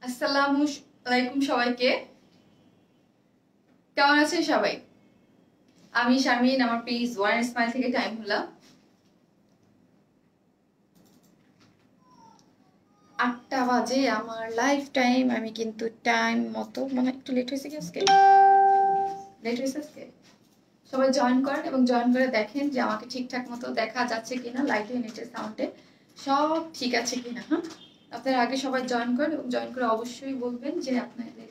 আসসালামু আলাইকুম সবাইকে। কেমন আছেন সবাই? আমি শারমিন, আমার পেজ ওয়ান স্মাইল থেকে টাইম হলো 8টা বাজে আমার লাইফ টাইম। আমি কিন্তু টাইম মতো মানে একটু লেট হয়েছে কি আজকে? সবাই জয়েন করেন এবং জয়েন করে দেখেন যে আমাকে ঠিকঠাক মতো দেখা যাচ্ছে কিনা, লাইটে নেটের সাউন্ডে সব ঠিক আছে কিনা। হ্যাঁ, আপনারা আগে সবাই জয়েন করেন এবং জয়েন করে অবশ্যই বলবেন যে আপনাদের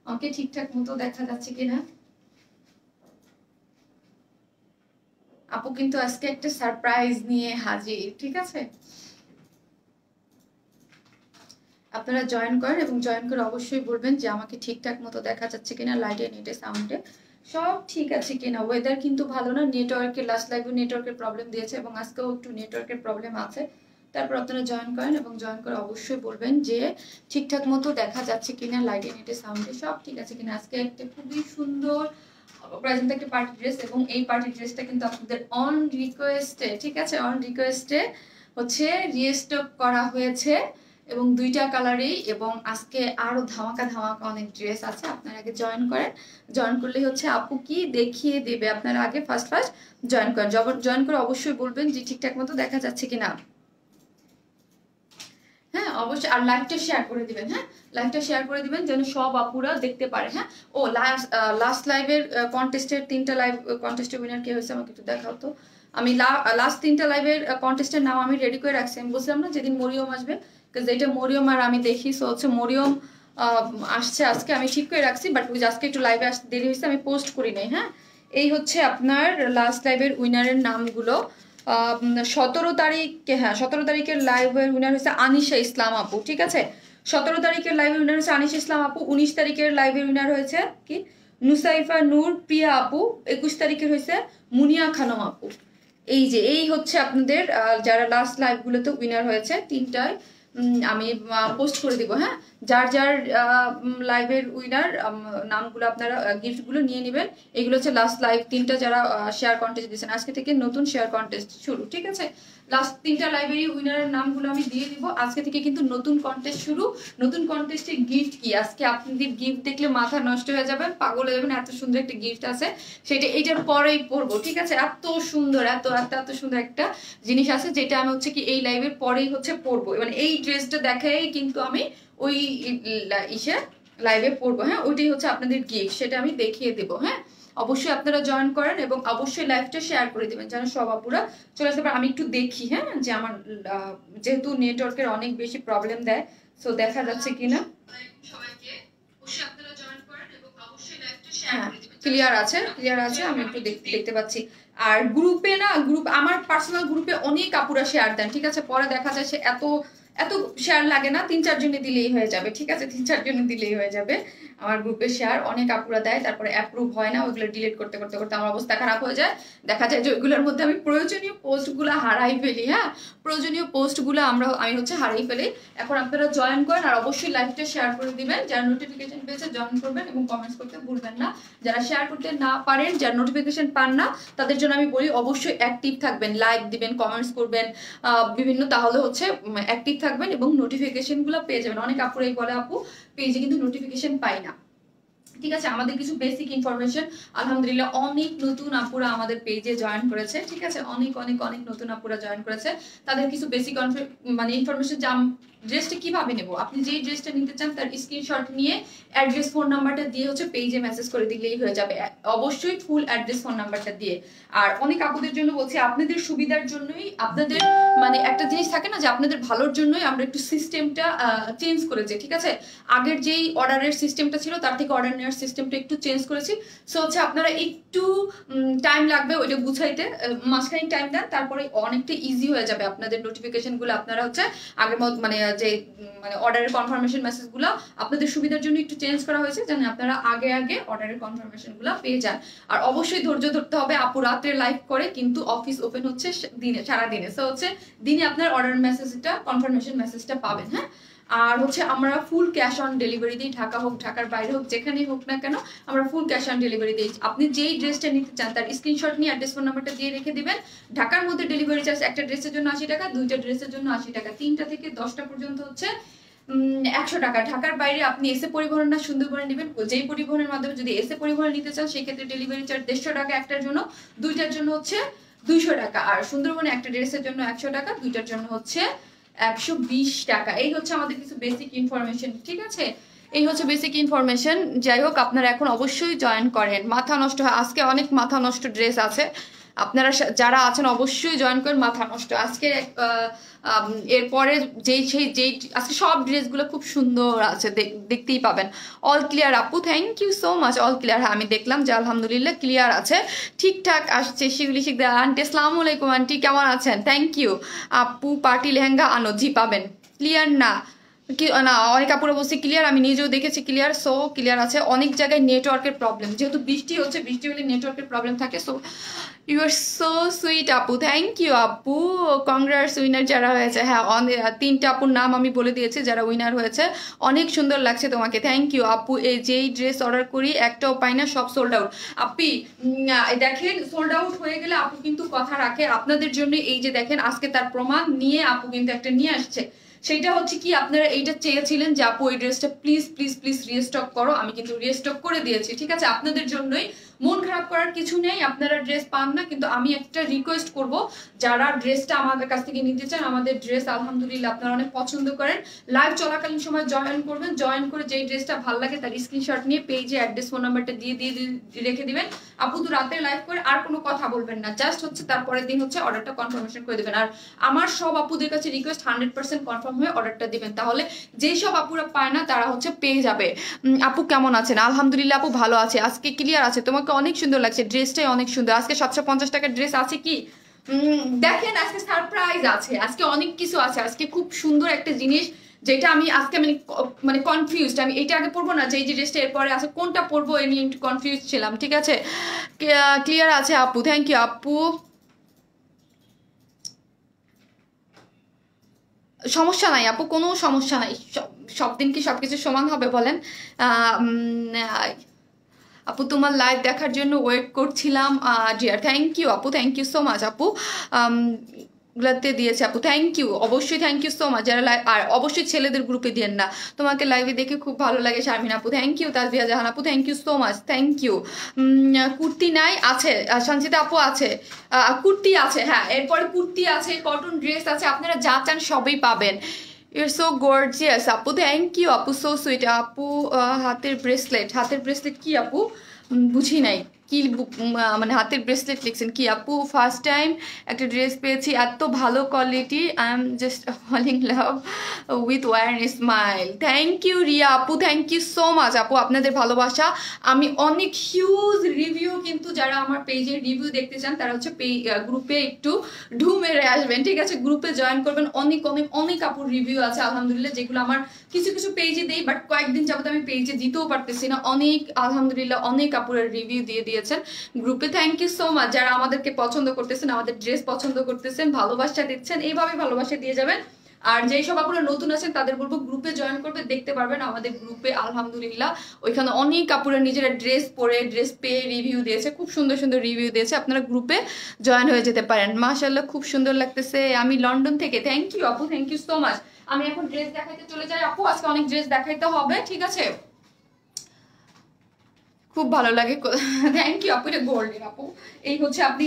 আমাকে ঠিকঠাক মতো দেখা যাচ্ছে কিনা। আপু কিন্তু আজকে একটা সারপ্রাইজ নিয়ে হাজির, ঠিক আছে? আপনারা জয়েন করেন এবং জয়েন করে অবশ্যই বলবেন যে আমাকে ঠিকঠাক মতো দেখা যাচ্ছে কিনা, লাইটে নেটে সাউন্ডে সব ঠিক আছে কিনা। ওয়েদার কিন্তু ভালো না, নেটওয়ার্কের লাস্ট লাইভে নেটওয়ার্কের প্রবলেম দিয়েছে এবং আজকেও একটু নেটওয়ার্কের প্রবলেম আছে। তারপর আপনারা জয়েন করেন এবং জয়েন করে অবশ্যই বলবেন যে ঠিকঠাক মতো দেখা যাচ্ছে কিনা, লাইটে নেটে সাউন্ডে সব ঠিক আছে কিনা। আজকে একটা খুবই সুন্দর প্রেজেন্ট একটা পার্টি ড্রেস এবং এই পার্টি ড্রেসটা কিন্তু আপনাদের অন রিকোয়েস্টে, ঠিক আছে, অন রিকোয়েস্টে হচ্ছে রিস্টক করা হয়েছে এবং দুইটা কালারেই। এবং আজকে আরো ধামাকা ধামাকা অনেক ড্রেস আছে। আপনারা আগে জয়েন করেন, জয়েন করলেই হচ্ছে আপু কি দেখিয়ে দেবে। আপনারা আগে ফার্স্ট ফার্স্ট জয়েন করেন, জয়েন করে অবশ্যই বলবেন যে ঠিকঠাক মতো দেখা যাচ্ছে কিনা। হ্যাঁ অবশ্যই, আর লাইভটা শেয়ার করে দিবেন। হ্যাঁ, লাইভটা শেয়ার করে দিবেন যেন সব আপুরা দেখতে পারে। হ্যাঁ, ও লাস্ট লাইভের কন্টেস্টের 3টা লাইভ কন্টেস্টের উইনার কে হয়েছে আমাকে একটু দেখাও তো। আমি লাস্ট 3টা লাইভের কন্টেস্টের নাম আমি রেডি করে রাখছি। আমি বলছিলাম না যেদিন মরিয়ম আসবে, যেটা মরিয়ম আর আমি দেখি, সো হচ্ছে মরিয়ম আসছে আজকে, আমি ঠিক করে রাখছি। বাট ওই আজকে একটু লাইভে আসতে দেরি হয়েছে, আমি পোস্ট করি নাই। হ্যাঁ, এই হচ্ছে আপনার লাস্ট লাইভের উইনারের নামগুলো। 17 তারিখে, হ্যাঁ 17 তারিখের লাইভের উইনার হয়েছে আনিশা ইসলাম আপু, ঠিক আছে? 17 তারিখের লাইভের উইনার হয়েছে আনিশা ইসলাম আপু। 19 তারিখের লাইভের উইনার হয়েছে কি নুসাইফা নূর প্রিয়া আপু। 21 তারিখের হয়েছে মুনিয়া খানম আপু। এই যে এই হচ্ছে আপনাদের যারা লাস্ট লাইভগুলোতে উইনার হয়েছে 3টায় আমি পোস্ট করে দিব। হ্যাঁ, যার যার লাইভের উইনার নামগুলো আপনারা গিফটগুলো নিয়ে নেবেন। এগুলো হচ্ছে লাস্ট লাইভ 3টা যারা শেয়ার কন্টেস্ট দিয়েছেন। আজকে থেকে নতুন শেয়ার কন্টেস্ট শুরু, ঠিক আছে? লাস্ট 3টা লাইভেরই উইনারের নামগুলো আমি দিয়ে দিব। আজকে থেকে কিন্তু নতুন কন্টেস্ট শুরু। নতুন কন্টেস্টের গিফট কি, আজকে আপনাদের গিফট দেখলে মাথা নষ্ট হয়ে যাবে, পাগল হয়ে যাবেন। এত সুন্দর একটা গিফট আছে, সেটা এইটার পরেই পড়বো, ঠিক আছে? এত সুন্দর, এত এত এত সুন্দর একটা জিনিস আছে যেটা আমি হচ্ছে কি এই লাইভের পরেই হচ্ছে পড়বো। মানে এই ড্রেসটা দেখাই কিন্তু আমি ওই ইসে লাইভে পড়বো। হ্যাঁ, ওইটাই হচ্ছে আপনাদের গিফট, সেটা আমি দেখিয়ে দেবো। হ্যাঁ, অবশ্যই আপনারা জয়েন করেন এবং অবশ্যই লাইভটা শেয়ার করে দিবেন যেন সব আপুরা চলে আসতে পারে। আমি একটু দেখি, হ্যাঁ, যে আমার যেহেতু নেটওয়ার্কের অনেক বেশি প্রবলেম দেয়, সো দেখা যাচ্ছে কিনা। সবাইকে অবশ্যই আপনারা জয়েন করেন এবং অবশ্যই লাইভটা শেয়ার করে দিবেন। ক্লিয়ার আছে, ক্লিয়ার আছে, আমি একটু দেখতে পাচ্ছি। আর গ্রুপে না, গ্রুপ আমার পার্সোনাল গ্রুপে অনেক আপুরা শেয়ার দেন, ঠিক আছে? পরে দেখা যায় সে এত এত শেয়ার লাগে না, 3-4 জনে দিলেই হয়ে যাবে, ঠিক আছে? 3-4 জনে দিলেই হয়ে যাবে। আমার গ্রুপে শেয়ার অনেক আপুরা দেয়, তারপরে অ্যাপ্রুভ হয় না, ওইগুলো ডিলিট করতে করতে করতে আমার অবস্থা খারাপ হয়ে যায়। দেখা যায় যে ওইগুলোর মধ্যে আমি প্রয়োজনীয় পোস্টগুলো হারাই ফেলি। হ্যাঁ, প্রয়োজনীয় পোস্টগুলো আমি হচ্ছে হারাই ফেলি। এখন আপনারা জয়েন করেন আর অবশ্যই লাইভটা শেয়ার করে দিবেন। যারা নোটিফিকেশন পেয়েছে জয়েন করবেন এবং কমেন্টস করতে ভুলবেন না। যারা শেয়ার করতে না পারেন, যারা নোটিফিকেশন পান না, তাদের জন্য আমি বলি অবশ্যই অ্যাক্টিভ থাকবেন, লাইক দিবেন, কমেন্টস করবেন বিভিন্ন, তাহলে হচ্ছে অ্যাক্টিভ থাকবেন এবং নোটিফিকেশনগুলো পেয়ে যাবেন। অনেক আপুরাই বলে আপু পেজে কিন্তু নোটিফিকেশন পাই না, ঠিক আছে? আমাদের কিছু বেসিক ইনফরমেশন, আলহামদুলিল্লাহ অনেক নতুন আপুরা আমাদের পেজে জয়েন করেছে, ঠিক আছে? অনেক অনেক অনেক নতুন আপুরা জয়েন করেছে। তাদের কিছু বেসিক মানে ইনফরমেশন, যে ড্রেসটা কিভাবে নেব, আপনি যেই ড্রেসটা নিতে চান তার স্ক্রিনশট নিয়ে অ্যাড্রেস ফোন নাম্বারটা দিয়ে হচ্ছে পেজে মেসেজ করে দিলেই হয়ে যাবে। অবশ্যই ফুল অ্যাড্রেস ফোন নাম্বারটা দিয়ে। আর অনেক আপুদের জন্য বলছি, আপনাদের সুবিধার জন্যই, আপনাদের মানে একটা জিনিস থাকে না যে আপনাদের ভালোর জন্যই আমরা একটু সিস্টেমটা চেঞ্জ করেছি, ঠিক আছে? আগের যেই অর্ডারের সিস্টেমটা ছিল তার থেকে অর্ডার নেওয়ার সিস্টেমটা একটু চেঞ্জ করেছি। সো হচ্ছে আপনারা একটু টাইম লাগবে ওইটা গুছাইতে, মাঝখানে টাইম দেন, তারপরে অনেকটা ইজি হয়ে যাবে আপনাদের নোটিফিকেশনগুলো। আপনারা হচ্ছে আগের মত মানে যে মানে অর্ডারের কনফার্মেশন মেসেজগুলো আপনাদের সুবিধার জন্য একটু চেঞ্জ করা হয়েছে, যেন আপনারা আগে আগে অর্ডারের কনফার্মেশনগুলো পেয়ে যান। আর অবশ্যই ধৈর্য ধরতে হবে, আপু রাত্রে লাইভ করে কিন্তু অফিস ওপেন হচ্ছে দিনে, সারা দিনে। সো হচ্ছে দিনে আপনার অর্ডার মেসেজটা, কনফার্মেশন মেসেজটা পাবেন। হ্যাঁ, আর হচ্ছে আমরা ফুল ক্যাশ অন ডেলিভারি দিই, ঢাকা হোক ঢাকার বাইরে হোক, যেখানেই হোক না কেন আমরা ফুল ক্যাশ অন ডেলিভারি দিই। আপনি যেই ড্রেসটা নিতে চান তার স্ক্রিনশট নিয়ে অ্যাড্রেস ফোন নাম্বারটা দিয়ে রেখে দিবেন। ঢাকার মধ্যে ডেলিভারি চার্জ একটা ড্রেসের জন্য 80 টাকা, 2টা ড্রেসের জন্য 80 টাকা, 3টা থেকে 10টা পর্যন্ত হচ্ছে 100 টাকা। ঢাকার বাইরে আপনি এসে পরিবহন না সুন্দরবনে নেবেন, যেই পরিবহনের মাধ্যমে যদি এসে পরিবহন নিতে চান সেই ক্ষেত্রে ডেলিভারি চার্জ 150 টাকা একটার জন্য, দুইটার জন্য হচ্ছে 200 টাকা। আর সুন্দরবনে একটা ড্রেসের জন্য 100 টাকা, দুইটার জন্য হচ্ছে 120 টাকা। এই হচ্ছে আমাদের কিছু বেসিক ইনফরমেশন, ঠিক আছে? এই হচ্ছে বেসিক ইনফরমেশন। যাই হোক, আপনারা এখন অবশ্যই জয়েন করেন। মাথা নষ্ট হয় আজকে, অনেক মাথা নষ্ট ড্রেস আছে, আপনারা যারা আছেন অবশ্যই জয়েন করেন। মাথা নষ্ট আজকে এরপরে যেই আজকে সব ড্রেসগুলো খুব সুন্দর আছে, দেখতেই পাবেন। অল ক্লিয়ার আপু, thank you so much. All clear, হ্যাঁ আমি দেখলাম যে আলহামদুলিল্লাহ ক্লিয়ার আছে, ঠিকঠাক আসছে। শিগুলি শিখতে আন্টি, আসসালামু আলাইকুম আন্টি, কেমন আছেন? থ্যাংক ইউ আপু। পার্টি লেহেঙ্গা আনো, জি পাবেন। ক্লিয়ার না কি না, অনেক কাপড় বলছি ক্লিয়ার, আমি নিজেও দেখেছি ক্লিয়ার। সো ক্লিয়ার আছে। অনেক জায়গায় নেটওয়ার্কের প্রবলেম, যেহেতু বৃষ্টি হচ্ছে, বৃষ্টি হলে নেটওয়ার্কের প্রবলেম থাকে। So you are so sweet আপু, থ্যাংক ইউ আপু। কংগ্রেস উইনার যারা হয়েছে, হ্যাঁ 3টা আপুর নাম আমি বলে দিয়েছি যারা উইনার হয়েছে। অনেক সুন্দর লাগছে তোমাকে, থ্যাংক ইউ আপু। এই যেই ড্রেস অর্ডার করি একটাও পাই না, সব সোল্ড আউট। আপি দেখেন, সোল্ড আউট হয়ে গেলে আপু কিন্তু কথা রাখে। আপনাদের জন্য এই যে দেখেন, আজকে তার প্রমাণ নিয়ে আপু কিন্তু একটা নিয়ে আসছে। সেটা হচ্ছে কি, আপনারা এইটা চেয়েছিলেন যে আপু এই ড্রেসটা প্লিজ প্লিজ প্লিজ রিস্টক করো, আমি কিন্তু রিস্টক করে দিয়েছি, ঠিক আছে? আপনাদের জন্যই, মন খারাপ করার কিছু নেই। আপনারা ড্রেস পান না, কিন্তু আমি একটা রিকোয়েস্ট করব, যারা ড্রেসটা আমাদের কাছ থেকে নিতে চান, আমাদের ড্রেস আলহামদুলিল্লাহ আপনারা অনেক পছন্দ করেন। লাইভ চলাকালীন সময় জয়েন করবেন, জয়েন করে যেই ড্রেসটা ভালো লাগে তার স্ক্রিনশট নিয়ে পেজে অ্যাড্রেস ফোন নাম্বারটা দিয়ে রেখে দিবেন। আপু তো রাতে লাইভ করে আর কোনো কথা বলবেন না, জাস্ট হচ্ছে তারপরের দিন হচ্ছে অর্ডারটা কনফার্মেশন করে দেবেন। আর আমার সব আপুদের কাছে রিকোয়েস্ট 100% কনফার্ম হয়ে অর্ডারটা দিবেন, তাহলে যেই সব আপুরা পায় না তারা হচ্ছে পেয়ে যাবে। আপু কেমন আছেন? আলহামদুলিল্লাহ আপু ভালো আছে, আজকে ক্লিয়ার আছে, তোমাকে অনেক সুন্দর লাগছে, ড্রেসটাই অনেক সুন্দর। আজকে 750 টাকার ড্রেস আছে কি দেখেন, আজকে সারপ্রাইজ আছে, আজকে অনেক কিছু আছে। আজকে খুব সুন্দর একটা জিনিস, যেটা আমি আজকে মানে কনফিউজড, আমি এটা আগে পরবো না, যে ড্রেসটা এরপরে আছে কোনটা পরবো এ নিয়ে একটু কনফিউজ ছিলাম, ঠিক আছে? ক্লিয়ার আছে আপু, থ্যাংক ইউ আপু। সমস্যা নাই আপু, কোনো সমস্যা নাই। সব দিন কি সবকিছু সমান হবে বলেন? আপু তোমার লাইভ দেখার জন্য ওয়েট করছিলাম ডিয়ার, থ্যাংক ইউ আপু, থ্যাংক ইউ সো মাচ আপু। গুলাতে দিয়েছে আপু, থ্যাংক ইউ, অবশ্যই থ্যাংক ইউ সো মাচ। যারা লাইভ, আর অবশ্যই ছেলেদের গ্রুপে দিয়েন না, তোমাকে লাইভে দেখে খুব ভালো লাগে। শারমিন আপু থ্যাংক ইউ, তাজবিয়া জাহান আপু thank you so much, thank you. Kurti নাই আছে, সঞ্চিতা আপু আছে, কুর্তি আছে, হ্যাঁ এরপরে কুর্তি আছে, কটন ড্রেস আছে, আপনারা যা চান সবই পাবেন। You're so gorgeous আপু, থ্যাংক ইউ আপু, সো সুইট আপু। হাতের ব্রেসলেট, হাতের ব্রেসলেট কি আপু? বুঝি নাই কি, মানে হাতের ব্রেসলেট লিখছেন কি আপু? ফার্স্ট টাইম একটা ড্রেস পেয়েছি, এত ভালো quality, I am just falling love with your smile. Thank you Riya আপু, থ্যাংক ইউ সো মাচ আপু, আপনাদের ভালোবাসা। আমি অনেক হিউজ রিভিউ, কিন্তু যারা আমার পেজের রিভিউ দেখতে চান তারা হচ্ছে গ্রুপে একটু ঢু মেরে আসবেন, ঠিক আছে? গ্রুপে জয়েন করবেন। অনেক অনেক অনেক আপুর রিভিউ আছে আলহামদুলিল্লাহ, যেগুলো আমার কিছু কিছু পেজে দেই, বাট কয়েকদিন যাবত আমি পেজে দিতেও পারতেছি না। অনেক আলহামদুলিল্লাহ অনেক আপুরের রিভিউ দিয়ে দিয়েছেন গ্রুপে, থ্যাংক ইউ সো মাচ। যারা আমাদেরকে পছন্দ করতেছেন, আমাদের ড্রেস পছন্দ করতেছেন, ভালোবাসা দিচ্ছেন, এইভাবে ভালোবাসা দিয়ে যাবেন। আর যেই সব আপুরা নতুন আছেন তাদের বলবো গ্রুপে জয়েন করবে, দেখতে পারবেন আমাদের গ্রুপে আলহামদুলিল্লাহ ওইখানে অনেক আপুরা নিজেরা ড্রেস পরে, ড্রেস পেয়ে রিভিউ দিয়েছে, খুব সুন্দর সুন্দর রিভিউ দিয়েছে। আপনারা গ্রুপে জয়েন হয়ে যেতে পারেন। মাশাআল্লাহ খুব সুন্দর লাগতেছে। আমি লন্ডন থেকে, থ্যাংক ইউ আপু, থ্যাংক ইউ সো মাচ। আমি এখন ড্রেস দেখাইতে চলে যাই আপু, আজকে অনেক ড্রেস দেখাইতে হবে, ঠিক আছে? খুব ভালো লাগে, থ্যাংক ইউ আপু। এটা গোল্ডেন আপু, এই হচ্ছে আপনি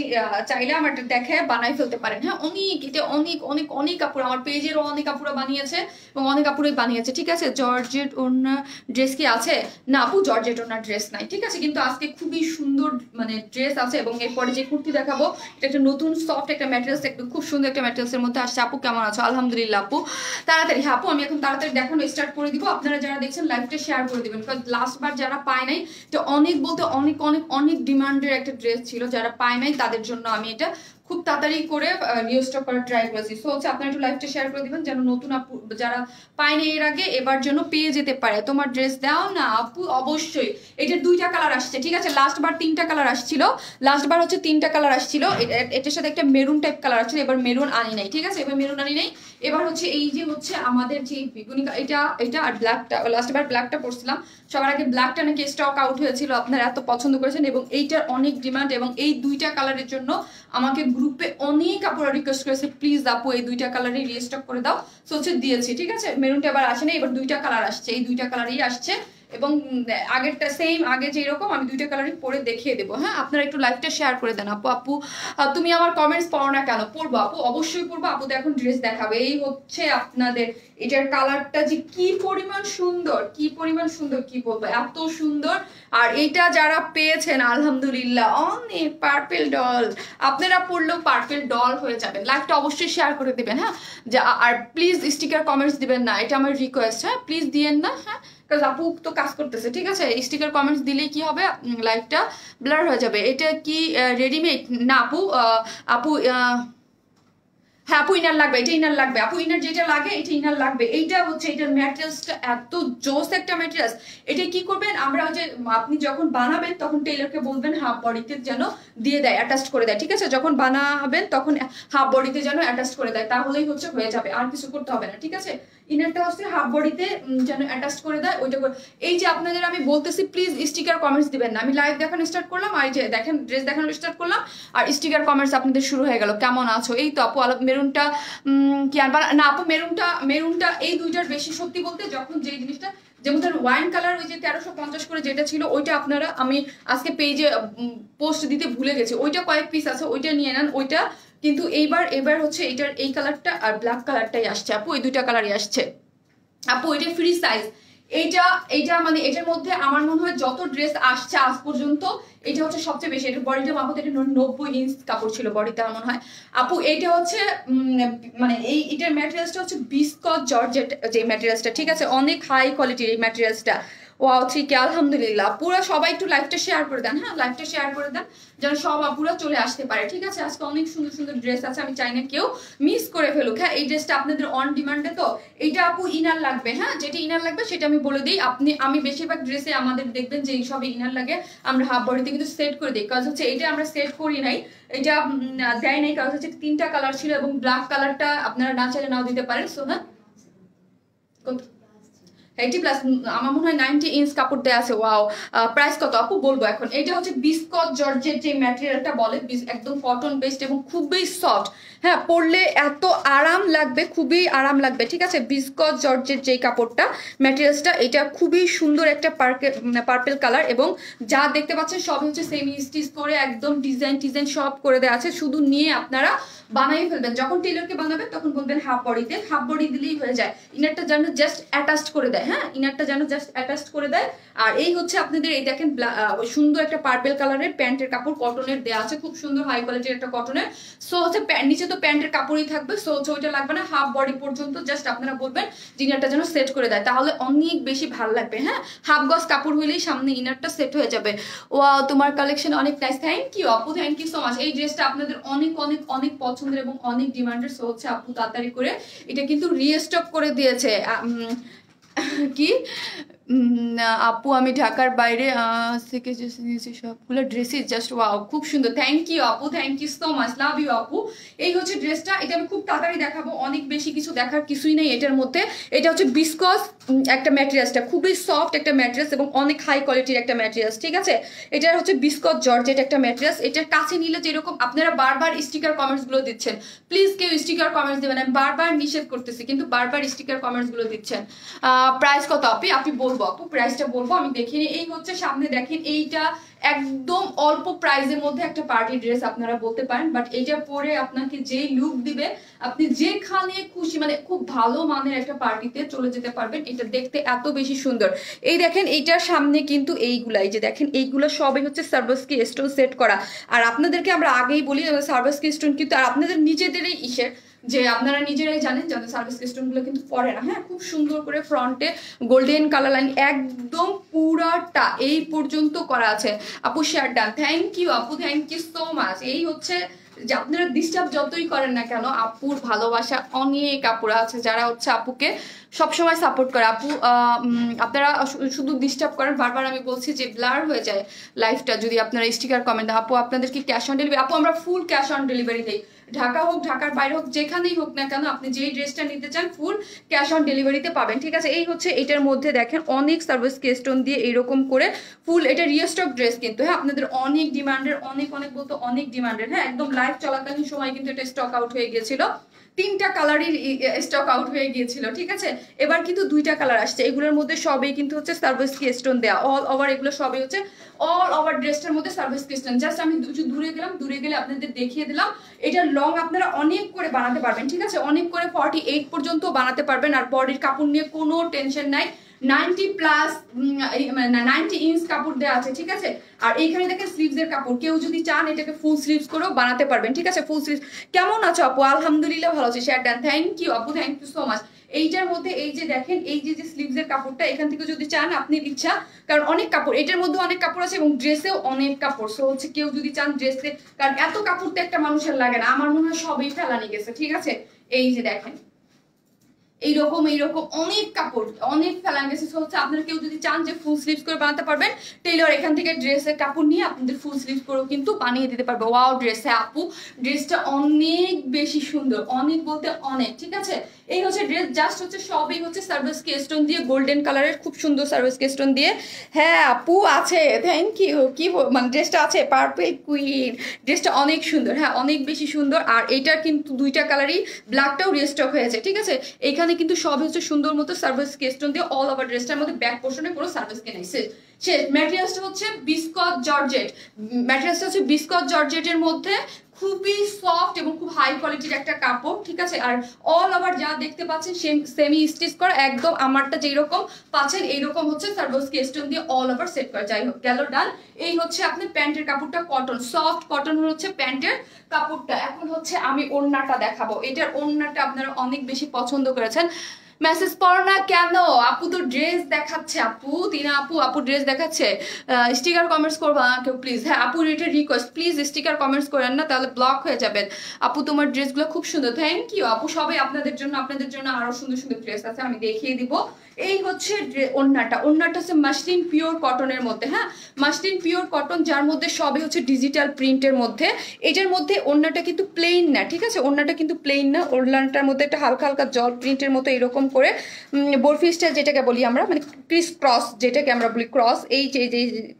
চাইলে আমার দেখে বানাই ফেলতে পারেন, হ্যাঁ অনেক, এটা অনেক অনেক অনেক কাপড় আমার পেজেরও অনেক কাপড় বানিয়েছে এবং অনেক কাপড়ই বানিয়েছে, ঠিক আছে? জর্জেট ওড়না ড্রেস কি আছে? না আপু জর্জেট ওড়না ড্রেস নাই, ঠিক আছে? কিন্তু আজকে খুবই সুন্দর মানে ড্রেস আছে। এবং এরপরে যে কুর্তি দেখাবো এটা একটা নতুন সফট একটা ম্যাটেরিয়ালস, একটু খুব সুন্দর একটা ম্যাটেরিয়ালসের মধ্যে আসছে। আপু কেমন আছো? আলহামদুলিল্লাহ আপু। তাড়াতাড়ি, হ্যাঁ আপু আমি এখন তাড়াতাড়ি দেখানো স্টার্ট করে দিব। আপনারা যারা দেখছেন লাইভটা শেয়ার করে দিবেন, কারণ লাস্ট বার যারা পায় নাই, তো অনেক বলতে অনেক অনেক অনেক ডিমান্ডের একটা ড্রেস ছিল, যারা পায় নাই তাদের জন্য আমি এটা খুব তাড়াতাড়ি করে রিস্টক করার ট্রাই করেছি। সো হচ্ছে আপনারা একটু লাইভটা শেয়ার করে দিবেন, যেন নতুন আপু যারা পায়নি এর আগে এবার জন্য পেয়ে যেতে পারে। তোমার ড্রেস দাও না আপু, অবশ্যই। এটার 2টা কালার আসছে, ঠিক আছে? লাস্ট বার 3টা কালার আসছিল, লাস্ট বার হচ্ছে 3টা কালার আসছিল, এটার সাথে একটা মেরুন টাইপ কালার আসছিল, এবার মেরুন আনি নাই, ঠিক আছে? এবার মেরুন আনি নাই, এবার হচ্ছে এই যে হচ্ছে আমাদের যে বেগুনি, এটা এটা আর ব্ল্যাকটা, লাস্ট বার ব্ল্যাকটা পরছিলাম, সবার আগে ব্ল্যাকটা নাকি স্টক আউট হয়েছিল, আপনারা এত পছন্দ করেছেন এবং এইটার অনেক ডিমান্ড, এবং এই 2টা কালারের জন্য আমাকে গ্রুপে অনেক আপুরা রিকোয়েস্ট করেছে প্লিজ আপু এই দুইটা কালারই রিস্টক করে দাও, সো হচ্ছে দিয়েছি, ঠিক আছে। মেরুনটা এবার আসে না, এবার দুইটা কালার আসছে, এই দুইটা কালারই আসছে এবং আগেরটা সেম, আগে যেরকম আমি দুইটা কালারই পরে দেখিয়ে দেবো। হ্যাঁ, আপনারা একটু লাইভটা শেয়ার করে দেন। আপু তুমি আমার কমেন্টস পড়ো না কেন? পড়বো আপু, অবশ্যই পড়বো। আপু তো এখন ড্রেস দেখাবে। এই হচ্ছে আপনাদের এটার কালারটা যে কি পরিমাণ সুন্দর, কি পরিমাণ সুন্দর, কি বলবো, এত সুন্দর। আর এইটা যারা পেয়েছেন আলহামদুলিল্লাহ, অনেক পার্পেল ডল, আপনারা পড়লেও পার্পেল ডল হয়ে যাবেন। লাইভটা অবশ্যই শেয়ার করে দিবেন। হ্যাঁ, আর প্লিজ স্টিকার কমেন্টস দিবেন না, এটা আমার রিকোয়েস্ট। হ্যাঁ, প্লিজ দিয়েন না। হ্যাঁ, আপু তো কাজ করতেছে, ঠিক আছে। স্টিকার কমেন্টস দিলেই কি হবে, লাইভটা ব্লার হয়ে যাবে। এটা কি রেডিমেড না আপু? আপু হ্যাঁ আপু ইনার লাগবে, এটা ইনার লাগবে আপু, ইনার যেটা লাগে এটা ইনার লাগবে। এইটা হচ্ছে এটার ম্যাটেরিয়ালসটা এত জোস একটা ম্যাটেরিয়ালস। এটা কি করবেন, আমরা যে আপনি যখন বানাবেন তখন টেইলরকে বলবেন হাফ বডিতে যেন দিয়ে দেয়, অ্যাটাচ করে দেয়, ঠিক আছে। যখন বানাবেন তখন হাফ বডিতে যেন অ্যাটাচ করে দেয়, তাহলেই হচ্ছে হয়ে যাবে, আর কিছু করতে হবে না, ঠিক আছে। ইনারটা হচ্ছে হাফ বডিতে যেন অ্যাটাচ করে দেয়, ওইটা করে। এই যে আপনাদের আমি বলতেছি প্লিজ স্টিকার কমেন্টস দিবেন না। আমি লাইভ দেখানো স্টার্ট করলাম, আর এই যে দেখেন ড্রেস দেখানো স্টার্ট করলাম, আর স্টিকার কমেন্টস আপনাদের শুরু হয়ে গেল। কেমন আছো? এই তো আপু মেরুনটা কি আনবা না আপু? মেরুনটা এই দুইটার বেশি, সত্যি বলতে যখন যে জিনিসটা, যেমন ধর ওয়াইন কালার ওই যে 1350 করে যেটা ছিল ওইটা আপনারা, আমি আজকে পেজে পোস্ট দিতে ভুলে গেছি, ওইটা কয়েক পিস আছে, ওইটা নিয়ে নেন ওইটা। কিন্তু এবার হচ্ছে এটার এই কালারটা আর ব্ল্যাক কালারটাই আসছে আপু, এই দুইটা কালারই আসছে আপু। এটা ফ্রি সাইজ, এইটা মানে এটার মধ্যে আমার মনে হয় যত ড্রেস আসছে আজ পর্যন্ত এটা হচ্ছে সবচেয়ে বেশি। এটার বডিটা মাপতে এটা 90 ইঞ্চ কাপড় ছিল বডিতে আমার মনে হয় আপু। এইটা হচ্ছে মানে এটার ম্যাটেরিয়ালসটা হচ্ছে বিস্কট জর্জেট যে ম্যাটেরিয়ালসটা, ঠিক আছে, অনেক হাই কোয়ালিটির এই ম্যাটেরিয়ালসটা। ওয়াও, ঠিক আলহামদুলিল্লাহ। পুরো সবাই একটু লাইভটা শেয়ার করে দেন। হ্যাঁ, লাইভটা শেয়ার করে দেন যেন সব আপুরা চলে আসতে পারে, ঠিক আছে। আজকে অনেক সুন্দর সুন্দর ড্রেস আছে, আমি চাই না কেউ মিস করে ফেলুক। হ্যাঁ, এই ড্রেসটা আপনাদের অন ডিমান্ডে, তো এইটা আপু ইনার লাগবে। হ্যাঁ, যেটা ইনার লাগবে সেটা আমি বলে দিই। আমি বেশিরভাগ ড্রেসে আমাদের দেখবেন যে এই সবই ইনার লাগে, আমরা হাফ বডিতে কিন্তু সেট করে দিই, কাজ হচ্ছে এইটা আমরা সেট করি নাই, এটা দেয় নাই, কাজ হচ্ছে তিনটা কালার ছিল এবং ব্ল্যাক কালারটা আপনারা না চাইলে নাও দিতে পারেন। সো হ্যাঁ, 80 প্লাস আমার মনে হয় 90 ইঞ্চ কাপড় দেওয়া আছে। ওয়াও, প্রাইস কত আপু? বলবো এখন। এটা হচ্ছে বিস্কট জর্জের যে ম্যাটেরিয়ালটা বলে, একদম কটন বেসড এবং খুবই সফট। হ্যাঁ, পরলে এত আরাম লাগবে, খুবই আরাম লাগবে, ঠিক আছে। বিস্কট জর্জের যে কাপড়টা ম্যাটেরিয়ালসটা, এটা খুবই সুন্দর একটা পার্পেল কালার এবং যা দেখতে পাচ্ছেন সব হচ্ছে সেমি স্টিচ করে একদম ডিজাইন সব করে দেওয়া আছে। শুধু নিয়ে আপনারা বানাই ফেলবেন, যখন টেইলরকে বানাবেন তখন বলবেন হাফ বডিতে, হাফ বডি দিলেই হয়ে যায়। ইনারটা যেন জাস্ট অ্যাটাচড করে দেয়। হ্যাঁ, ইনারটা যেন জাস্ট অ্যাটাচড করে দেয়। আর এই হচ্ছে আপনাদের এই দেখেন সুন্দর একটা পার্পেল কালারের প্যান্টের কাপড় কটনের দেওয়া আছে, খুব সুন্দর হাই কোয়ালিটির একটা কটনের। সো হচ্ছে নিচে তো প্যান্টের কাপড়ই থাকবে, সো হচ্ছে ওইটা লাগবে না, হাফ বডি পর্যন্ত জাস্ট আপনারা বলবেন ইনারটা যেন সেট করে দেয়, তাহলে অনেক বেশি ভালো লাগবে। হ্যাঁ, হাফ গজ কাপড় হইলেই সামনে ইনারটা সেট হয়ে যাবে। ওয়াও, তোমার কালেকশন অনেক নাইস, থ্যাংক ইউ আপু, থ্যাংক ইউ সো মাচ। এই ড্রেসটা আপনাদের অনেক অনেক অনেক পছন্দের এবং অনেক ডিমান্ডের। সো হচ্ছে আপু তাড়াতাড়ি করে এটা কিন্তু রিস্টক করে দিয়েছে। কি আপু আমি ঢাকার বাইরে থেকে নিয়েছি সবগুলো ড্রেসই জাস্ট ওয়াও, খুব সুন্দর, থ্যাংক ইউ আপু, thank you so much, love you আপু। এই হচ্ছে ড্রেসটা, এটা আমি খুব তাড়াতাড়ি দেখাবো, অনেক বেশি কিছু দেখার কিছুই নেই এটার মধ্যে। এটা হচ্ছে বিসকস একটা ম্যাটেরিয়ালসটা, খুবই সফট একটা ম্যাটেরিয়ালস এবং অনেক হাই কোয়ালিটির একটা ম্যাটেরিয়ালস, ঠিক আছে। এটার হচ্ছে বিসকস জর্জেট একটা ম্যাটেরিয়ালস। এটার কাছে নিলে যেরকম আপনারা বারবার স্টিকার কমেন্টস গুলো দিচ্ছেন, প্লিজ কেউ স্টিকার কমেন্টস দেবেন, আমি বারবার নিষেধ করতেছি কিন্তু বারবার স্টিকার কমেন্টস গুলো দিচ্ছেন। প্রাইস কত আপনি বলবো আপু, প্রাইসটা বলবো, আমি দেখিনি। এই হচ্ছে সামনে দেখেন, এইটা একদম অল্প প্রাইসের মধ্যে একটা পার্টি ড্রেস আপনারা বলতে পারেন, বাট এইটা পরে আপনাকে যে লুক দিবে আপনি যেখানে খুশি মানে খুব ভালো মানের একটা পার্টিতে চলে যেতে পারবেন। এটা দেখতে এত বেশি সুন্দর। এই দেখেন এইটার সামনে কিন্তু এইগুলাই যে দেখেন, এইগুলো সবই হচ্ছে সার্ভাসকি স্টোন সেট করা। আর আপনাদেরকে আমরা আগেই বলি সার্ভাসকি স্টোন কিন্তু আর আপনাদের নিজেদেরই ইসের, যে আপনারা নিজেরাই জানেন যে সার্ভিস স্টোন গুলো কিন্তু পরে না। হ্যাঁ, খুব সুন্দর করে ফ্রন্টে গোল্ডেন কালার লাইন একদম পুরাটা এই পর্যন্ত করা আছে। আপু শেয়ার ডান, থ্যাংক ইউ আপু, থ্যাংক ইউ সো মাচ। এই হচ্ছে যে আপনারা ডিস্টার্ব যতই করেন না কেন, আপুর ভালোবাসা অনেক আপুরা আছে যারা হচ্ছে আপুকে সবসময় সাপোর্ট করে। আপু আপনারা শুধু ডিস্টার্ব করেন, বারবার আমি বলছি যে ব্লার হয়ে যায় লাইফটা যদি আপনারা স্টিকার কমেন্ট দেন। আপু আপনাদের কি ক্যাশ অন ডেলিভারি? আপু আমরা ফুল ক্যাশ অন ডেলিভারি দিই, ঢাকা হোক ঢাকার বাইরে হোক যেখানেই হোক না কেন আপনি যেই ড্রেসটা নিতে চান ফুল ক্যাশ অন ডেলিভারিতে পাবেন, ঠিক আছে। এই হচ্ছে এটার মধ্যে দেখেন অনেক সার্ভিস কেস্টন দিয়ে এরকম করে ফুল, এটা রিস্টক ড্রেস কিন্তু হ্যাঁ, আপনাদের অনেক ডিমান্ডের, অনেক বলতে অনেক ডিমান্ডের হ্যাঁ, একদম লাইভ চলাকালীন সময় কিন্তু এটা স্টক আউট হয়ে গিয়েছিল, 3টা কালারই স্টক আউট হয়ে গিয়েছিল, ঠিক আছে। এবার কিন্তু 2টা কালার আসছে, এগুলোর মধ্যে সবই কিন্তু হচ্ছে সার্ভিস কেস্টন দেয়া, অল ওভার এগুলো সবই হচ্ছে অল ওভার ড্রেসটার মধ্যে সার্ভিস কেস্টন। জাস্ট আমি দূরে গেলাম, দূরে গেলে আপনাদের দেখিয়ে দিলাম। এটা লং আপনারা অনেক করে বানাতে পারবেন, ঠিক আছে, অনেক করে 48 পর্যন্ত বানাতে পারবেন। আর বডির কাপড় নিয়ে কোনো টেনশন নাই, 90 ইঞ্চ কাপড় দেওয়া আছে, ঠিক আছে। আর এইখানে দেখেন স্লিভস এর কাপড়, কেউ যদি চান এটাকে ফুল স্লিভস করেও বানাতে পারবেন, ঠিক আছে। ফুল স্লিভস কেমন আছো আপু? আলহামদুলিল্লাহ ভালো আছি, শেয়ার ডান, থ্যাংক ইউ আপু, থ্যাংক ইউ সো মাচ। এইটার মধ্যে এই যে দেখেন এই যে স্লিভস এর কাপড়টা, এখান থেকে যদি চান আপনি ইচ্ছা, কারণ অনেক কাপড়, এটার মধ্যে অনেক কাপড় আছে এবং ড্রেসেও অনেক কাপড়, সো হচ্ছে কেউ যদি চান ড্রেসে, কারণ এত কাপড় তো একটা মানুষের লাগে না, আমার মনে হয় সবই ফেলানি গেছে, ঠিক আছে। এই যে দেখেন এইরকম অনেক কাপড়, অনেক ফেলান গেছে, হচ্ছে আপনারা কেউ যদি চান যে ফুল স্লিভস করে বানাতে পারবেন, টেইলর এখান থেকে ড্রেসের কাপড় নিয়ে আপনাদের ফুল স্লিভস করেও কিন্তু বানিয়ে দিতে পারবে। ওয়াও ড্রেস, হ্যাঁ আপু ড্রেসটা অনেক বেশি সুন্দর, অনেক বলতে অনেক, ঠিক আছে। এই হচ্ছে ড্রেস, জাস্ট হচ্ছে সবই হচ্ছে সার্ভিস কেস্টন দিয়ে, গোল্ডেন কালারের খুব সুন্দর সার্ভিস কেস্টন দিয়ে। হ্যাঁ আপু আছে, থ্যাংক ইউ। কি মানে ড্রেসটা আছে পার্পল কুইন, ড্রেসটা অনেক সুন্দর, হ্যাঁ অনেক বেশি সুন্দর। আর এইটার কিন্তু 2টা কালারই, ব্ল্যাকটাও রিস্টক হয়েছে, ঠিক আছে। এইখানে কিন্তু সব হচ্ছে সুন্দর মতো সার্ভিস কেস্টন দিয়ে অল ওভার ড্রেসটার মধ্যে ব্যাক পোর্শনে কোনো সার্ভিস কে নাই, সে ম্যাটেরিয়ালসটা হচ্ছে বিস্কট জর্জেট, ম্যাটেরিয়ালসটা হচ্ছে বিস্কট জর্জেটের মধ্যে খুবই সফট এবং খুব হাই কোয়ালিটির একটা কাপড়, ঠিক আছে। আর অল ওভার যা দেখতে পাচ্ছেন সেমি স্টিচ করা, একদম আমারটা যেরকম পাচ্ছেন এইরকম হচ্ছে সার্ভিস কেস্টন দিয়ে অল ওভার সেট করা। যাই হোক গেল ডান। এই হচ্ছে আপনি প্যান্টের কাপড়টা কটন, সফট কটন হচ্ছে প্যান্টের কাপড়টা। এখন হচ্ছে আমি ওড়নাটা দেখাবো, এটার ওড়নাটা আপনারা অনেক বেশি পছন্দ করেছেন। মেসেজ পড়ো না কেন আপু? তো ড্রেস দেখাচ্ছে আপু, তিনা আপু ড্রেস দেখাচ্ছে, স্টিকার কমেন্টস করবা না কেউ প্লিজ। হ্যাঁ আপু এটা রিকোয়েস্ট, প্লিজ স্টিকার কমেন্টস করেন না, তাহলে ব্লক হয়ে যাবেন। আপু তোমার ড্রেসগুলো খুব সুন্দর, থ্যাংক ইউ আপু। সবাই আপনাদের জন্য আরো সুন্দর সুন্দর ড্রেস আছে, আমি দেখিয়ে দিব। এই হচ্ছে ওড়নাটা হচ্ছে মাসলিন পিওর কটনের মধ্যে, হ্যাঁ মাসলিন পিওর কটন, যার মধ্যে সবই হচ্ছে ডিজিটাল প্রিন্টের মধ্যে। এটার মধ্যে ওড়নাটা কিন্তু প্লেন না, ঠিক আছে, ওড়নাটা কিন্তু প্লেন না, ওড়নাটার মধ্যে একটা হালকা হালকা জল প্রিন্টের মতো এরকম করে বরফি স্টাইল যেটাকে বলি আমরা, মানে ক্রিস ক্রস যেটাকে আমরা বলি, ক্রস এই যে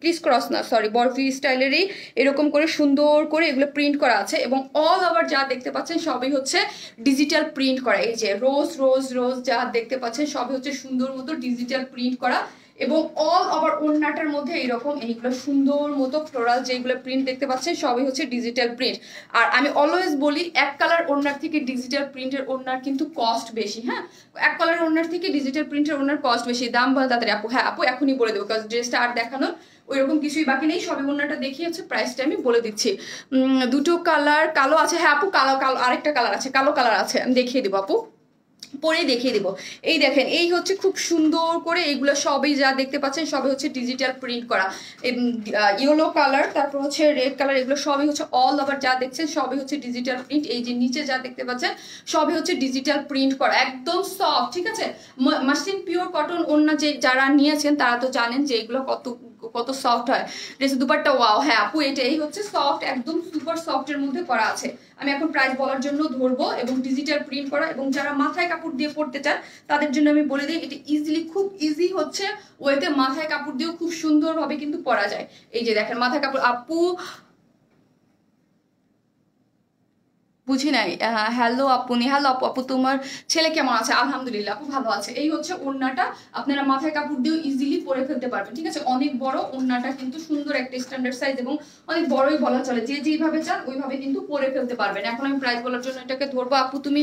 ক্রিস ক্রস না সরি বরফি স্টাইলেরই এরকম করে সুন্দর করে এগুলো প্রিন্ট করা আছে। এবং অল ওভার যা দেখতে পাচ্ছেন সবই হচ্ছে ডিজিটাল প্রিন্ট করা, এই যে রোজ রোজ রোজ যা দেখতে পাচ্ছেন সবই হচ্ছে সুন্দর মতো ডিজিটাল প্রিন্ট করা। এবং অল ওভার ওড়নাটার মধ্যে এইরকম এইগুলো সুন্দর মতো ফ্লোরাল যেগুলো প্রিন্ট দেখতে পাচ্ছেন সবই হচ্ছে ডিজিটাল প্রিন্ট। আর আমি অলওয়েজ বলি এক কালার ওড়নার থেকে ডিজিটাল প্রিন্টের ওড়নার কিন্তু কস্ট বেশি, হ্যাঁ এক কালার ওড়নার থেকে ডিজিটাল প্রিন্টের ওড়নার কস্ট বেশি। দাম বলে তাড়াতাড়ি আপু? হ্যাঁ আপু এখনই বলে দেবো, কারণ ড্রেসটা আর দেখানোর ওইরকম কিছুই বাকি নেই, সবই ওড়নাটা দেখিয়েছে, প্রাইসটা আমি বলে দিচ্ছি। 2টো কালার কালো আছে, হ্যাঁ আপু কালো আরেকটা কালার আছে, কালো কালার আছে, আমি দেখিয়ে দেবো আপু, পরে দেখিয়ে দিব। এই দেখেন এই হচ্ছে খুব সুন্দর করে এইগুলো সবই যা দেখতে পাচ্ছেন সবই হচ্ছে ডিজিটাল প্রিন্ট করা, ইয়েলো কালার তারপর হচ্ছে রেড কালার, এগুলো সবই হচ্ছে অল ওভার যা দেখছেন সবই হচ্ছে ডিজিটাল প্রিন্ট। এই যে নিচে যা দেখতে পাচ্ছেন সবই হচ্ছে ডিজিটাল প্রিন্ট করা, একদম সফট, ঠিক আছে। মাসলিন পিওর কটন ওড়না যে যারা নিয়েছেন তারা তো জানেন যে এগুলো কত সফট হয়। ড্রেসের দুপাট্টা ওয়াও, হ্যাঁ আপু এটাই হচ্ছে সফট, একদম সুপার সফটের মধ্যে করা আছে। আমি এখন প্রাইস বলার জন্য ধরবো, এবং ডিজিটাল প্রিন্ট করা, এবং যারা মাথায় কাপড় দিয়ে পড়তে চান তাদের জন্য আমি বলে দিই এটা ইজিলি, খুব ইজি হচ্ছে ওয়েতে মাথায় কাপড় দিয়েও খুব সুন্দরভাবে কিন্তু পরা যায়। এই যে দেখেন মাথায় কাপড়, আপু বুঝি নাই, হ্যালো আপু, হ্যালো আপু, আপু তোমার ছেলে কেমন আছে? আলহামদুলিল্লাহ আপু ভালো আছে। এই হচ্ছে ওড়নাটা, আপনারা মাথায় কাপড় দিয়েও ইজিলি পরে ফেলতে পারবেন, ঠিক আছে। অনেক বড় ওড়নাটা কিন্তু সুন্দর একটা স্ট্যান্ডার্ড সাইজ এবং অনেক বড়ই বলা চলে, যে যেভাবে চান ওইভাবে কিন্তু পরে ফেলতে পারবেন। এখন আমি প্রাইস বলার জন্য এটাকে ধরবো। আপু তুমি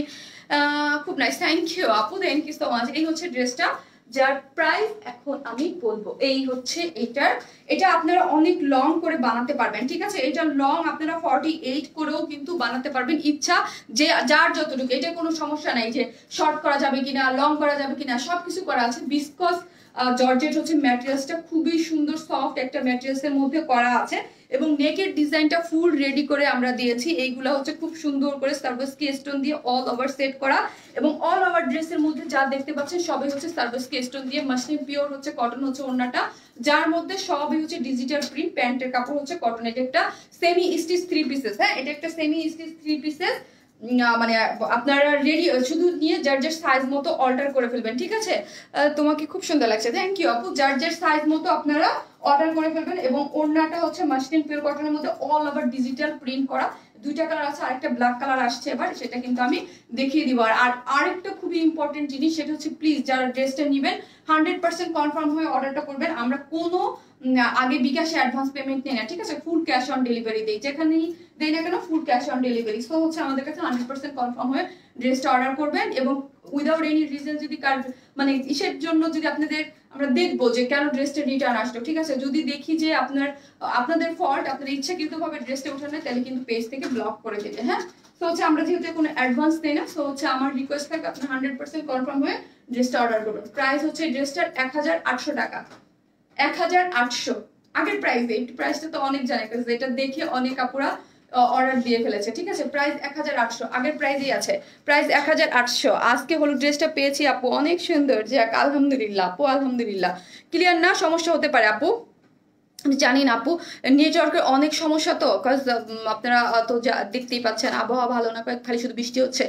খুব নাইস, থ্যাংক ইউ আপু, থ্যাংক ইউ সো মাচ। এই হচ্ছে ড্রেসটা যার প্রাইস এখন আমি বলবো। এই হচ্ছে এটা আপনারা অনেক লং করে বানাতে পারবেন, ঠিক আছে। এটা লং আপনারা 48 করেও কিন্তু বানাতে পারবেন, ইচ্ছা যে যার যতটুকু, এটা কোনো সমস্যা নাই যে শর্ট করা যাবে কিনা, লং করা যাবে কিনা, সবকিছু করা আছে। বিসকস জর্জেট হচ্ছে ম্যাটেরিয়ালসটা, খুবই সুন্দর সফট একটা ম্যাটেরিয়ালসের মধ্যে করা আছে, এবং নেকের ডিজাইনটা ফুল রেডি করে আমরা দিয়েছি। এইগুলো হচ্ছে খুব সুন্দর করে সার্ভিস কেস্টন দিয়ে অল ওভার সেট করা, এবং অল ওভার ড্রেসের মধ্যে যা দেখতে পাচ্ছেন সবই হচ্ছে সার্ভিস কেস্টন দিয়ে, মাসলিন পিওর হচ্ছে কটন হচ্ছে ওড়নাটা, যার মধ্যে সবই হচ্ছে ডিজিটাল প্রিন্ট। প্যান্টের কাপড় হচ্ছে কটন, এটা একটা সেমি স্টিচ 3 পিসেস, হ্যাঁ এটা একটা সেমি স্টিচ 3 পিসেস মানে আপনারা রেডি শুধু নিয়ে যার যার সাইজ মতো অল্টার করে ফেলবেন, ঠিক আছে? তোমাকে খুব সুন্দর লাগছে, থ্যাংক ইউ আপু। যার যার সাইজ মতো আপনারা অর্ডার করে ফেলবেন। এবং ওড়নাটা হচ্ছে মাসলিন পিওর কটনের মধ্যে অল ওভার ডিজিটাল প্রিন্ট করা, দুইটা কালার আছে, আরেকটা ব্ল্যাক কালার আসছে এবার, সেটা কিন্তু আমি দেখিয়ে দিব। আর আরেকটা খুবই ইম্পর্টেন্ট জিনিস, সেটা হচ্ছে প্লিজ যারা ড্রেসটা নেবেন 100% কনফার্ম হয়ে অর্ডারটা করবেন। আমরা কোনো আগে বিকাশে অ্যাডভান্স পেমেন্ট নেই না, ঠিক আছে? ফুল ক্যাশ অন ডেলিভারি দেই, যেখানেই দেই না কেন full cash on delivery. So হচ্ছে আমাদের কাছে 100% কনফার্ম হয়ে ড্রেসটা অর্ডার করবেন। এবং উইদাউট এনি রিজন যদি মানে ইসের জন্য যদি আপনাদের আমরা দেখবো যে কেন ড্রেসটা রিটার্ন আসলো, ঠিক আছে? যদি দেখি যে আপনাদের ফল্ট, আপনাদের ইচ্ছাকৃতভাবে ড্রেসটা ওঠানো, তাহলে কিন্তু পেজ থেকে ব্লক করে দেবে, হ্যাঁ? তো হচ্ছে আমরা যেহেতু কোনো অ্যাডভান্স দেই না, সো হচ্ছে আমার রিকোয়েস্ট থাকে আপনি 100% কনফার্ম হয়ে ড্রেসটা অর্ডার করবেন। প্রাইস হচ্ছে ড্রেসটার 1800 টাকা, 1800। আগের প্রাইস, এই প্রাইসটা তো অনেক জানে, এটা দেখে অনেক আপুরা অর্ডার দিয়ে ফেলেছে, ঠিক আছে? প্রাইস 1800, আগের প্রাইসই আছে, প্রাইস 1800। আজকে হলুদ ড্রেসটা পেয়েছি আপু, অনেক সুন্দর, যাক আলহামদুলিল্লাহ আপু, আলহামদুলিল্লাহ। ক্লিয়ার না? সমস্যা হতে পারে আপু, আমি জানি না আপু, নেটওয়ার্কের অনেক সমস্যা তো, কজ আপনারা তো দেখতেই পাচ্ছেন আবহাওয়া ভালো না, খালি শুধু বৃষ্টি হচ্ছে।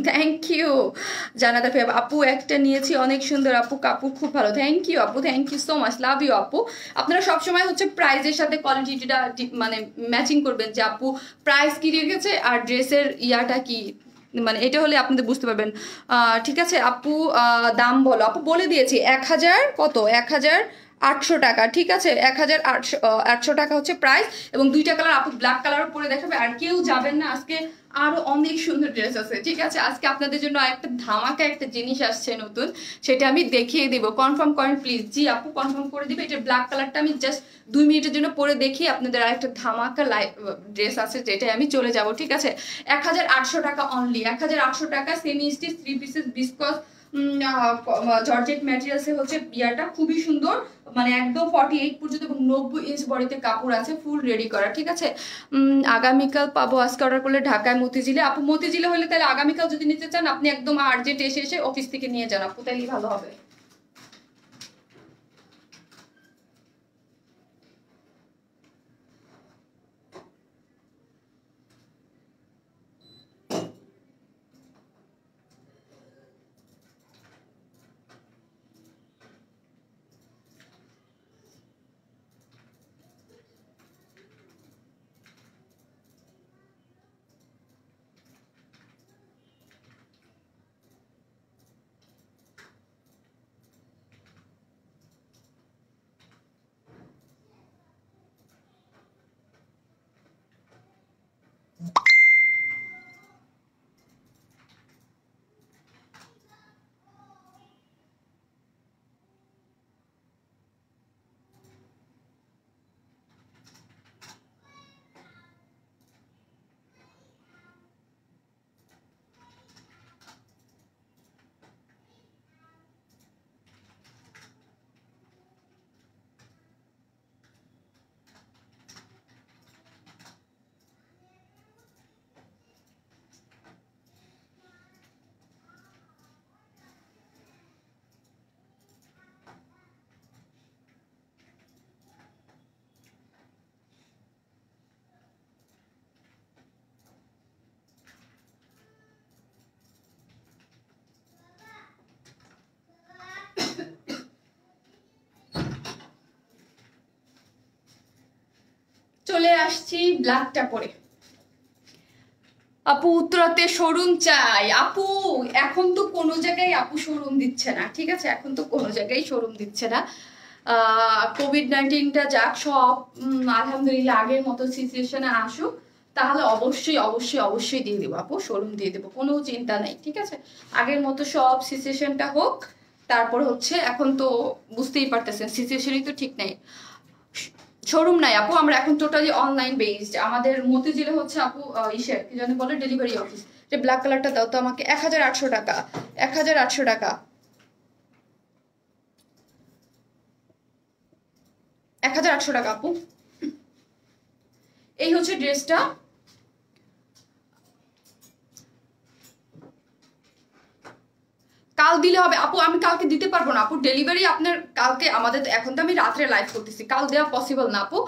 থ্যাংক ইউ জানাতে ফেব আপু, একটা নিয়েছি অনেক সুন্দর আপু, কাপড় খুব ভালো, থ্যাংক ইউ আপু, thank you so much, love you আপু। আপনারা সবসময় হচ্ছে প্রাইসের সাথে কোয়ালিটিটা মানে ম্যাচিং করবেন, যে আপু প্রাইস কি রেখেছে আর ড্রেসের ইয়াটা কি, মানে এটা হলে আপনাদের বুঝতে পারবেন। ঠিক আছে আপু, দাম বলো আপু, বলে দিয়েছি 1000 কত, 1800 টাকা, ঠিক আছে? 1800 টাকা হচ্ছে প্রাইস। এবং দুইটা কালার আপু ব্ল্যাক কালার পরে দেখাবে, আর কেউ যাবেন না, আজকে আরো অনেক সুন্দর ড্রেস আছে, ঠিক আছে? আজকে আপনাদের জন্য একটা ধামাকা একটা জিনিস আসছে নতুন, সেটা আমি দেখিয়ে দিব। কনফার্ম করেন প্লিজ। জি আপু কনফার্ম করে দিবে। এটা ব্ল্যাক কালারটা আমি জাস্ট 2 মিনিটের জন্য পরে দেখি আপনাদের। আরেকটা ধামাকা ড্রেস আছে, যেটাই আমি চলে যাব, ঠিক আছে? 1800 টাকা অনলি, 1800 টাকা। Semi stitch 3 pieces viscose georgette ম্যাটেরিয়ালসে হচ্ছে বিয়াটা খুবই সুন্দর, মানে একদম 48 পর্যন্ত এবং 90 ইঞ্চ বডিতে কাপড় আছে, ফুল রেডি করা, ঠিক আছে? আগামীকাল পাবো, আজকে অর্ডার করলে ঢাকায় মতিঝিলে আপু, মতিঝিলে হলে তাহলে আগামীকাল যদি নিতে চান আপনি একদম আর্জেন্ট এসে অফিস থেকে নিয়ে যান আপু, তাইলেই ভালো হবে। চলে আসছি ব্ল্যাকটা পরে। আপু উত্তরাতে শোরুম চাই আপু, এখন তো কোনো জায়গায় আপু শোরুম দিচ্ছে না, ঠিক আছে? এখন তো কোনো জায়গায় শোরুম দিচ্ছে না। কোভিড-19টা যাক, সব আলহামদুলিল্লাহ আগের মতো সিচুয়েশনে আসুক, তাহলে অবশ্যই অবশ্যই অবশ্যই দিয়ে দেবো আপু, শোরুম দিয়ে দেবো, কোনো চিন্তা নাই, ঠিক আছে? আগের মতো সব সিচুয়েশনটা হোক, তারপর হচ্ছে এখন তো বুঝতেই পারতেছেন সিচুয়েশনই তো ঠিক নাই, শোরুম নাই আপু, আমরা এখন টোটালি অনলাইন বেসড। আমাদের মতিঝিলে হচ্ছে আপু ইসের কি জানি বলে, ডেলিভারি অফিস। যে ব্ল্যাক কালারটা দাও তো আমাকে, 1800 টাকা, 1800 টাকা, 1800 টাকা আপু। এই হচ্ছে ড্রেসটা, কাল দিলে হবে আপু, আমি কালকে দিতে পারবো না আপু, ডেলিভারি আপনার কালকে, আমাদের এখন তো আমি রাত্রে লাইভ করতেছি, কাল দেওয়া পসিবল না আপু।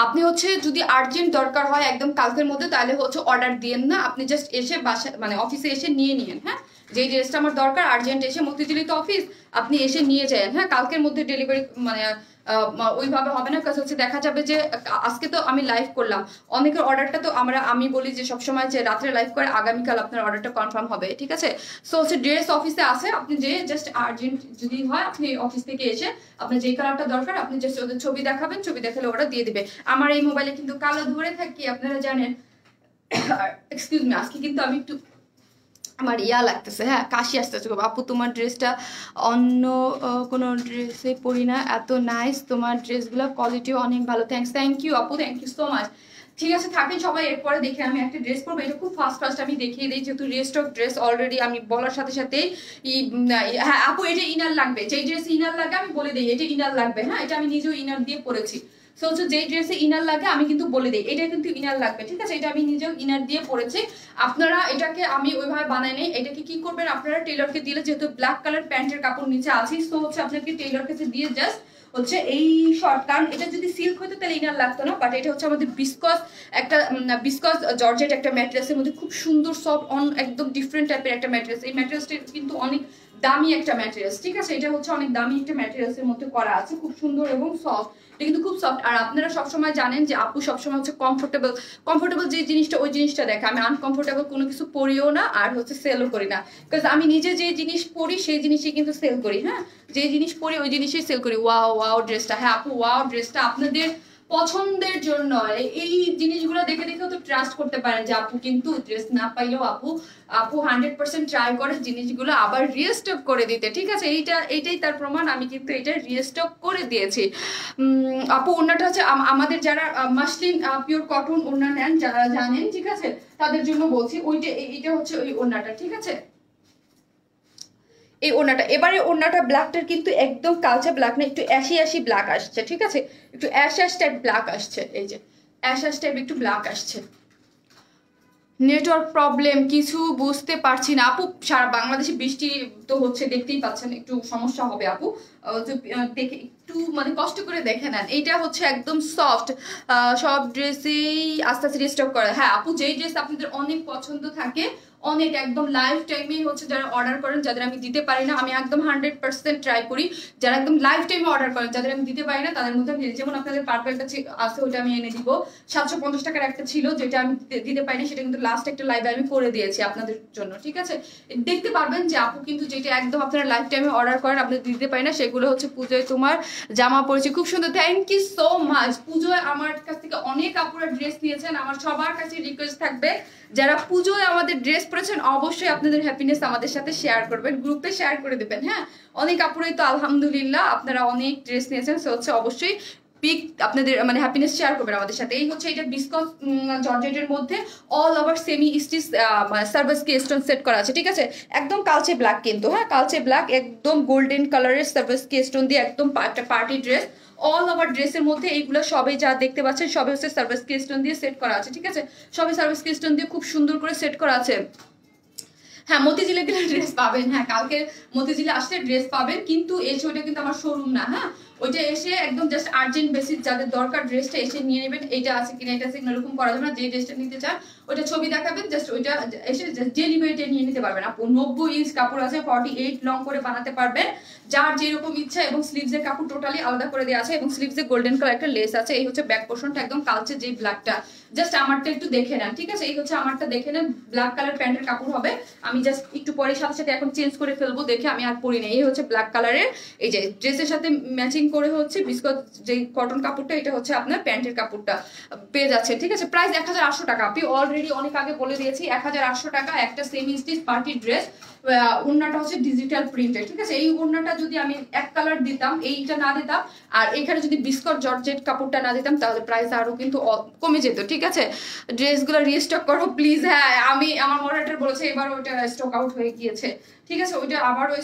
আপনি হচ্ছে যদি আর্জেন্ট দরকার হয় একদম কালকের মধ্যে, তাহলে হচ্ছে অর্ডার দিয়েন না, আপনি জাস্ট এসে বাসা মানে অফিসে এসে নিয়ে নিয়েন। হ্যাঁ, যেই ড্রেসটা আমার দরকার আর্জেন্ট, এসে মতিঝিলি তো অফিস, আপনি এসে নিয়ে যান। হ্যাঁ, কালকের মধ্যে ডেলিভারি মানে ওইভাবে হবে না, কাজ হচ্ছে দেখা যাবে যে আজকে তো আমি লাইভ করলাম, অনেকের অর্ডারটা তো আমি বলি যে সবসময় যে রাত্রে লাইভ করে আগামীকাল আপনার অর্ডারটা কনফার্ম হবে, ঠিক আছে। সো হচ্ছে ড্রেস অফিসে আছে, আপনি যে জাস্ট আর্জেন্ট যদি হয় আপনি অফিস থেকে এসে আপনার যেই কালারটা দরকার আপনি জাস্ট ওদের ছবি দেখাবেন, ছবি দেখালে ওরা দিয়ে দিবে। আমার এই মোবাইলে কিন্তু কালো ধরে থাকি আপনারা জানেন। এক্সকিউজ মি, আজকে কিন্তু আমি একটু আমার ইয়া লাগতেছে, হ্যাঁ কাশি আসতেছে। আপু তোমার ড্রেসটা অন্য কোনো ড্রেসে পরি না, এত নাইস তোমার ড্রেসগুলো, কোয়ালিটিও অনেক ভালো। থ্যাংক ইউ আপু, থ্যাংক ইউ সো মাচ। ঠিক আছে থাকেন সবাই, এরপরে দেখে আমি একটা ড্রেস পরবো, এটা খুব ফাস্ট আমি দেখিয়ে দিই, যেহেতু রেস্টক ড্রেস অলরেডি আমি বলার সাথে সাথেই হ্যাঁ আপু এটা ইনার লাগবে, যেই ড্রেস ইনার লাগে আমি বলে দিই এটা ইনার লাগবে। হ্যাঁ, এটা আমি নিজেও ইনার দিয়ে পরেছি। সো হচ্ছে যেই ড্রেসে ইনার লাগে আমি কিন্তু বলে দিই এটা কিন্তু ইনার লাগবে, ঠিক আছে। এটা আমি নিজেও ইনার দিয়ে পরেছি। আপনারা এটাকে আমি ওইভাবে বানাই নেই, এটাকে কি করবেন আপনারা টেইলরকে দিলে, যেহেতু ব্ল্যাক কালার প্যান্টের কাপড় নিচে আছে, সো হচ্ছে আপনাকে টেইলর কাছে দিয়ে জাস্ট হচ্ছে এই শর্ট, কারণ এটা যদি সিল্ক হতো তাহলে ইনার লাগতো না, বাট এটা হচ্ছে আমাদের বিসকস জর্জেট একটা ম্যাটেরিয়ালসের মধ্যে খুব সুন্দর সফট একদম ডিফারেন্ট টাইপের একটা ম্যাটেরিয়ালস। এই ম্যাটেরিয়ালসটা কিন্তু অনেক দামি একটা ম্যাটেরিয়ালস, ঠিক আছে। এটা হচ্ছে অনেক দামি একটা ম্যাটেরিয়ালসের মধ্যে করা আছে, খুব সুন্দর এবং সফট, এটা কিন্তু খুব সফট। আর আপনারা সবসময় জানেন যে আপু সবসময় হচ্ছে কমফোর্টেবল যে জিনিসটা ওই জিনিসটা দেখে, আমি আনকমফোর্টেবল কোনো কিছু পরিও না আর হচ্ছে সেলও করি না, বিকজ আমি নিজে যে জিনিস পরি সেই জিনিসই কিন্তু সেল করি। হ্যাঁ, যে জিনিস পরি ওই জিনিসই সেল করি। ওয়াও ড্রেসটা, হ্যাঁ আপু ওয়াও ড্রেসটা আপনাদের পছন্দের জন্য, এই জিনিসগুলো দেখে দেখেও তো ট্রাস্ট করতে পারেন যে আপু কিন্তু ড্রেস না পাইলেও আপু 100% ট্রাই করে জিনিসগুলো আবার রিস্টক করে দিতে, ঠিক আছে। এইটাই তার প্রমাণ, আমি কিন্তু এটা রিস্টক করে দিয়েছি। আপু ওড়নাটা হচ্ছে আমাদের যারা মাসলিন পিওর কটন ওড়না নেন যারা জানেন, ঠিক আছে, তাদের জন্য বলছি, এইটা হচ্ছে ওই ওড়নাটা, ঠিক আছে। এই ওড়নাটা, এবারে ওড়নাটা ব্ল্যাকটার কিন্তু একদম কালচে ব্ল্যাক না, একটু অ্যাশি ব্ল্যাক আসছে, ঠিক আছে, একটু অ্যাশ টাইপ ব্ল্যাক আসছে, এই যে অ্যাশ টাইপ একটু ব্ল্যাক আসছে। নেটওয়ার্ক প্রবলেম, কিছু বুঝতে পারছি না আপু, সারা বাংলাদেশে বৃষ্টি তো হচ্ছে দেখতেই পাচ্ছেন, একটু সমস্যা হবে আপু, দেখে একটু মানে কষ্ট করে দেখে নেন। এইটা হচ্ছে একদম সফট, সব ড্রেসেই আস্তে আস্তে রিস্টক করে। হ্যাঁ আপু, যেই ড্রেস আপনাদের অনেক পছন্দ থাকে, অনেক একদম লাইফ টাইমে হচ্ছে যারা অর্ডার করেন, যাদের আমি দিতে পারি না, আমি একদম 100% ট্রাই করি, যারা একদম লাইফ টাইমে অর্ডার করেন, যাদের আমি দিতে পারি না তাদের মধ্যে আমি, যেমন আপনাদের পার্পেলটা আছে ওইটা আমি এনে দিব, 750 টাকার একটা ছিল যেটা আমি দিতে পারি না, সেটা কিন্তু লাস্ট একটা লাইভে আমি করে দিয়েছি আপনাদের জন্য, ঠিক আছে। দেখতে পারবেন যে আপু কিন্তু যেটা একদম আপনারা লাইফ টাইমে অর্ডার করেন আপনাদের দিতে পারি না, সেগুলো হচ্ছে পুজোয় তোমার জামা পড়েছে খুব সুন্দর। Thank you so much. পুজোয় আমার কাছ থেকে অনেক আপুরা ড্রেস নিয়েছেন, আমার সবার কাছে রিকোয়েস্ট থাকবে যারা পুজোয় আমাদের ড্রেস পরেছেন অবশ্যই আপনাদের হ্যাপিনেস আমাদের সাথে শেয়ার করবেন, গ্রুপে শেয়ার করে দেবেন। হ্যাঁ, অনেক আপুরাই তো আলহামদুলিল্লাহ আপনারা অনেক ড্রেস নিয়েছেন, সো হচ্ছে অবশ্যই পিক আপনাদের মানে হ্যাপিনেস শেয়ার করবেন আমাদের সাথে। এই হচ্ছে এটা বিসকস জর্জেটের মধ্যে all over semi stitch service কি স্টোন সেট করা আছে, ঠিক আছে, একদম কালচে ব্ল্যাক কিন্তু, হ্যাঁ কালচে ব্ল্যাক একদম গোল্ডেন কালারের সার্ভিস কি স্টোন দিয়ে একদম একটা পার্টি ড্রেস। অল ওভার ড্রেসের মধ্যে এইগুলো সবাই যা দেখতে পাচ্ছেন সবই হচ্ছে সার্ভিস কি স্টোন দিয়ে সেট করা আছে, ঠিক আছে, সবই সার্ভিস কি স্টোন দিয়ে খুব সুন্দর করে সেট করা আছে। হ্যাঁ মতিঝিলে গেলে ড্রেস পাবেন, হ্যাঁ কালকে মতিঝিলে আসলে ড্রেস পাবেন, কিন্তু এসে ওইটা কিন্তু আমার শোরুম না, হ্যাঁ ওইটা এসে একদম জাস্ট আর্জেন্ট বেসিস যাদের দরকার ড্রেসটা এসে নিয়ে নেবেন, এইটা আছে কিনা এটা আছে কিনা এরকম করা যাবে না, যে ড্রেসটা নিতে চান ওইটা ছবি দেখাবেন, জাস্ট ওইটা এসে ডেলিভারিতে নিয়ে নিতে পারবেন। আপু 90 ইঞ্চ কাপড় আছে, 48 লং করে বানাতে পারবেন যার যেরকম ইচ্ছা, এবং স্লিভসের কাপড় টোটালি আলাদা করে দেওয়া আছে, এবং স্লিভসে গোল্ডেন কালার একটা লেস আছে। এই হচ্ছে ব্যাক পোর্শনটা একদম কালচে যে ব্ল্যাকটা, জাস্ট আমারটা একটু দেখে নেন, ঠিক আছে, এই হচ্ছে আমারটা দেখে নেন, ব্ল্যাক কালার প্যান্টের কাপড় হবে, আমি জাস্ট একটু পরে সাথে সাথে এখন চেঞ্জ করে ফেলবো, দেখে আমি আর পরি না। এই হচ্ছে ব্ল্যাক কালারের, এই যে ড্রেসের সাথে ম্যাচিং করে হচ্ছে বিস্কট যে কটন কাপড়টা, এটা হচ্ছে আপনার প্যান্টের কাপড়টা পেয়ে যাচ্ছে, ঠিক আছে। প্রাইস 1800 টাকা, আপনি অলরেডি অনেক আগে বলে দিয়েছি 1800 টাকা একটা সেমি স্টিচ পার্টি ড্রেস। ওড়নাটা হচ্ছে ডিজিটাল প্রিন্টের, ঠিক আছে। এই ওড়নাটা যদি আমি এক কালার দিতাম, এইটা না দিতাম, আর এখানে যদি বিস্কট জর্জেট কাপড়টা না দিতাম, তাহলে প্রাইস আরো কিন্তু কমে যেত, ঠিক আছে। ড্রেসগুলো রিস্টক করো প্লিজ। হ্যাঁ আমি আমার মডারেটর বলেছে এবার ওইটা স্টক আউট হয়ে গিয়েছে, ঠিক আছে, ওইটা আবারও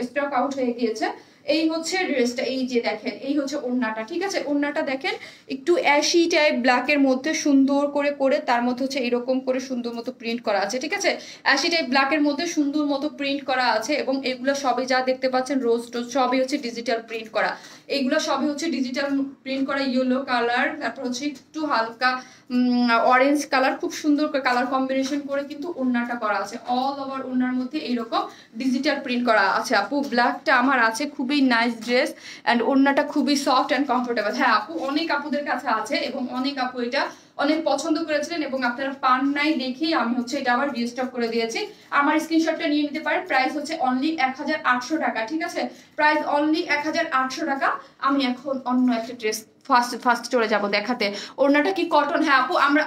স্টক আউট হয়ে গিয়েছে। এই হচ্ছে ড্রেসটা, এই যে দেখেন এই হচ্ছে ওড়নাটা, ঠিক আছে? ওড়নাটা দেখেন একটু অ্যাশি টাইপ ব্ল্যাকের মধ্যে সুন্দর করে করে তার মধ্যে হচ্ছে এরকম করে সুন্দর মতো প্রিন্ট করা আছে, ঠিক আছে? অ্যাশি টাইপ ব্ল্যাকের মধ্যে সুন্দর মতো প্রিন্ট করা আছে এবং এগুলো সবই যা দেখতে পাচ্ছেন রোজ টোজ সবই হচ্ছে ডিজিটাল প্রিন্ট করা। এইগুলো সবই হচ্ছে ডিজিটাল প্রিন্ট করা, ইয়েলো কালার, তারপর হচ্ছে একটু হালকা অরেঞ্জ কালার, খুব সুন্দর করে কালার কম্বিনেশন করে কিন্তু ওড়নাটা করা আছে। অল ওভার ওড়নার মধ্যে এইরকম ডিজিটাল প্রিন্ট করা আছে আপু। ব্ল্যাকটা আমার আছে, খুবই নাইস ড্রেস অ্যান্ড ওড়নাটা খুবই সফট অ্যান্ড কমফোর্টেবল। হ্যাঁ আপু, অনেক আপুদের কাছে আছে এবং অনেক আপু এটা অনেক পছন্দ করেছিলেন এবং আপনারা পান নাই দেখেই আমি হচ্ছে এটা আবার রিস্টক করে দিয়েছি। আমার স্ক্রিনশটটা নিয়ে নিতে পারেন। প্রাইস হচ্ছে অনলি 1800 টাকা, ঠিক আছে? প্রাইস অনলি 1800 টাকা। আমি এখন অন্য একটা ড্রেস ফার্স্ট চলে যাব দেখাতে। ওড়নাটা কি কটন? হ্যাঁ আপু, আমরা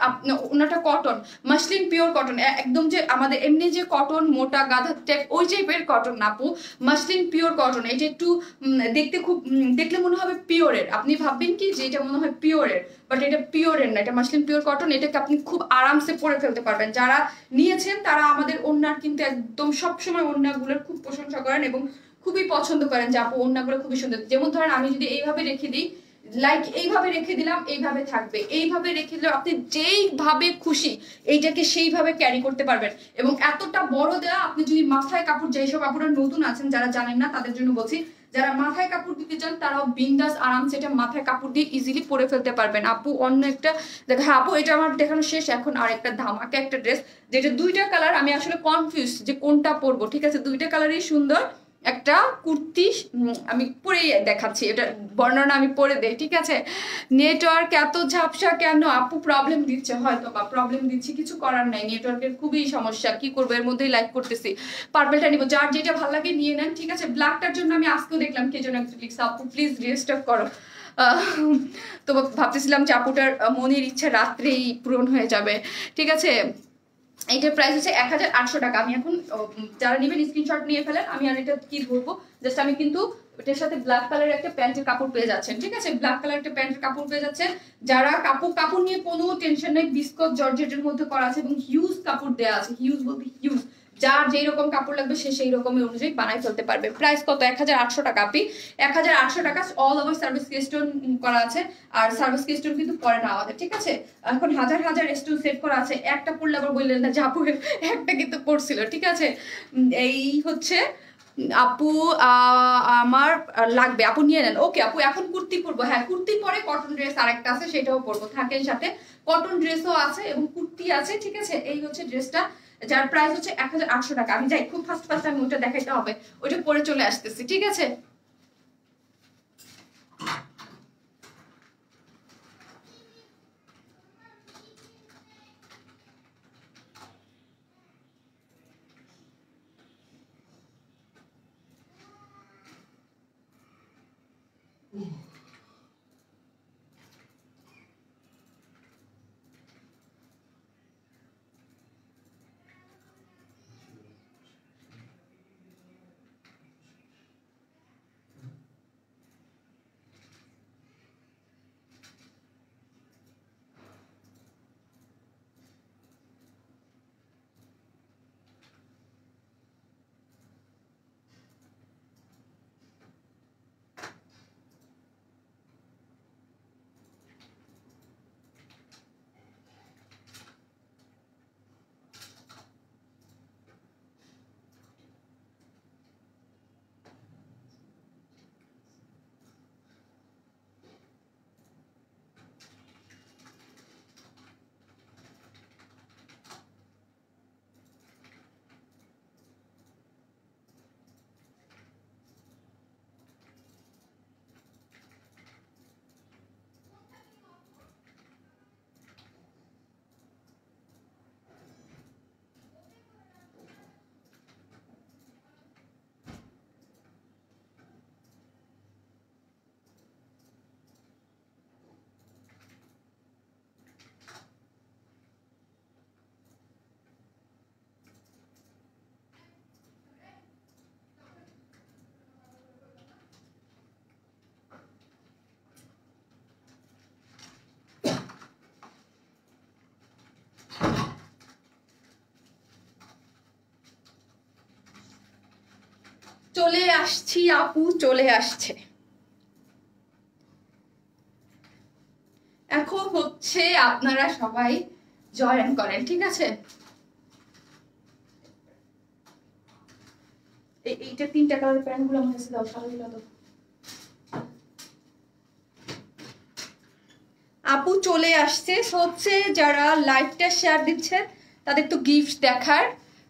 ওড়নাটা কটন, মাসলিন পিওর কটন, একদম যে আমাদের এমনি যে কটন মোটা গাধার টাইপ ওই টাইপের কটন না আপু, মাসলিন পিওর কটন। এটা একটু দেখতে খুব দেখলে মনে হবে পিওরের, আপনি ভাববেন কি যে এটা মনে হয় পিওরের, বাট এটা পিওরের না, এটা মাসলিন পিওর কটন। এটাকে আপনি খুব আরামসে পরে ফেলতে পারবেন। যারা নিয়েছেন তারা আমাদের ওড়নার কিন্তু একদম সবসময় ওড়নাগুলোর খুব প্রশংসা করেন এবং খুবই পছন্দ করেন যে আপু ওড়নাগুলো খুবই সুন্দর। যেমন ধরেন আমি যদি এইভাবে রেখে দিই, লাইক এইভাবে রেখে দিলাম, এইভাবে থাকবে, এইভাবে রেখে দিলে আপনি যেইভাবে খুশি এইটাকে সেইভাবে ক্যারি করতে পারবেন। এবং এতটা বড় দেওয়া, আপনি যদি মাথায় কাপড়, যেসব কাপড়ের নতুন আছেন যারা জানেন না তাদের জন্য বলছি, যারা মাথায় কাপড় দিতে চান তারাও বিন্দাস আরামসে এটা মাথায় কাপড় দিয়ে ইজিলি পরে ফেলতে পারবেন আপু। অন্য একটা দেখো, হ্যাঁ আপু এটা আমার দেখানো শেষ, এখন আর একটা ধামাকা একটা ড্রেস, যেটা দুইটা কালার, আমি আসলে কনফিউজ যে কোনটা পরবো, ঠিক আছে? দুইটা কালারই সুন্দর। একটা কুর্তি আমি পরে দেখাচ্ছি, এটা বর্ণনা আমি পরে দেই, ঠিক আছে? নেটওয়ার্ক এত ঝাপসা কেন আপু? প্রবলেম দিচ্ছে হয়তো, বা প্রবলেম দিচ্ছি, কিছু করার নাই, নেটওয়ার্কের খুবই সমস্যা, কি করবো, এর মধ্যেই লাইক করতেছি। পার্পলটা নিবো, যার যেটা ভালো লাগে নিয়ে নেন, ঠিক আছে? ব্ল্যাকটার জন্য আমি আজকেও দেখলাম কে যেন লিখছে আপু প্লিজ রিস্টক করো। তো ভাবতেছিলাম যে আপুটার মনের ইচ্ছা রাত্রেই পূরণ হয়ে যাবে, ঠিক আছে? এইটার প্রাইস হচ্ছে 1800 টাকা। আমি এখন যারা নেবেন স্ক্রিনশট নিয়ে ফেলেন। আমি আর এটা কি বলবো, জাস্ট আমি কিন্তু এটার সাথে ব্ল্যাক কালারের একটা প্যান্টের কাপড় পেয়ে যাচ্ছেন, ঠিক আছে? ব্ল্যাক কালার একটা প্যান্টের কাপড় পেয়ে যাচ্ছেন। যারা কাপড় নিয়ে কোনো টেনশন নেই, বিস্কট জর্জেটের মধ্যে করা আছে এবং হিউজ কাপড় দেওয়া আছে, হিউজ বলতে হিউজ, যার যেই রকম কাপড় লাগবে সে সেই রকমের অনুযায়ী বানাই ফেলতে পারবে। প্রাইস কত? 1800 টাকা আপি, 1800 টাকা। অল ওভার সার্ভিস স্টোন করা আছে, আর সার্ভিস স্টোন কিন্তু পরে না আমাদের, ঠিক আছে? এখন হাজার হাজার স্টোন সেট করা আছে, একটা পড়লে আবার বললেন না যে আপু একটা কিন্তু পড়ছিল, ঠিক আছে? এই হচ্ছে আপু আমার লাগবে, আপু নিয়ে নেন। ওকে আপু, এখন কুর্তি পরবো। হ্যাঁ কুর্তি পরে কটন ড্রেস আরেকটা আছে, সেটাও পরবো, থাকের সাথে কটন ড্রেসও আছে এবং কুর্তি আছে, ঠিক আছে? এই হচ্ছে ড্রেসটা, যার প্রাইস হচ্ছে 1800 টাকা। আমি যাই খুব ফাস্ট আমি ওটা দেখাইতে হবে, ওইটা পরে চলে আসতেছি, ঠিক আছে? চলে আসছি আপু, চলে আসছে। এখন হচ্ছে আপনারা সবাই জয়েন করেন, ঠিক আছে? এইটা 3টা কালারের প্যান্ট গুলো আমার কাছে দাও, সারাগুলো দাও। আপু চলে আসছে। হচ্ছে যারা লাইভটা শেয়ার দিচ্ছে তাদের তো গিফট দেখার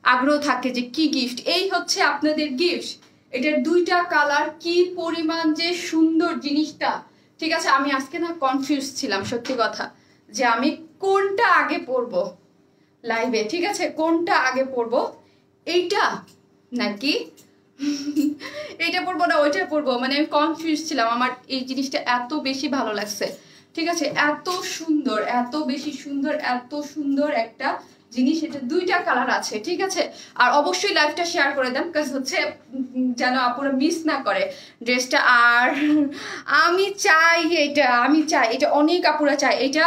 আগ্রহ থাকে, যে কি গিফট। এই হচ্ছে আপনাদের গিফট। এটার 2টা কালার, কি পরিমাণ যে সুন্দর জিনিসটা, ঠিক আছে? আমি আজকে না কনফিউজ ছিলাম সত্যি কথা, যে আমি কোনটা আগে পরবো লাইভে, ঠিক আছে? কোনটা আগে পরবো, এইটা নাকি এইটা পরবো না ওইটা পরবো, মানে আমি কনফিউজ ছিলাম। আমার এই জিনিসটা এত বেশি ভালো লাগছে, ঠিক আছে? এত সুন্দর, এত বেশি সুন্দর, এত সুন্দর একটা জিনিস। এটা 2টা কালার আছে, ঠিক আছে? আর অবশ্যই লাইভটা শেয়ার করে দেন, কাজ হচ্ছে যেন আপুরা মিস না করে ড্রেসটা। আর আমি চাই এটা, আমি চাই এটা, অনেক আপুরা চাই এটা।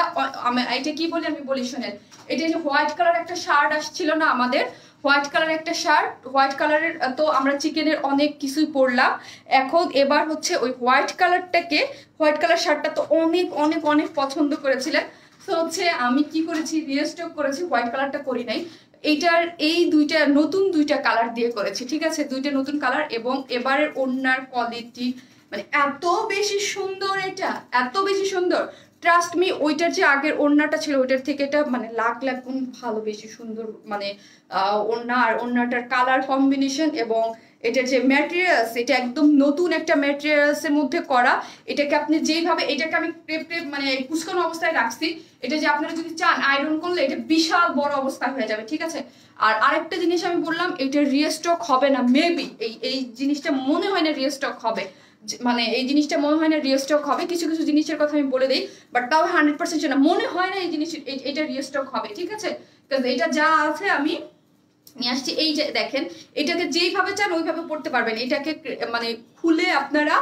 এটা কি বলি আমি বলি শোনেন। এটা যে হোয়াইট কালার একটা শার্ট আসছিল না আমাদের, হোয়াইট কালার একটা শার্ট, হোয়াইট কালারের তো আমরা চিকেনের অনেক কিছুই পরলাম। এখন এবার হচ্ছে ওই হোয়াইট কালারটাকে, হোয়াইট কালার শার্টটা তো অনেক অনেক অনেক পছন্দ করেছিলেন। তো হচ্ছে আমি কি করেছি, রিস্টক করেছি, হোয়াইট কালারটা করি নাই। এইটার এই নতুন 2টা কালার দিয়ে করেছি, ঠিক আছে? 2টা নতুন কালার। এবং এবারের ওড়নার কোয়ালিটি মানে এত বেশি সুন্দর, এটা এত বেশি সুন্দর, ট্রাস্ট মি। ওইটার যে আগের ওড়নাটা ছিল ওইটার থেকে এটা মানে লাখ লাখ গুণ ভালো, বেশি সুন্দর। মানে ওড়না আর ওড়নাটার কালার কম্বিনেশন এবং এটার যে ম্যাটেরিয়ালস, এটা একদম নতুন একটা ম্যাটেরিয়ালস এর মধ্যে করা। এটাকে আপনি যেইভাবে, এটাকে আমি মানে কুচকানো অবস্থায় রাখছি। এটা যে আপনারা যদি চান আয়রন করলে এটা বিশাল বড় অবস্থা হয়ে যাবে, ঠিক আছে? আর আরেকটা জিনিস আমি বললাম, এটা রিস্টক হবে না মেবি, এই জিনিসটা মনে হয় না রিস্টক হবে। মানে এই জিনিসটা মনে হয় না রিস্টক হবে। কিছু কিছু জিনিসের কথা আমি বলে দিই, বাট তাও 100% না, মনে হয় না এই জিনিস এটা রিস্টক হবে, ঠিক আছে? এটা যা আছে আমি নিয়ে আসছি। এই যে দেখেন, এটাকে যেইভাবে চান ওইভাবে পড়তে পারবেন। এটাকে মানে খুলে আপনারা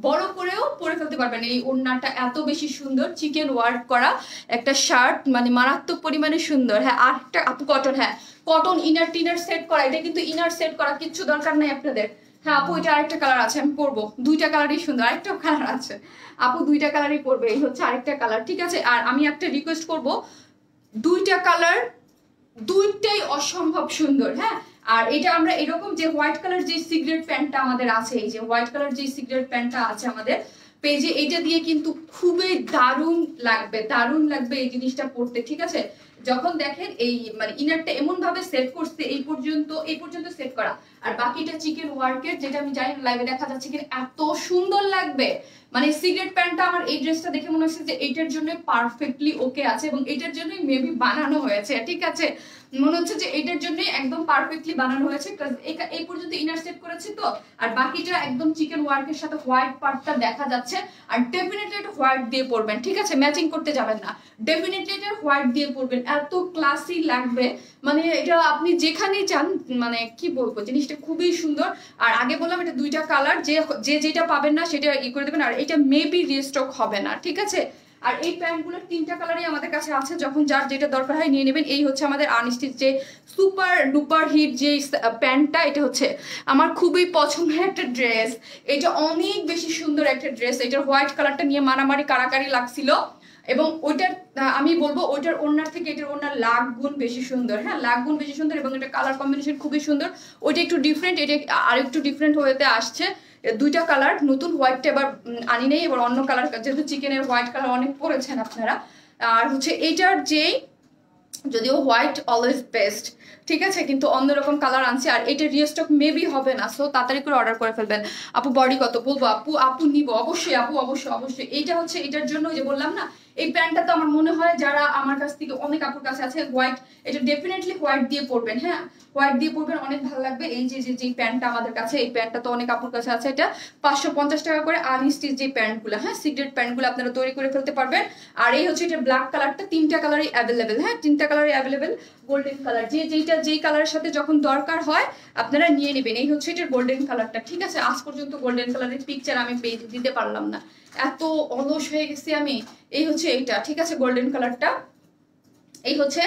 বড় করেও পরে ফেলতে পারবেন। এই ওড়নাটা এত বেশি সুন্দর, চিকেন ওয়ার্ক করা একটা শার্ট, মানে মারাত্মক পরিমাণে সুন্দর। হ্যাঁ, আরেকটা আপু কটন, হ্যাঁ কটন ইনার টিনার সেট করা। এটা কিন্তু ইনার সেট করা কিচ্ছু দরকার নাই আপনাদের। হ্যাঁ আপু, এটা আরেকটা কালার আছে, আমি পরবো। 2টা কালারই সুন্দর, আরেকটা কালার আছে আপু, 2টা কালারই পরবে। এই হচ্ছে আরেকটা কালার, ঠিক আছে? আর আমি একটা রিকোয়েস্ট করব, 2টা কালার 2টাই অসম্ভব সুন্দর। হ্যাঁ, আর এটা আমরা এরকম যে হোয়াইট কালার যে সিগারেট প্যান্টটা আমাদের আছে, এই যে হোয়াইট কালার যে সিগারেট প্যান্টটা আছে আমাদের পেজে, এটা দিয়ে কিন্তু খুবই দারুণ লাগবে, দারুণ লাগবে এই জিনিসটা পরতে, ঠিক আছে? যখন দেখেন এই মানে ইনারটা এমন ভাবে সেট করছে, এই পর্যন্ত সেট করা, আর বাকিটা চিকেন ওয়ার্কের, যেটা আমি জানি লাইভে দেখা যাচ্ছে কি এত সুন্দর লাগবে। মানে সিগারেট প্যান্টটা আমার এই ড্রেসটা দেখে মনে হচ্ছে যে এইটার জন্য পারফেক্টলি ওকে আছে, এবং এটার জন্যই মেবি বানানো হয়েছে, ঠিক আছে? মনে হচ্ছে যে এটার জন্য একদম পারফেক্টলি বানানো হয়েছে। এই পর্যন্ত ইনার সেট করেছি তো, আর বাকিটা একদম চিকেন ওয়ার্কের সাথে হোয়াইট পার্টটা দেখা যাচ্ছে। আর ডেফিনেটলি এটা হোয়াইট দিয়ে পরবেন, ঠিক আছে? ম্যাচিং করতে যাবেন না, ডেফিনেটলি এটা হোয়াইট দিয়ে পরবেন, এত ক্লাসি লাগবে। মানে এটা আপনি যেখানেই চান, মানে কি বলবো, জিনিসটা খুবই সুন্দর। আর আগে বললাম এটা 2টা কালার, যে যেটা পাবেন না সেটা ই করে দেবেন। আর এটা মেবি রিস্টক হবে না, ঠিক আছে? আর এই প্যান্টগুলোর 3টা কালারই আমাদের কাছে আছে, যখন যার যেটা দরকার হয় নিয়ে নেবেন। এই হচ্ছে আমাদের আনস্টিচ যে সুপার ডুপার হিট যে প্যান্টটা, এটা হচ্ছে আমার খুবই পছন্দের একটা ড্রেস। এটা অনেক বেশি সুন্দর একটা ড্রেস। এটার হোয়াইট কালারটা নিয়ে মারামারি কারাকারি লাগছিল, এবং ওইটার আমি বলবো ওইটার ওড়নার থেকে এটার ওড়নার লাখ গুণ বেশি সুন্দর। হ্যাঁ, লাখ গুণ বেশি সুন্দর, এবং এটা কালার কম্বিনেশন খুবই সুন্দর। ওইটা একটু ডিফারেন্ট, এটা আর একটু ডিফারেন্ট হতে আসছে। 2টা কালার নতুন, হোয়াইটটা এবার আনি নেই, এবার অন্য কালার, যেহেতু চিকেনের হোয়াইট কালার অনেক পরেছেন আপনারা। আর হচ্ছে এটার যেই, যদিও হোয়াইট অলওয়েজ বেস্ট, ঠিক আছে, কিন্তু অন্যরকম কালার আনছি। আর এটা রিস্টক মেবি হবে না, সো তাড়াতাড়ি করে অর্ডার করে ফেলবেন। আপু বডি কত বলবো? আপু নিব অবশ্যই আপু, অবশ্যই। এইটা হচ্ছে এটার জন্য যে বললাম না, এই প্যান্টটা তো আমার মনে হয় যারা আমার কাছ থেকে, অনেক আপুর কাছে আছে হোয়াইট, এটা ডেফিনেটলি হোয়াইট দিয়ে পরবেন। হ্যাঁ, হোয়াইট দিয়ে পরবেন, অনেক ভালো লাগবে। এই যে প্যান্টটা আমাদের কাছে, এই প্যান্টটা তো অনেক আপুর কাছে আছে। এটা 550 টাকা করে আনস্টিচ যে প্যান্টগুলো, হ্যাঁ সিগারেট প্যান্টগুলো আপনারা তৈরি করে ফেলতে পারবেন। আর এই হচ্ছে এটা ব্ল্যাক কালারটা, 3টা কালারই অ্যাভেলেবেল। হ্যাঁ, 3টা কালারই অ্যাভেলেবেল। গোল্ডেন কালার, যেই কালারের সাথে যখন দরকার হয় আপনারা নিয়ে নেবেন। এই হচ্ছে এটার গোল্ডেন কালারটা, ঠিক আছে? আজ পর্যন্ত গোল্ডেন কালারের পিকচার আমি পেজ দিতে পারলাম না, এত অলস হয়ে গেছি আমি। এই হচ্ছে এইটা, ঠিক আছে, গোল্ডেন কালারটা। এই হচ্ছে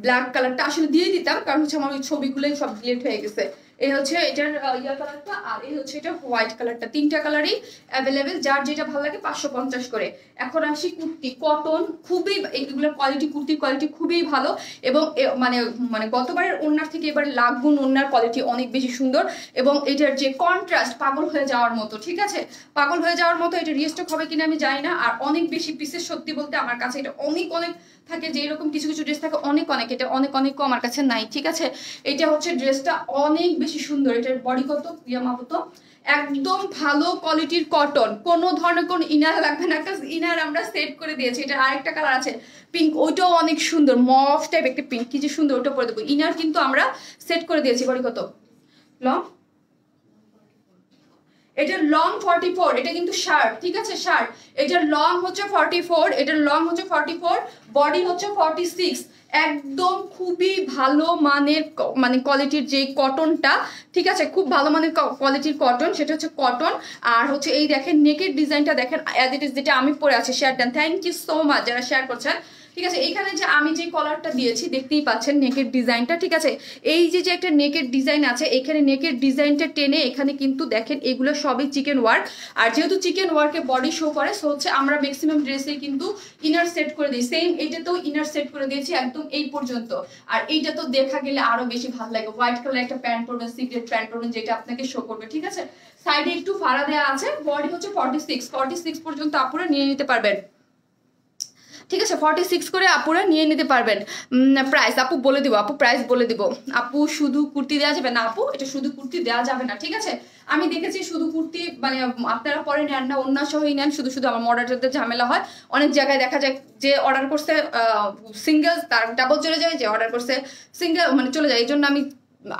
ব্ল্যাক কালারটা, আসলে দিয়ে দিতাম, কারণ হচ্ছে আমার ওই ছবিগুলোই সব ডিলিট হয়ে গেছে। এই হচ্ছে এটার ইয়া কালারটা, আর এই হচ্ছে এটা হোয়াইট কালারটা। তিনটা কালারই অ্যাভেলেবেল, যার যেটা ভালো লাগে 550 করে। এখন আসি কুর্তি, কটন খুবই, এইগুলোর কোয়ালিটি, কুর্তির কোয়ালিটি খুবই ভালো, এবং মানে মানে গতবারের ওড়নার থেকে এবারে লাখ গুণ ওড়নার কোয়ালিটি অনেক বেশি সুন্দর, এবং এটার যে কন্ট্রাস্ট পাগল হয়ে যাওয়ার মতো, ঠিক আছে, পাগল হয়ে যাওয়ার মতো। এটা রিস্টক হবে কিনা আমি জানি না, আর অনেক বেশি পিসেস, সত্যি বলতে আমার কাছে এটা অনেক অনেক থাকে, যে এরকম কিছু কিছু ড্রেস থাকে অনেক অনেক, এটা অনেক অনেক কম আমার কাছে নাই, ঠিক আছে। এটা হচ্ছে ড্রেসটা অনেক বেশি সুন্দর। এটার বডি কত ইয়া মাপতো, একদম ভালো কোয়ালিটির কটন, কোনো ধরনের কোন ইনার লাগবে না, কারণ ইনার আমরা সেট করে দিয়েছি। এটা আরেকটা কালার আছে পিঙ্ক, ওইটাও অনেক সুন্দর, মফ টাইপ একটা পিঙ্ক, কি যে সুন্দর, ওটা পরে দেবো। ইনার কিন্তু আমরা সেট করে দিয়েছি। বডি কত লং, এটার লং 44, এটা কিন্তু শার্ট, ঠিক আছে, শার্ট। এটার লং হচ্ছে 44, এটার লং হচ্ছে 44, বডি হচ্ছে 46। একদম খুবই ভালো মানের মানে কোয়ালিটির যে কটনটা, ঠিক আছে, খুব ভালো মানের কোয়ালিটির কটন, সেটা হচ্ছে কটন। আর হচ্ছে এই দেখেন নেকের ডিজাইনটা দেখেন, অ্যাজ ইট ইজ যেটা আমি পরে আছি, শেয়ার দেন। থ্যাংক ইউ সো মাচ যারা শেয়ার করছেন, ঠিক আছে। এখানে যে আমি যে কলারটা দিয়েছি দেখতেই পাচ্ছেন নেকের ডিজাইনটা, ঠিক আছে। এই যে যে একটা নেকের ডিজাইন আছে, এখানে নেকের ডিজাইনটা টেনে এখানে কিন্তু দেখেন এগুলো সবই চিকেন ওয়ার্ক। আর যেহেতু চিকেন ওয়ার্কে বডি শো করে, সো হচ্ছে আমরা ম্যাক্সিমাম ড্রেসে কিন্তু ইনার সেট করে দিই। সেম এইটাতেও ইনার সেট করে দিয়েছি একদম এই পর্যন্ত। আর এইটা তো দেখা গেলে আরো বেশি ভালো লাগে। হোয়াইট কালার একটা প্যান্ট পরবেন, সিক্রেট প্যান্ট পরবেন, যেটা আপনাকে শো করবে, ঠিক আছে। সাইডে একটু ফাড়া দেওয়া আছে, বডি হচ্ছে 46 পর্যন্ত আপুরা নিয়ে নিতে পারবেন, ঠিক আছে। 46 করে আপুরা নিয়ে নিতে পারবেন। প্রাইস আপু বলে দিব, আপু প্রাইস বলে দিব। আপু শুধু কুর্তি দেওয়া যাবে না, আপু এটা শুধু কুর্তি দেওয়া যাবে না, ঠিক আছে। আমি দেখেছি শুধু কুর্তি মানে আপনারা পরে নেন না, অন্য সহই নেন, শুধু শুধু আমার মডারটাতে ঝামেলা হয়। অনেক জায়গায় দেখা যায় যে অর্ডার করছে সিঙ্গেল, তার ডাবল চলে যায়, যে অর্ডার করছে সিঙ্গেল মানে চলে যায়। এই জন্য আমি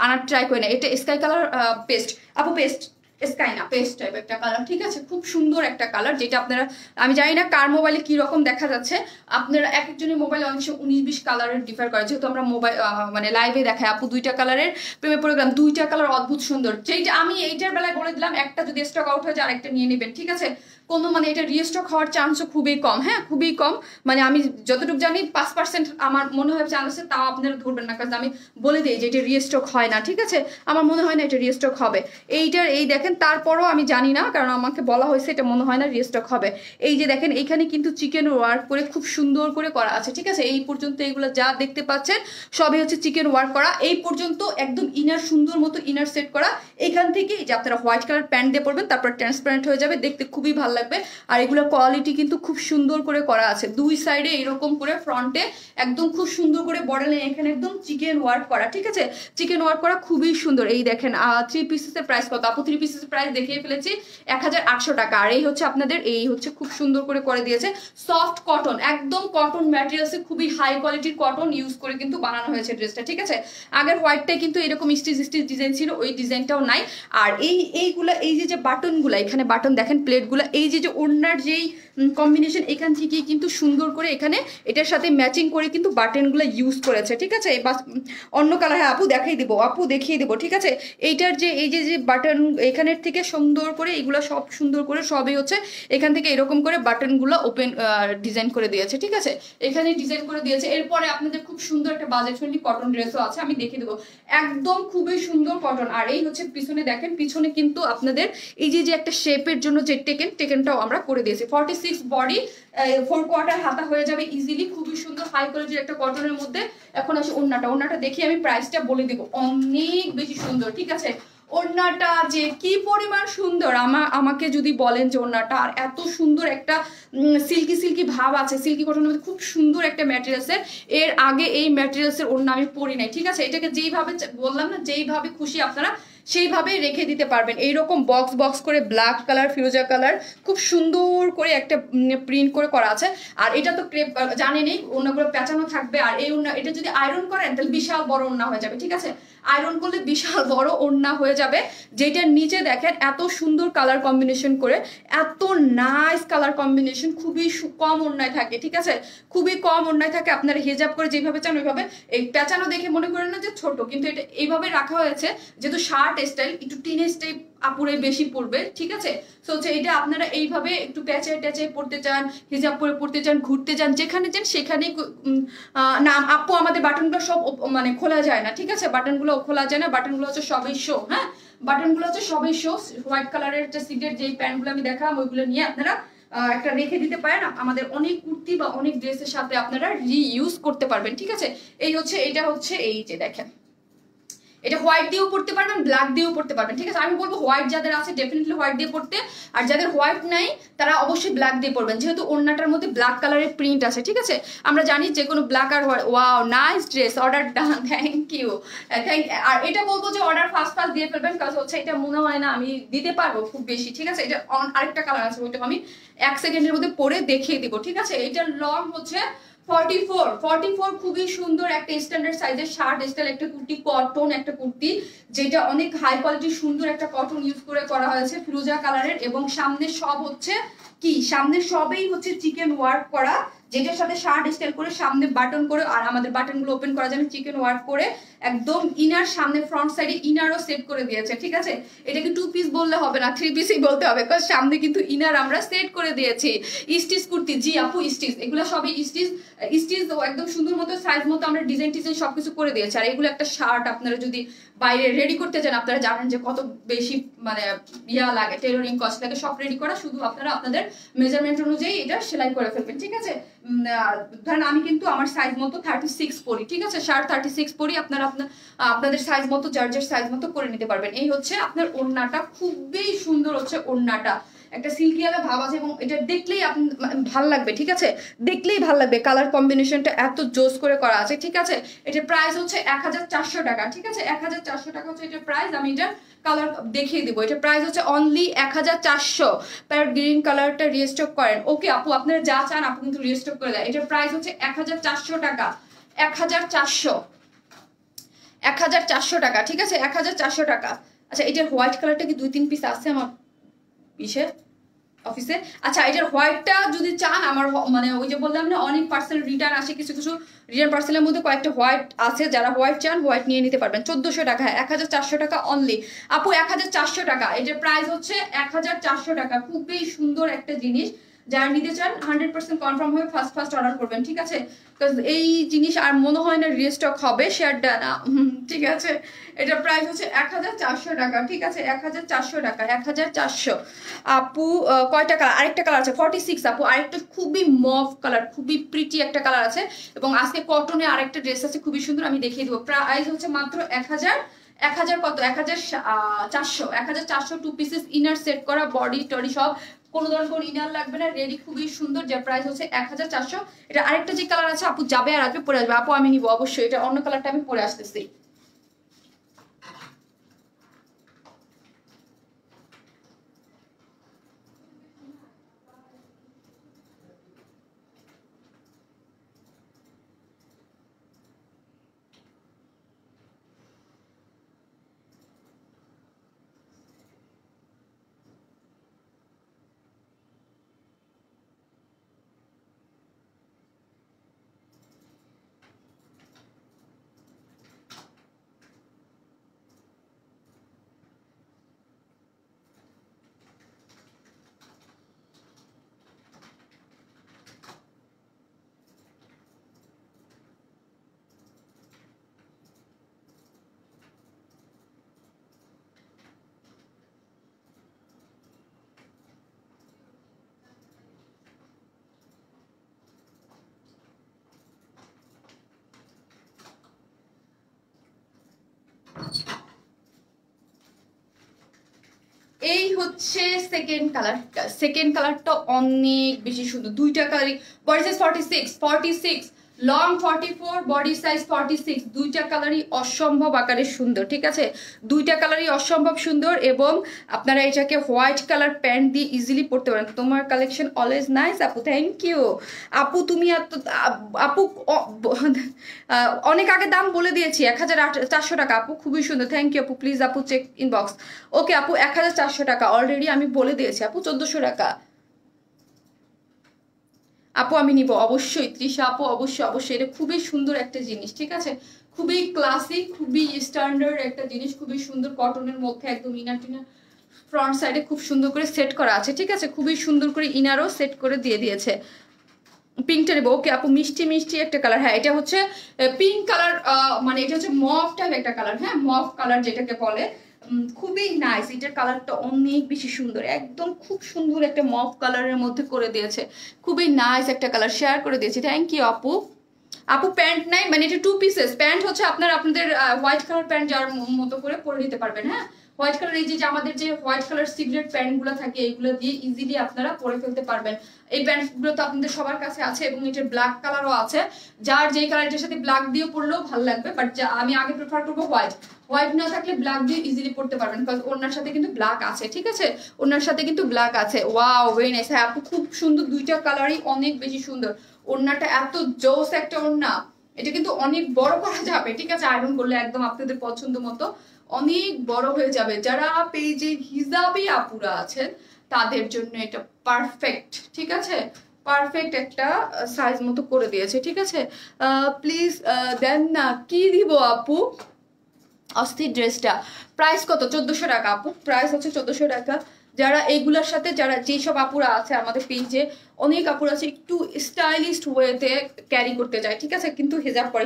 আনার ট্রাই করি না। এটা স্কাই কালার পেস্ট, আপু পেস্ট স্কাই না পেস্ট টাইপ একটা কালার, ঠিক আছে, খুব সুন্দর একটা কালার, যেটা আপনারা, আমি জানি না কার মোবাইলে কি রকম দেখা যাচ্ছে, আপনারা এক একজনের মোবাইলে অনেক সময় 19-20 কালারের ডিফার করে, যেহেতু আমরা মোবাইল মানে লাইভে দেখাই। আপু দুইটা কালারের প্রেমে পড়ে গেলাম, দুইটা কালার অদ্ভুত সুন্দর। যেটা আমি এইটার বেলায় বলে দিলাম, একটা যদি স্টক আউট হয়ে যায় আরেকটা নিয়ে নেবেন, ঠিক আছে। কোনো মানে এটা রিস্টক হওয়ার চান্সও খুবই কম, হ্যাঁ খুবই কম। মানে আমি যতটুকু জানি 5% আমার মনে হয় চান্স আছে, তাও আপনারা ধরবেন না, কারণ আমি বলে দিই যে এটা রিস্টক হয় না, ঠিক আছে। আমার মনে হয় না এটা রিস্টক হবে এইটার। এই দেখেন, তারপরও আমি জানি না, কারণ আমাকে বলা হয়েছে এটা মনে হয় না রিস্টক হবে। এই যে দেখেন এইখানে কিন্তু চিকেন ওয়ার্ক করে খুব সুন্দর করে করা আছে, ঠিক আছে। এই পর্যন্ত এগুলো যা দেখতে পাচ্ছেন সবই হচ্ছে চিকেন ওয়ার্ক করা। এই পর্যন্ত একদম ইনার সুন্দর মতো ইনার সেট করা। এখান থেকে যে আপনারা হোয়াইট কালার প্যান্ট দিয়ে পরবেন, তারপর ট্রান্সপারেন্ট হয়ে যাবে, দেখতে খুবই ভালো লাগবে। আর এগুলোর কোয়ালিটি কিন্তু খুব সুন্দর করে করা আছে, দুই সাইডে এরকম করে ফ্রন্টে একদম খুব সুন্দর করে বর্ডার লাইন, এখানে একদম চিকেন ওয়ার্ক করা, ঠিক আছে, চিকেন ওয়ার্ক করা খুবই সুন্দর। এই দেখেন 3 পিসের প্রাইস কত আপু? 3 পিসের প্রাইস দেখিয়ে ফেলেছি 1800 টাকা। আর এই হচ্ছে আপনাদের, এই হচ্ছে খুব সুন্দর করে দিয়েছে সফট কটন, একদম কটন ম্যাটেরিয়ালসে খুবই হাই কোয়ালিটির কটন ইউজ করে কিন্তু বানানো হয়েছে ড্রেসটা, ঠিক আছে। আগের হোয়াইটটাই কিন্তু এরকম স্টিচ ডিজাইন ছিল, ওই ডিজাইনটাও নাই। আর এইগুলা এই যে বাটনগুলা, এখানে বাটন দেখেন, প্লেটগুলা, এই যে ওড়নার যেই কম্বিনেশন, এখান থেকে কিন্তু সুন্দর করে এখানে এটার সাথে ম্যাচিং করে কিন্তু বাটনগুলো ইউজ করেছে, ঠিক আছে। অন্য কালার, হ্যাঁ আপু দেখাই দিব, আপু দেখিয়ে দিব, ঠিক আছে। এইটার যে এই যে বাটন এখানের থেকে সুন্দর করে এগুলো সব সুন্দর করে সবই হচ্ছে এখান থেকে এরকম করে বাটনগুলো ওপেন ডিজাইন করে দিয়েছে, ঠিক আছে, এখানে ডিজাইন করে দিয়েছে। এরপরে আপনাদের খুব সুন্দর একটা বাজেট ফ্রেন্ডলি কটন ড্রেসও আছে, আমি দেখিয়ে দেবো, একদম খুবই সুন্দর কটন। আর এই হচ্ছে পিছনে দেখেন, পিছনে কিন্তু আপনাদের এই যে একটা শেপের জন্য যে টেকেনটাও আমরা করে দিয়েছি। 46 বডি, 4 কোয়ার্টার হাতা হয়ে যাবে ইজিলি, খুবই সুন্দর হাই কোয়ালিটির একটা কটনের মধ্যে। এখন আসি ওড়নাটা দেখি, আমি প্রাইসটা বলে দিব, অনেক বেশি সুন্দর, ঠিক আছে। ওড়নাটা যে কি পরিমাণ সুন্দর, আমাকে যদি বলেন যে ওড়নাটা আর এত সুন্দর একটা সিল্কি ভাব আছে, সিল্কি কটনের মধ্যে খুব সুন্দর একটা ম্যাটেরিয়ালসের, এর আগে এই ম্যাটেরিয়ালসের ওড়না আমি পরি নাই, ঠিক আছে। এটাকে যেইভাবে বললাম না, যেইভাবে খুশি আপনারা সেইভাবেই রেখে দিতে পারবেন। এইরকম বক্স করে ব্ল্যাক কালার, ফিরোজা কালার, খুব সুন্দর করে একটা প্রিন্ট করে করা আছে। আর এটা তো ক্রেপ জানেনই, ওড়নাগুলো পেঁচানো থাকবে। আর এই ওড়না, এটা যদি আয়রন করেন তাহলে বিশাল বড় ওড়না হয়ে যাবে, ঠিক আছে, আয়রন করলে বিশাল বড় ওড়না হয়ে যাবে। যেটার নিচে দেখেন এত সুন্দর কালার কম্বিনেশন করে, এত নাইস কালার কম্বিনেশন, খুবই কম ওড়নায় থাকে, ঠিক আছে, খুবই কম ওড়নায় থাকে। আপনারা হেজাব করে যেভাবে চান ওইভাবে, এই পেঁচানো দেখে মনে করেন না যে ছোট, কিন্তু এটা এইভাবে রাখা হয়েছে যেহেতু শার্ট স্টাইল, একটু টিনেজ টাইপ আপুরে বেশি পড়বে, ঠিক আছে। সো হচ্ছে এটা আপনারা এইভাবে একটু প্যাচে ট্যাচে পড়তে চান, হিজাব পরে পড়তে চান, ঘুরতে যান, যেখানে যান সেখানে না আপু আমাদের বাটনগুলো সব মানে খোলা যায় না, ঠিক আছে, বাটনগুলো খোলা যায় না, বাটনগুলো হচ্ছে সবই শো, হ্যাঁ, বাটনগুলো হচ্ছে সবই শো। হোয়াইট কালারের যে সিটের যেই প্যান্টগুলো আমি দেখালাম ওইগুলো নিয়ে আপনারা একটা রেখে দিতে পারেন, আমাদের অনেক কুর্তি বা অনেক ড্রেসের সাথে আপনারা রিইউজ করতে পারবেন, ঠিক আছে। এই হচ্ছে এটা হচ্ছে এই যে দেখেন, এটা হোয়াইট দিয়েও পড়তে পারবেন, ব্ল্যাক দিয়েও পড়তে পারবেন, ঠিক আছে। আমি বলবো হোয়াইট যাদের আছে ডেফিনেটলি হোয়াইট দিয়ে পড়তে, আর যাদের হোয়াইট নাই তারা অবশ্যই ব্ল্যাক দিয়ে পড়বেন, যেহেতু ওড়নাটার মধ্যে ব্ল্যাক কালারের প্রিন্ট আছে, ঠিক আছে। আমরা জানি যে কোনো ব্ল্যাক আর white. Wow, nice dress, order done, thank you. আর এটা বলবো যে অর্ডার ফার্স্ট দিয়ে ফেলবেন, কারণ হচ্ছে এটা মনে হয় না আমি দিতে পারবো খুব বেশি, ঠিক আছে। এটা আরেকটা কালার আছে, ওইটা আমি 1 সেকেন্ডের মধ্যে পরে দেখিয়ে দিব, ঠিক আছে। এটার লং হচ্ছে 44 খুবই সুন্দর একটা স্ট্যান্ডার্ড সাইজের শার্ট স্টাইল একটা কুর্তি, কটন একটা কুর্তি, যেটা অনেক হাই কোয়ালিটির সুন্দর একটা কটন ইউজ করে করা হয়েছে ফিরোজা কালারের, এবং সামনে সব হচ্ছে কি, সামনে সবেই হচ্ছে চিকেন ওয়ার্ক করা, যেটার সাথে শার্ট স্টাইল করে সামনে বাটন করে, আর আমাদের বাটনগুলো ওপেন করা যাবে চিকেন ওয়ার্ক করে, একদম ইনার সামনে ফ্রন্ট সাইডে ইনারও সেট করে দিয়েছে, ঠিক আছে। এটাকে 2 পিস বললে হবে না, 3 পিসই বলতে হবে, কারণ সামনে কিন্তু ইনার আমরা সেট করে দিয়েছি। স্টিচ কুর্তি, জি আপু স্টিচ, এগুলো সবই স্টিচ, স্টিচ একদম সুন্দর মতো সাইজ মতো আমরা ডিজাইন টিজাইন সবকিছু করে দিয়েছি। আর এগুলো একটা শার্ট আপনারা যদি বাইরে রেডি করতে চান, আপনারা জানেন যে কত বেশি মানে ইয়া লাগে, টেলরিং কস্ট লাগে, সব রেডি করা, শুধু আপনারা আপনাদের মেজারমেন্ট অনুযায়ী এটা সেলাই করে ফেলবেন, ঠিক আছে। ধরেন আমি কিন্তু আমার সাইজ মতো 36 পরি, ঠিক আছে, শার্ট 36 পরি, আপনারা আপনাদের সাইজ মতো জার্জের সাইজ মতো করে নিতে পারবেন। এই হচ্ছে আপনার ওড়নাটা, খুবই সুন্দর হচ্ছে ওড়নাটা, একটা সিল্কিয়ালা ভাব আছে, এবং এটা দেখলেই আপনি ভাল লাগবে, ঠিক আছে, দেখলেই ভাল লাগবে, কালার কম্বিনেশনটা এত জোস করে করা আছে, ঠিক আছে। এটার প্রাইস হচ্ছে 1400 টাকা, ঠিক আছে, 1400 টাকা হচ্ছে এটার প্রাইস। আমি এটা কালার দেখিয়ে দিব, এটার প্রাইস হচ্ছে অনলি 1400। প্যারট গ্রিন কালারটা রিস্টক করেন, ওকে আপু আপনারা যা চান আপু কিন্তু রিস্টক করে দেয়। এটার প্রাইস হচ্ছে 1400 টাকা, 1400 টাকা, ঠিক আছে, 1400 টাকা। আচ্ছা, এটার হোয়াইট কালারটা কি 2-3 পিস আছে আমার পিসে অফিসে। আচ্ছা, এটার হোয়াইটটা যদি চান, আমার মানে ওই যে বললাম না অনেক পার্সেল রিটার্ন আসে, কিছু কিছু রিটার্ন পার্সেলের মধ্যে কয়েকটা হোয়াইট আছে, যারা হোয়াইট চান হোয়াইট নিয়ে নিতে পারবেন। 1400 টাকা, 1400 টাকা অনলি আপু, 1400 টাকা। এটার প্রাইস হচ্ছে 1400 টাকা, খুবই সুন্দর একটা জিনিস, যারা নিতে চান 100% কনফার্ম হয়ে ফার্স্ট অর্ডার করবেন, ঠিক আছে। এই জিনিস আর মনে হয় না রিস্টক হবে, শেয়ারটা না, ঠিক আছে। এটার প্রাইস হচ্ছে 1400 টাকা, ঠিক আছে, 1400 টাকা, 1400। আপু কয়টা কালার, আরেকটা কালার আছে 46 আপু, আরেকটা খুবই মভ কালার, খুবই প্রিটি একটা কালার আছে, এবং আজকে কটনে আরেকটা ড্রেস আছে খুবই সুন্দর, আমি দেখিয়ে দেবো। প্রাইস হচ্ছে মাত্র 1000 কত 1400 2 পিসেস ইনার সেট করা, বডি টডি সব, কোনো ধরনের কোনো ইনার লাগবে না, রেডি, খুবই সুন্দর, যার প্রাইস হচ্ছে 1400। এটা আরেকটা যে কালার আছে আপু যাবে আর আসবে পরে আসবে, আপু আমি নিবো অবশ্যই, এটা অন্য কালারটা আমি পরে আসতেছি। এই হচ্ছে সেকেন্ড কালারটা অনেক বেশি সুন্দর, দুইটা কালারই, body size 46 long 44, body size 46, দুইটা কালারই অসম্ভব আকারে সুন্দর, ঠিক আছে, দুইটা কালারই অসম্ভব সুন্দর, এবং আপনারা এটাকে হোয়াইট কালার প্যান্ট দিয়ে ইজিলি পরতে পারেন। তোমার কালেকশন অলওয়েজ নাইস আপু, থ্যাংক ইউ আপু। তুমি আপু অনেক আগে দাম বলে দিয়েছি, 1400 টাকা আপু, খুবই সুন্দর, থ্যাংক ইউ আপু, প্লিজ আপু চেক ইনবক্স। ওকে আপু, 1400 টাকা অলরেডি আমি বলে দিয়েছি আপু, 1400 টাকা আপু, আমি নিব অবশ্যই, তৃষা আপু অবশ্যই, এটা খুবই সুন্দর একটা জিনিস, ঠিক আছে, খুবই ক্লাসিক, খুবই স্ট্যান্ডার্ড একটা জিনিস, খুবই সুন্দর, কটনের মধ্যে একদম ইনার টিনার ফ্রন্ট সাইডে খুব সুন্দর করে সেট করা আছে, ঠিক আছে, খুবই সুন্দর করে ইনারও সেট করে দিয়ে দিয়েছে। পিঙ্কটা নেবো, ওকে আপু, মিষ্টি মিষ্টি একটা কালার, হ্যাঁ এটা হচ্ছে পিঙ্ক কালার, মানে এটা হচ্ছে মফ টাইপ একটা কালার, হ্যাঁ মফ কালার যেটাকে বলে, খুবই নাইস। এটার কালারটা অনেক বেশি সুন্দর, একদম খুব সুন্দর একটা মফ কালারের মধ্যে করে দিয়েছে, খুবই নাইস একটা কালার শেয়ার করে দিয়েছি, থ্যাংক ইউ আপু। আপু প্যান্ট নাই, মানে এটা 2 পিসেস প্যান্ট হচ্ছে, আপনাদের হোয়াইট কালার প্যান্ট যার মতো করে পরে নিতে পারবেন, হ্যাঁ হোয়াইট কালার, এই যে আমাদের যে হোয়াইট কালার সিগারেট প্যান্ট গুলো থাকে এইগুলো দিয়ে ইজিলি আপনারা পরে ফেলতে পারবেন। এই প্যান্ট গুলো তো আপনাদের সবার কাছে আছে, এবং এটার ব্ল্যাক কালারও আছে, যার যেই কালারটার সাথে ব্ল্যাক দিয়ে পরলেও ভালো লাগবে, বাট আমি আগে প্রেফার করবো হোয়াইট। হোয়াইট না থাকলে ব্ল্যাক দিয়ে ইজিলি পড়তে পারবেন, বিকজ ওনার সাথে কিন্তু ব্ল্যাক আছে, ঠিক আছে, ওনার সাথে কিন্তু ব্ল্যাক আছে। ওয়াও ভেরি নাইস, হ্যাঁ আপু খুব সুন্দর, দুইটা কালারই অনেক বেশি সুন্দর। ওড়নাটা এত জোস একটা ওড়না, এটা কিন্তু অনেক বড় করা যাবে, ঠিক আছে, আয়রন করলে একদম আপনাদের পছন্দ মতো অনেক বড় হয়ে যাবে। যারা পেজে হিজাবি আপুরা আছেন তাদের জন্য এটা পারফেক্ট, ঠিক আছে, পারফেক্ট একটা সাইজ মতো করে দিয়েছে, ঠিক আছে। প্লিজ দেন না, কি দিব আপু অস্থির ড্রেসটা, প্রাইস কত? 1400 টাকা আপু, প্রাইস হচ্ছে 1400 টাকা। যারা এইগুলোর সাথে, যারা যেসব আপুরা আছে আমাদের পেজে, অনেক আপুরা আছে একটু স্টাইলিস্ট ওয়েতে ক্যারি করতে যায়, ঠিক আছে, কিন্তু হিজাব পরে,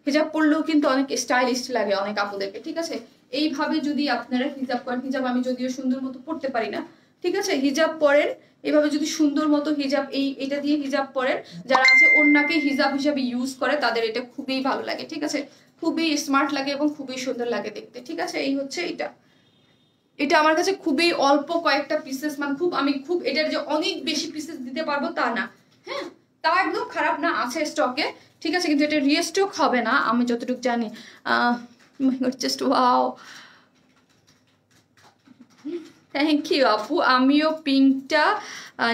হিজাব পরলেও কিন্তু অনেক স্টাইলিস্ট লাগে অনেক আপুদেরকে, ঠিক আছে। এইভাবে যদি আপনারা হিজাব করেন, হিজাব আমি যদিও সুন্দর মতো পড়তে পারি না, ঠিক আছে, হিজাব পরেন এভাবে যদি সুন্দর মতো হিজাব, এটা দিয়ে হিজাব পরেন, যারা আছে ওড়নাকে হিজাব হিসাবে ইউজ করে তাদের এটা খুবই ভালো লাগে, ঠিক আছে, খুবই স্মার্ট লাগে এবং খুবই সুন্দর লাগে দেখতে, ঠিক আছে। এই হচ্ছে এটা আমার কাছে খুবই অল্প কয়েকটা পিসেস, মানে আমি খুব এটার যে অনেক বেশি পিসেস দিতে পারবো তা না, হ্যাঁ তা একদম খারাপ না, আছে স্টকে, ঠিক আছে, কিন্তু এটা রিস্টক হবে না আমি যতটুকু জানি। জাস্ট ওয়াও, থ্যাংক ইউ আপু, আমিও পিঙ্কটা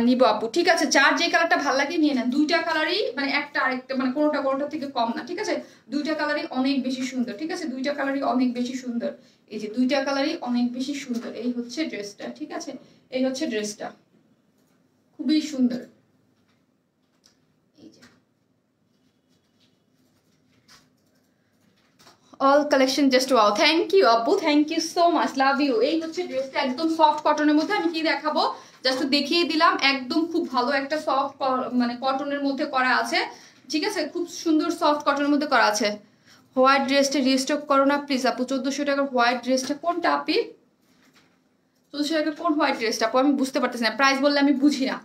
নিব আপু, ঠিক আছে, যার যে কালারটা ভালো লাগে নিয়ে নেন, দুইটা কালারই, মানে একটা আরেকটা, মানে কোনোটা থেকে কম না, ঠিক আছে, দুইটা কালারই অনেক বেশি সুন্দর, ঠিক আছে, দুইটা কালারই অনেক বেশি সুন্দর, এই যে দুইটা কালারই অনেক বেশি সুন্দর। এই হচ্ছে ড্রেসটা, ঠিক আছে, এই হচ্ছে ড্রেসটা, খুবই সুন্দর। এই যে all collection just wow, thank you আপু, thank you so much, love you. এই হচ্ছে ড্রেসটা একদম সফট কটনের মধ্যে, আমি কি দেখাবো জাস্ট দেখিয়ে দিলাম, একদম খুব ভালো একটা সফট মানে কটনের মধ্যে করা আছে, ঠিক আছে, খুব সুন্দর সফট কটনের মধ্যে করা আছে। হোয়াইট ড্রেসটা রিস্টক করো না প্লিজ আপু, 1400 টাকার হোয়াইট ড্রেসটা কোনটা আপি, 1400 টাকার কোন হোয়াইট ড্রেসটা আপু, আমি বুঝতে পারতেছি না, প্রাইস বললে আমি বুঝি না।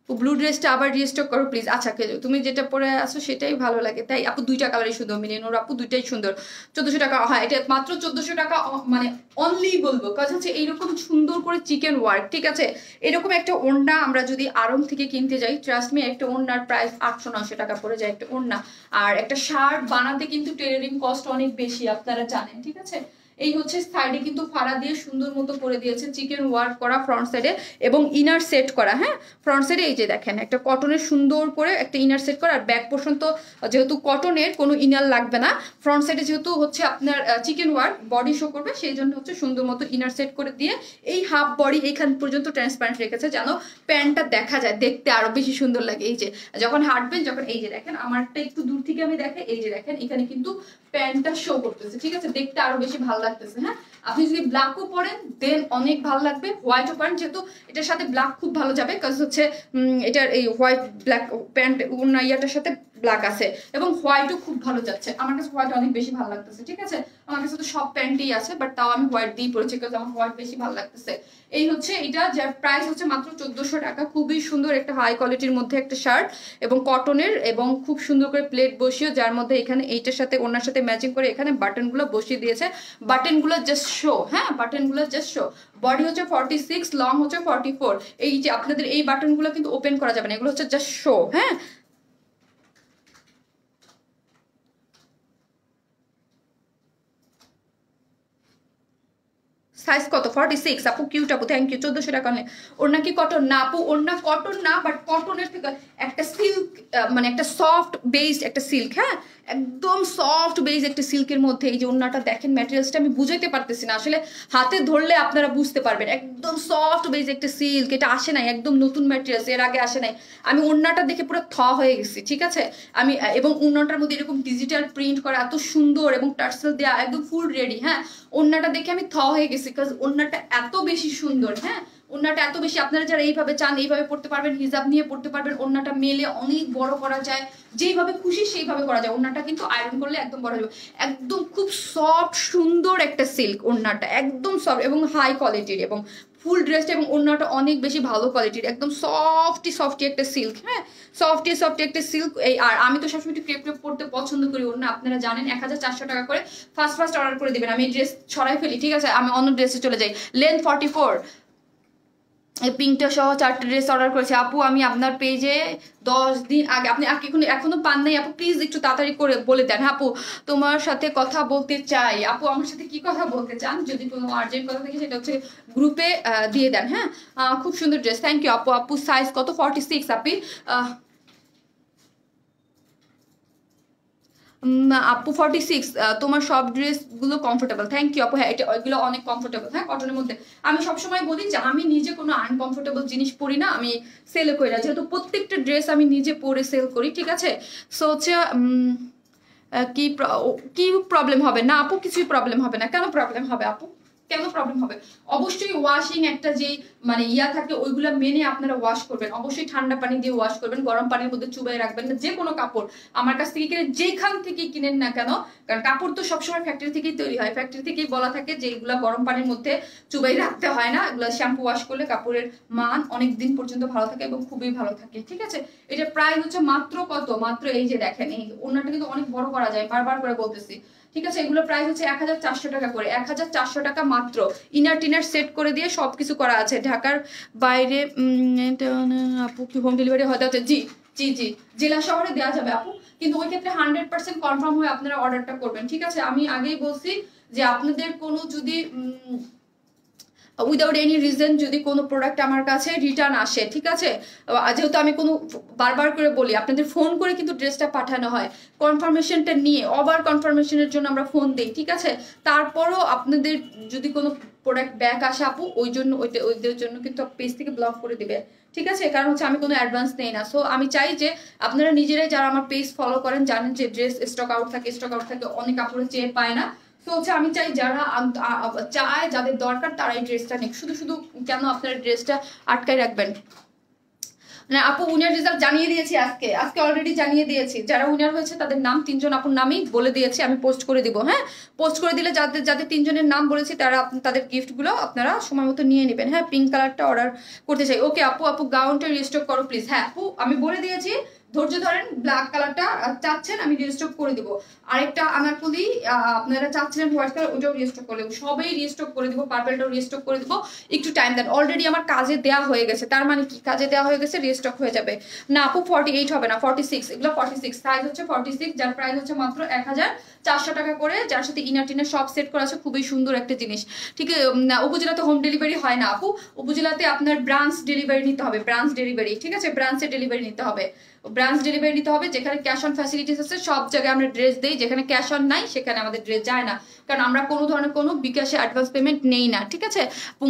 ব্লু ড্রেসটা আবার রিস্টক করো প্লিজ। আচ্ছা তুমি যেটা পরে আসো সেটাই ভালো লাগে তাই আপু, দুইটা কালারই সুন্দর, মিলিয়ন আপু দুইটাই সুন্দর। 1400 টাকা, হ্যাঁ এটা মাত্র 1400 টাকা, মানে অনলি বলবো, কাজ হচ্ছে এইরকম সুন্দর করে চিকেন ওয়ার্ক, ঠিক আছে, এরকম একটা ওড়না আমরা যদি আড়ং থেকে কিনতে যাই, ট্রাস্ট মি একটা ওড়নার প্রাইস 800-900 টাকা পড়ে যায় একটা ওড়না, আর একটা শার্ট বানাতে কিন্তু টেলারিং কস্ট অনেক বেশি, আপনারা জানেন, ঠিক আছে। এই হচ্ছে সাইডে কিন্তু ফাড়া দিয়ে সুন্দর মতো করে দিয়েছে, চিকেন ওয়ার্ক করা ফ্রন্ট সাইডে এবং ইনার সেট করা, হ্যাঁ ফ্রন্ট সাইডে এই যে দেখেন একটা কটনের সুন্দর করে একটা ইনার সেট করা, আর ব্যাক পোর্শন তো যেহেতু কটনের কোনো ইনার লাগবে না, ফ্রন্ট সাইডে যেহেতু হচ্ছে আপনার চিকেন ওয়ার্ক বডি শো করবে, সেই জন্য হচ্ছে সুন্দর মতো ইনার সেট করে দিয়ে এই হাফ বডি এইখান পর্যন্ত ট্রান্সপারেন্ট রেখেছে, যেন প্যান্টটা দেখা যায়, দেখতে আরো বেশি সুন্দর লাগে। এই যে যখন হাঁটবেন, যখন এই যে দেখেন আমারটা একটু দূর থেকে আমি দেখে, এই যে দেখেন এখানে কিন্তু প্যান্টটা শো করতেছে, ঠিক আছে, দেখতে আরো বেশি ভালো লাগতেছে। হ্যাঁ আপনি যদি ব্ল্যাকও পরেন দেন অনেক ভালো লাগবে, হোয়াইটও পরেন, যেহেতু এটার সাথে ব্ল্যাক খুব ভালো যাবে, কাজ হচ্ছে এটার এই হোয়াইট ব্ল্যাক প্যান্ট ইয়াটার সাথে ব্ল্যাক আছে এবং হোয়াইটও খুব ভালো যাচ্ছে, আমার কাছে হোয়াইট অনেক বেশি ভালো লাগতেছে, ঠিক আছে, আমার কাছে তো সব প্যান্টই আছে বাট তাও আমি হোয়াইট দিয়ে পরেছি কারণ আমার হোয়াইট বেশি ভালো লাগতেছে। এই হচ্ছে এটা, যার প্রাইস হচ্ছে মাত্র 1400 টাকা, খুবই সুন্দর একটা হাই কোয়ালিটির মধ্যে একটা শার্ট এবং কটনের, এবং খুব সুন্দর করে প্লেট বসিয়ে, যার মধ্যে এখানে এইটার সাথে ওনার সাথে ম্যাচিং করে এখানে বাটনগুলো বসিয়ে দিয়েছে, বাটনগুলো জাস্ট শো, হ্যাঁ বাটনগুলো জাস্ট শো, বডি হচ্ছে 46, লং হচ্ছে 44, এই যে আপনাদের এই বাটনগুলো কিন্তু ওপেন করা যাবে না, এগুলো হচ্ছে জাস্ট শো। হ্যাঁ সাইজ কত? 46 আপু, কিউট আপু, থ্যাংক ইউ। 1400 টাকা নেই। ওড়না কি কটন? না আপু, ওড়না কটন না, বাট কটনের থেকে একটা সিল্ক, মানে একটা সফট বেসড একটা সিল্ক, হ্যাঁ একদম সফট বেস একটা সিল্কের মধ্যে এই যে ওড়নাটা দেখেন, ম্যাটেরিয়ালসটা আমি বুঝাইতে পারতেছি না, আসলে হাতে ধরলে আপনারা বুঝতে পারবেন, একদম সফট বেস একটা সিল্ক, এটা আসে নাই, একদম নতুন ম্যাটেরিয়ালস, এর আগে আসে নাই। আমি ওড়নাটা দেখে পুরো হয়ে গেছি, ঠিক আছে, আমি এবং ওড়নাটার মধ্যে এরকম ডিজিটাল প্রিন্ট করা এত সুন্দর এবং টার্সেল দেওয়া, একদম ফুল রেডি, হ্যাঁ ওড়নাটা দেখে আমি হয়ে গেছি, বিকজ ওড়নাটা এত বেশি সুন্দর। হ্যাঁ, ওড়নাটা এত বেশি, আপনারা যারা এইভাবে চান এইভাবে পড়তে পারবেন, হিজাব নিয়ে পড়তে পারবেন। ওড়নাটা মেলে অনেক বড় করা যায়, যেইভাবে খুশি সেইভাবে করা যায়। ওড়নাটা কিন্তু আয়রন করলে একদম বড় হবে। একদম খুব সফট সুন্দর একটা সিল্ক ওড়নাটা, একদম সফট এবং হাই কোয়ালিটির, এবং ফুল ড্রেসটা এবং ওড়নাটা অনেক বেশি ভালো কোয়ালিটির, একদম সফটি একটা সিল্ক। হ্যাঁ, সফটি একটা সিল্ক। এই আর আমি তো সবসময় একটু ক্রেপ পড়তে পছন্দ করি ওড়না, আপনারা জানেন। 1400 টাকা করে ফার্স্ট অর্ডার করে দিবেন। আমি ড্রেস ছড়াই ফেলি, ঠিক আছে, আমি অন্য ড্রেসে চলে যাই। লেন্থ 44, এই পিঙ্কটা সহ 4টা ড্রেস অর্ডার করেছি আপু। আমি আপনার পেজে 10 দিন আগে, আপনি এখনো পান নাই আপু, প্লিজ একটু তাড়াতাড়ি করে বলে দেন। আপু তোমার সাথে কথা বলতে চাই। আপু আমার সাথে কি কথা বলতে চান? যদি কোনো আর্জেন্ট কথা থাকে সেটা হচ্ছে গ্রুপে দিয়ে দেন। হ্যাঁ, খুব সুন্দর ড্রেস, থ্যাংক ইউ আপু। আপু সাইজ কত? 46 আপি। আপু 46, তোমার সব ড্রেসগুলো কমফোর্টেবল, থ্যাংক ইউ আপু। হ্যাঁ, এগুলো অনেক কমফোর্টেবল। হ্যাঁ, কটনের মধ্যে। আমি সবসময় বলি যে আমি নিজে কোনো আনকমফোর্টেবল জিনিস পরি না, আমি সেল করি না, যেহেতু প্রত্যেকটা ড্রেস আমি নিজে পরে সেল করি, ঠিক আছে। সো হচ্ছে কি কি প্রবলেম হবে না আপু? কিছুই প্রবলেম হবে না। কেন প্রবলেম হবে আপু? কেন প্রবলেম হবে? অবশ্যই ওয়াশিং একটা যে মানে থাকে, ওইগুলো মেনে আপনারা ওয়াশ করবেন। অবশ্যই ঠান্ডা পানি দিয়ে ওয়াশ করবেন, গরম পানির মধ্যে চুবাই রাখবেন না। যে কোনো কাপড় আমার কাছ থেকে কিনে যেখান থেকে কিনেন না কেন, কারণ কাপড় তো সবসময় ফ্যাক্টরি থেকেই তৈরি হয়, ফ্যাক্টরি থেকেই বলা থাকে যে এগুলা গরম পানির মধ্যে চুবাই রাখতে হয় না। এগুলো শ্যাম্পু ওয়াশ করলে কাপড়ের মান অনেক দিন পর্যন্ত ভালো থাকে এবং খুবই ভালো থাকে, ঠিক আছে। এটা প্রাইস হচ্ছে মাত্র কত? মাত্র এই যে দেখেন, এই ওনাটা কিন্তু অনেক বড় করা যায়, বারবার করে বলতেছি, ঠিক আছে। এগুলো প্রাইস হচ্ছে 1400 টাকা করে, 1400 টাকা মাত্র। ইনার টিনার সেট করে দিয়ে সবকিছু করা আছে। ঢাকার বাইরে আপু কি হোম ডেলিভারি হয়? জি জি জি, জেলা শহরে দেওয়া যাবে আপু, কিন্তু ওই ক্ষেত্রে 100% কনফার্ম হয়ে আপনারা অর্ডারটা করবেন, ঠিক আছে। আমি আগেই বলছি যে আপনাদের কোনো যদি উইদাউট এনি রিজন যদি কোনো প্রোডাক্ট আমার কাছে রিটার্ন আসে, ঠিক আছে, যেহেতু আমি কোনো বারবার করে বলি আপনাদের ফোন করে কিন্তু ড্রেসটা পাঠানো হয়, কনফার্মেশনটা নিয়ে, ওভার কনফার্মেশনের জন্য আমরা ফোন দিই, ঠিক আছে। তারপরও আপনাদের যদি কোনো প্রোডাক্ট ব্যাক আসে আপু, ওইদের জন্য কিন্তু পেজ থেকে ব্লক করে দিবে, ঠিক আছে। কারণ হচ্ছে আমি কোনো অ্যাডভান্স নেই না। সো আমি চাই যে আপনারা নিজেরাই, যারা আমার পেজ ফলো করেন, জানেন যে ড্রেস স্টক আউট থাকে, অনেক কাপড়ে চেয়ে পায় না। তো হচ্ছে আমি চাই যারা চায়, যাদের দরকার, তারা এই ড্রেসটা নিক। শুধু কেন আপনারা ড্রেসটা আটকায় রাখবেন? না আপু, উইনার রেজাল্ট জানিয়ে দিয়েছি, আজকে অলরেডি জানিয়ে দিয়েছি। যারা উইনার হয়েছে তাদের নাম 3জন আপুর নামই বলে দিয়েছি, আমি পোস্ট করে দিব। হ্যাঁ, পোস্ট করে দিলে যাদের 3জনের নাম বলেছি তারা তাদের গিফটগুলো আপনারা সময় মতো নিয়ে নেবেন। হ্যাঁ, পিঙ্ক কালারটা অর্ডার করতে চাই। ওকে আপু গাউনটা রিস্টক করো প্লিজ। হ্যাঁ আপু, আমি বলে দিয়েছি, ধৈর্য ধরেন। ব্ল্যাক কালারটা চাচ্ছেন, আমি রিস্টক করে দিব। আরেকটা আনারকলি আপনারা চাচ্ছিলেন হোয়াইট কালার, ওটাও রিস্টক করে দেবো। সবই রিস্টক করে দিব, পার্পেলটাও রিস্টক করে দিব। একটু টাইম দেন, অলরেডি আমার কাজে দেওয়া হয়ে গেছে। তার মানে কি? কাজে দেওয়া হয়ে গেছে, রিস্টক হয়ে যাবে। না আপু 48 হবে না, 46, এগুলো 46 সাইজ হচ্ছে 46, যার প্রাইস হচ্ছে মাত্র 1400 টাকা করে, যার সাথে ইনার টিনার সব সেট করা আছে। খুবই সুন্দর একটা জিনিস, ঠিক আছে। উপজেলাতে হোম ডেলিভারি হয় না আপু, উপজেলাতে আপনার ব্রাঞ্চ ডেলিভারি নিতে হবে, ব্রাঞ্চ ডেলিভারি, ঠিক আছে। ব্রাঞ্চে ডেলিভারি নিতে হবে, ব্রাঞ্চ ডেলিভারি নিতে হবে। যেখানে ক্যাশ অন ফ্যাসিলিটিস আছে সব জায়গায় আমরা ড্রেস দেই, যেখানে ক্যাশ অন নাই সেখানে আমাদের ড্রেস যায় না, কারণ আমরা কোনো ধরনের কোনো বিকাশে অ্যাডভান্স পেমেন্ট নেই না, ঠিক আছে।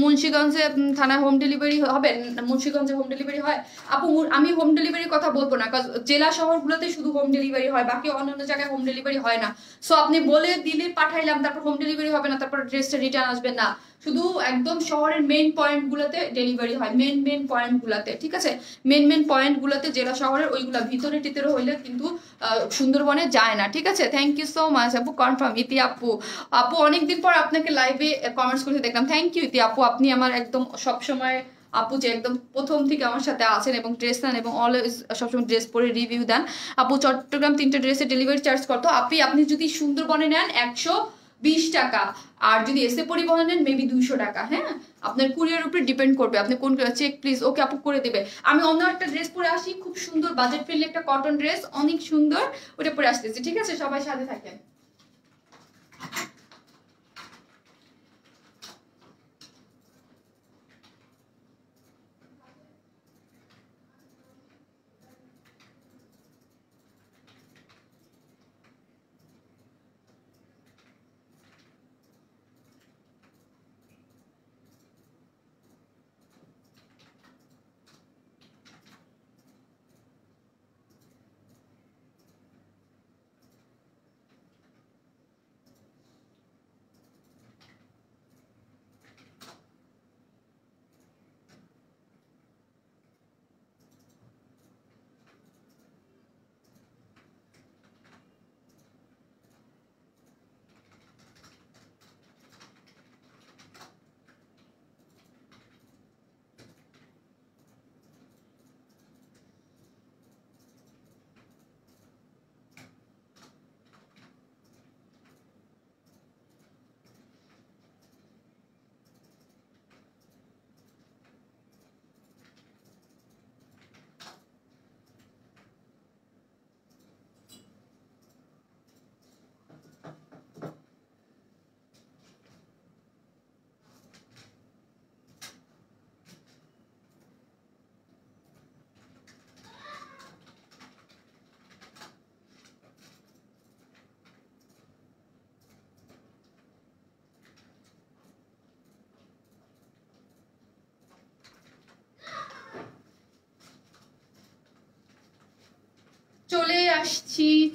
মুন্সিগঞ্জে থানায় হোম ডেলিভারি হবে, মুন্সিগঞ্জে হোম ডেলিভারি হয় আপু। আমি হোম ডেলিভারির কথা বলবো না, কারণ জেলা শহরগুলোতে শুধু হোম ডেলিভারি হয়, বাকি অন্যান্য জায়গায় হোম ডেলিভারি হয় না। সো আপনি বলে দিলে পাঠাইলাম, তারপর হোম ডেলিভারি হবে না, তারপর ড্রেসটা রিটার্ন আসবে না। শুধু একদম শহরের মেইন পয়েন্ট গুলোতে ডেলিভারি হয়, মেইন পয়েন্ট গুলাতে, ঠিক আছে। মেইন পয়েন্ট গুলাতে জেলা শহরের, ওইগুলা ভিতরে টিতরে হইলে কিন্তু সুন্দরবনে যায় না, ঠিক আছে। থ্যাংক ইউ সো মাচ আপু, কনফার্ম। ইতি আপু অনেকদিন পর আপনাকে লাইভে কমেন্টস করতে দেখলাম, থ্যাংক ইউ ইতি আপু। আপনি আমার একদম সবসময় আপু যে একদম প্রথম থেকে আমার সাথে আছেন এবং ড্রেস নেন এবং অলওয়েজ সবসময় ড্রেস পরে রিভিউ দেন। আপু চট্টগ্রাম 3টে ড্রেসের ডেলিভারি চার্জ কত? আপনি যদি সুন্দরবনে নেন 120 টাকা, আর যদি এসে পরিবহনে নেন মেবি 200 টাকা। হ্যাঁ, আপনার কুরিয়ার উপরে ডিপেন্ড করবে, আপনি কোন চেক প্লিজ। ওকে আপু করে দেবে। আমি অন্য একটা ড্রেস পরে আসি, খুব সুন্দর বাজেট ফ্রেন্ডলি একটা কটন ড্রেস, অনেক সুন্দর, ওটা পরে আসতেছি, ঠিক আছে। সবাই সাথে থাকেন।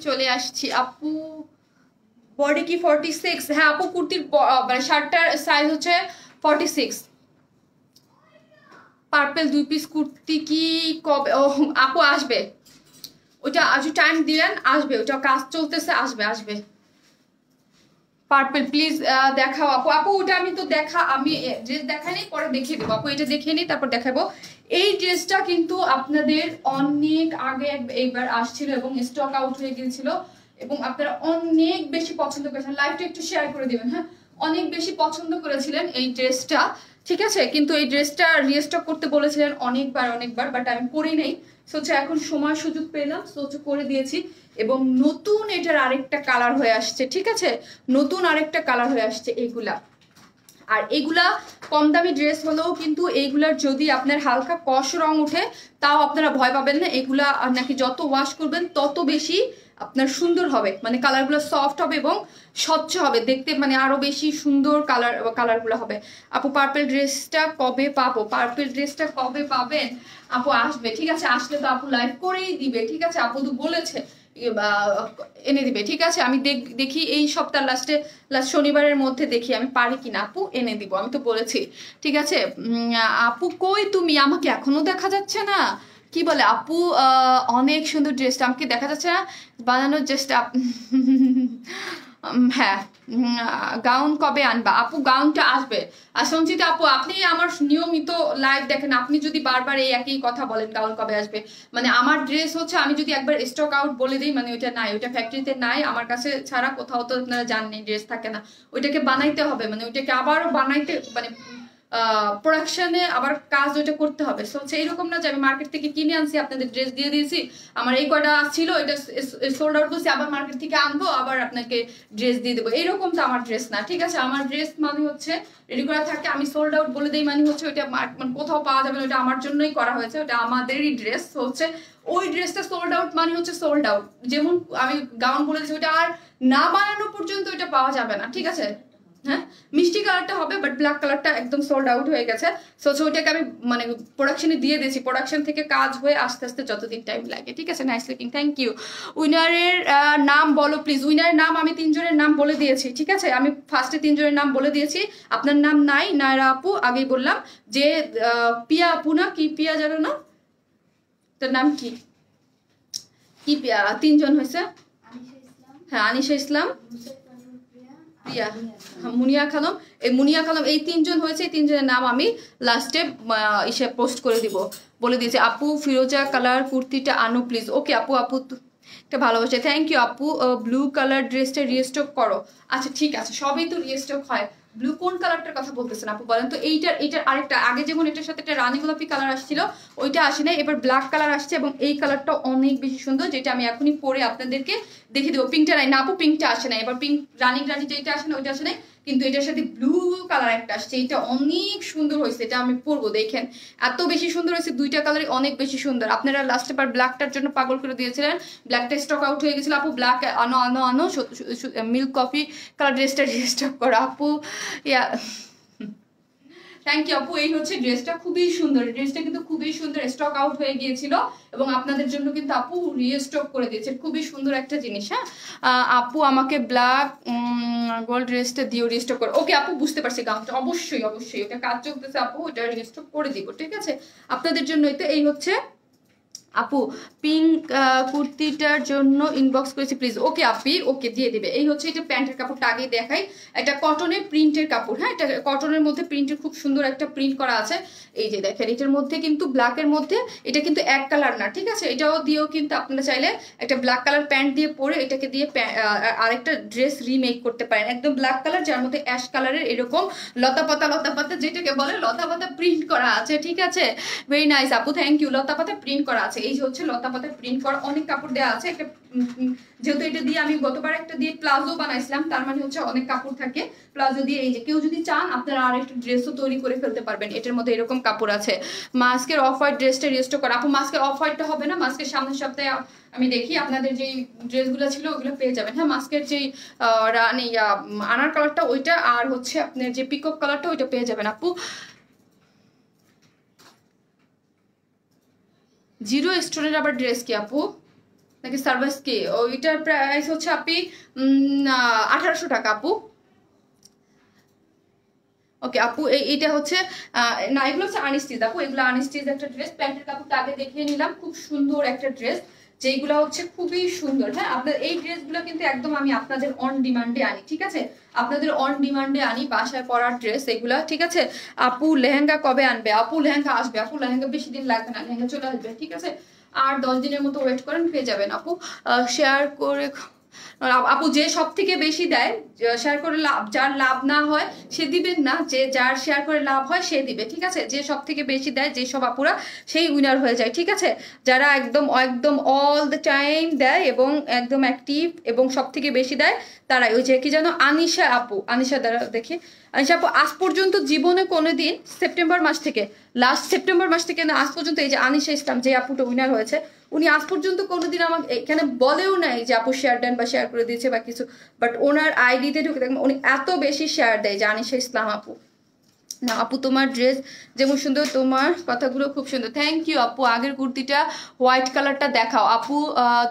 চলে আসছি আপু। বডি কি 46? হ্যাঁ আপু, কুর্তির মানে শার্টটার সাইজ হচ্ছে 46। পার্পেল 2 পিস কুর্তি কি কবে? ও আপু আসবে, ওটা আজ টাইম দিলেন, আসবে, ওটা কাজ চলতেছে, আসবে। পার্পল প্লিজ দেখাও আপু। আপু ওটা আমি তো আমি ড্রেস দেখাইনি, পরে দেখিয়ে দেবো আপু। এটা দেখে নিই তারপর দেখাবো। এই ড্রেসটা কিন্তু আপনাদের অনেক আগে এইবার আসছিল এবং স্টক আউট হয়ে গিয়েছিল এবং আপনারা অনেক বেশি পছন্দ করেছেন। লাইভটা একটু শেয়ার করে দিবেন, হ্যাঁ। অনেক বেশি পছন্দ করেছিলেন এই ড্রেসটা, ঠিক আছে। কিন্তু এই ড্রেসটা রিস্টক করতে বলেছিলেন অনেকবার, বাট আমি করি নাই। সোচে এখন সময় সুযোগ পেলাম, সোচে করে দিয়েছি। এবং নতুন এটার আরেকটা কালার হয়ে আসছে, ঠিক আছে, নতুন আরেকটা কালার হয়ে আসছে এইগুলা। আর এগুলা কম দামি ড্রেস হলেও কিন্তু এইগুলার যদি আপনার হালকা কষ রং উঠে তাও আপনারা ভয় পাবেন না। এগুলা নাকি যত ওয়াশ করবেন তত বেশি আপনার সুন্দর হবে, মানে কালারগুলো সফট হবে এবং স্বচ্ছ হবে দেখতে, মানে আরো বেশি সুন্দর কালারগুলো হবে। আপু পার্পল ড্রেসটা কবে পাবো? পার্পল ড্রেসটা কবে পাবেন আপু? আসবে, ঠিক আছে। আসলে তো আপু লাইভ করেই দিবে, ঠিক আছে। আপু তো বলেছে এনে দিবে, ঠিক আছে। আমি দেখি এই সপ্তাহ লাস্ট শনিবারের মধ্যে দেখি আমি পারি কিনা আপু, এনে দিব, আমি তো বলেছি, ঠিক আছে। আপু কই তুমি? আমাকে এখনো দেখা যাচ্ছে না। কি বলে আপু? অনেক সুন্দর ড্রেসটা আমাকে দেখা যাচ্ছে না, বানানোর চেষ্টা। হ্যাঁ, গাউন কবে আনবা আপু? গাউনটা আসবে। আর সঞ্চিতা আপু, আপনি আমার নিয়মিত লাইভ দেখেন, আপনি যদি বারবার এই একই কথা বলেন গাউন কবে আসবে, মানে আমার ড্রেস হচ্ছে আমি যদি একবার স্টক আউট বলে দিই, মানে ওইটা নাই, ওইটা ফ্যাক্টরিতে নাই, আমার কাছে ছাড়া কোথাও তো আপনারা জাননি ড্রেস থাকে না। ওইটাকে বানাইতে হবে, মানে ওইটাকে আবারও বানাইতে, মানে প্রোডাকশনে আবার কাজ ওইটা করতে হবে। সো এইরকম না যে আমি মার্কেট থেকে কিনে আনছি, আপনাদের ড্রেস দিয়ে দিয়েছি, আমার এই কয়টা ছিল, এটা সোল্ড আউট করছি, আবার মার্কেট থেকে আনবো, আবার আপনাকে ড্রেস দিয়ে দেবো, এইরকম তো আমার ড্রেস না, ঠিক আছে। আমার ড্রেস মানে হচ্ছে রেডি করা থাকে, আমি সোল্ড আউট বলে দিই, মানে হচ্ছে ওইটা মানে কোথাও পাওয়া যাবে না, ওটা আমার জন্যই করা হয়েছে, ওটা আমাদেরই ড্রেস হচ্ছে। ওই ড্রেসটা সোল্ড আউট মানে হচ্ছে সোল্ড আউট। যেমন আমি গাউন বলে দিচ্ছি, ওইটা আর না বানানো পর্যন্ত ওইটা পাওয়া যাবে না, ঠিক আছে। হ্যাঁ, মিষ্টি কালারটা হবে, বাট ব্ল্যাক কালারটা একদম সোল্ড আউট হয়ে গেছে। সো ওইটাকে আমি মানে প্রোডাকশনে দিয়ে দিয়েছি, প্রোডাকশন থেকে কাজ হয়ে আস্তে আস্তে যতদিন টাইম লাগে, ঠিক আছে। Nice looking, thank you. উইনারের নাম বলো প্লিজ। উইনারের নাম আমি 3 জনের নাম বলে দিয়েছি, ঠিক আছে। আমি ফার্স্টে 3 জনের নাম বলে দিয়েছি, আপনার নাম নাই, নায়রা আপু আগেই বললাম, যে পিয়া আপু না কি পিয়া জানো না, তার নাম কি কি পিয়া, 3 জন হয়েছে। হ্যাঁ, আনিশা ইসলাম, প্রিয়া, মুনিয়া খানম, এই মুনিয়া খানম, এই 3 জন হয়েছে। এই 3 জনের নাম আমি লাস্টে ইসে পোস্ট করে দিব, বলে দিয়েছি। আপু ফিরোজা কালার কুর্তিটা আনো প্লিজ। ওকে আপু, আপু একটা ভালোবাসে, থ্যাংক ইউ আপু। ব্লু কালার ড্রেসটা রিস্টক করো। আচ্ছা ঠিক আছে, সবই তো রিস্টক হয়। ব্লু কোন কালারটার কথা বলতেছেন আপু বলেন তো? এইটার আরেকটা আগে যেমন এটার সাথে একটা রানী গোলাপি কালার আসছিল, ওইটা আসে না, এবার ব্ল্যাক কালার আসছে এবং এই কালারটা অনেক বেশি সুন্দর, যেটা আমি এখনই পরে আপনাদেরকে দেখে দেবো। পিঙ্কটা নাই না আপু, পিঙ্কটা আসে না এবার, পিঙ্ক রানী যেটা আসে না ওইটা আসে না, কিন্তু এটার সাথে ব্লু কালার একটা আসছে, এটা অনেক সুন্দর হয়েছে, এটা আমি পরবো, দেখেন এত বেশি সুন্দর হয়েছে, 2টা কালারই অনেক বেশি সুন্দর। আপনারা লাস্টে বার ব্ল্যাকটার জন্য পাগল করে দিয়েছিলেন, ব্ল্যাকটা স্টক আউট হয়ে গেছিল আপু, ব্ল্যাক আনো আনো আনো, মিল্ক কফি কালার ড্রেসটা রিস্টক করো আপু। ইয়া থ্যাংক ইউ আপু। এই হচ্ছে ড্রেসটা, খুবই সুন্দর, ড্রেসটা কিন্তু খুবই সুন্দর, স্টক আউট হয়ে গিয়েছিল এবং আপনাদের জন্য কিন্তু আপু রিস্টক করে দিয়েছে, খুবই সুন্দর একটা জিনিস। হ্যাঁ আপু, আমাকে ব্ল্যাক গোল্ড ড্রেসটা দিও, রিস্টক করো। ওকে আপু, বুঝতে পারছি, গাউনটা অবশ্যই ওটা কাজ চলতেছে আপু, ওটা রিস্টক করে দিব, ঠিক আছে আপনাদের জন্য। তো এই হচ্ছে আপু পিঙ্ক কুর্তিটার জন্য ইনবক্স করেছি প্লিজ। ওকে আপি, ওকে দিয়ে দিবে। এই হচ্ছে এটা প্যান্টের কাপড়টা আগে দেখাই, এটা কটনের প্রিন্টের কাপড়। হ্যাঁ, এটা কটনের মধ্যে প্রিন্টের খুব সুন্দর একটা প্রিন্ট করা আছে, এই যে দেখেন, এটার মধ্যে কিন্তু ব্ল্যাকের মধ্যে, এটা কিন্তু এক কালার না, ঠিক আছে। এটাও দিয়েও কিন্তু আপনারা চাইলে একটা ব্ল্যাক কালার প্যান্ট দিয়ে পরে এটাকে দিয়ে আরেকটা ড্রেস রিমেক করতে পারেন, একদম ব্ল্যাক কালার যার মধ্যে অ্যাশ কালারের এরকম লতা পাতা যেটাকে বলে লতা পাতা প্রিন্ট করা আছে, ঠিক আছে। ভেরি নাইস আপু, থ্যাংক ইউ। লতা পাতা প্রিন্ট করা আছে, এই যে হচ্ছে লতা পাতা প্রিন্ট করা, অনেক কাপড় দেওয়া আছে। একটা যেহেতু এটা দিয়ে আমি গতবার একটা দিয়ে প্লাজো বানাইছিলাম, তার মানে হচ্ছে অনেক কাপড় থাকে প্লাজো দিয়ে। এই যে কেউ যদি চান আপনারা আর একটা ড্রেসও তৈরি করে ফেলতে পারবেন, এটার মধ্যে এরকম কাপড় আছে। মাস্কের অফ হোয়াইট ড্রেসটা রিস্টক করা আপু, মাস্কের অফ হোয়াইটটা হবে না, মাস্কের সামনের সপ্তাহে আমি দেখি আপনাদের যেই ড্রেসগুলো ছিল ওগুলো পেয়ে যাবেন। হ্যাঁ, মাস্কের যেই রানি আনার কালারটা ওইটা, আর হচ্ছে আপনার যে পিকক কালারটা ওইটা পেয়ে যাবেন আপু। জিরো স্টোনের আবার ড্রেস কি আপু? নাকি সার্ভিস কি, ওইটার প্রাইস হচ্ছে আপনি 1800 টাকা আপু। ওকে আপু, এইটা হচ্ছে না, এগুলো হচ্ছে আনস্টিচ আপু, এগুলো আনস্টিচ একটা ড্রেস। প্যান্টের কাপড়টা আগে দেখিয়ে নিলাম, খুব সুন্দর একটা ড্রেস, যেগুলো হচ্ছে খুবই সুন্দর। হ্যাঁ, আপনার এই ড্রেসগুলো কিন্তু একদম আমি আপনাদের অন ডিমান্ডে আনি, ঠিক আছে, আপনাদের অন ডিমান্ডে আনি, বাসায় পরার ড্রেস এগুলা, ঠিক আছে। আপু লেহেঙ্গা কবে আনবে? আপু লেহেঙ্গা আসবে, আপু লেহেঙ্গা বেশি দিন লাগবে না, লেহেঙ্গা চলে আসবে, ঠিক আছে। আর 10 দিনের মতো ওয়েট করেন, পেয়ে যাবেন আপু। শেয়ার করে আপু, যে সব থেকে বেশি দেয় শেয়ার করে লাভ, যার লাভ না হয় সে দিবেন না, যে যার শেয়ার করে লাভ হয় সে দিবে, ঠিক আছে। যে সব থেকে বেশি দেয়, যে সব আপুরা, সেই উইনার হয়ে যায়, ঠিক আছে। যারা একদম একদম অল দ্য টাইম দেয় এবং একদম অ্যাক্টিভ এবং সব থেকে বেশি দেয়, তারাই। ওই যে কি জানো, আনিশা আপু, আনিশা দ্বারা দেখি, আনিশা আপু আজ পর্যন্ত জীবনে কোনোদিন সেপ্টেম্বর মাস থেকে, লাস্ট সেপ্টেম্বর মাস থেকে না আজ পর্যন্ত, এই যে আনিশা ইসলাম যে আপুটা উইনার হয়েছে, উনি আজ পর্যন্ত কোনোদিন আমাকে এখানে বলেও নাই যে আপু শেয়ার দেন বা শেয়ার করে দিয়েছে বা কিছু, বাট ওনার আইডিতে ঢুকে দেখবেন উনি এত বেশি শেয়ার দেয়, যে আনিশা ইসলাম আপু। না আপু, তোমার ড্রেস যেমন সুন্দর, তোমার কথাগুলো খুব সুন্দর। থ্যাংক ইউ আপু। আগের কুর্তিটা হোয়াইট কালারটা দেখাও আপু,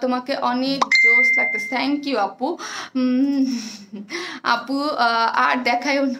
তোমাকে অনেক জোস লাগতেছে। থ্যাংক ইউ আপু। আপু আর দেখায়ও না,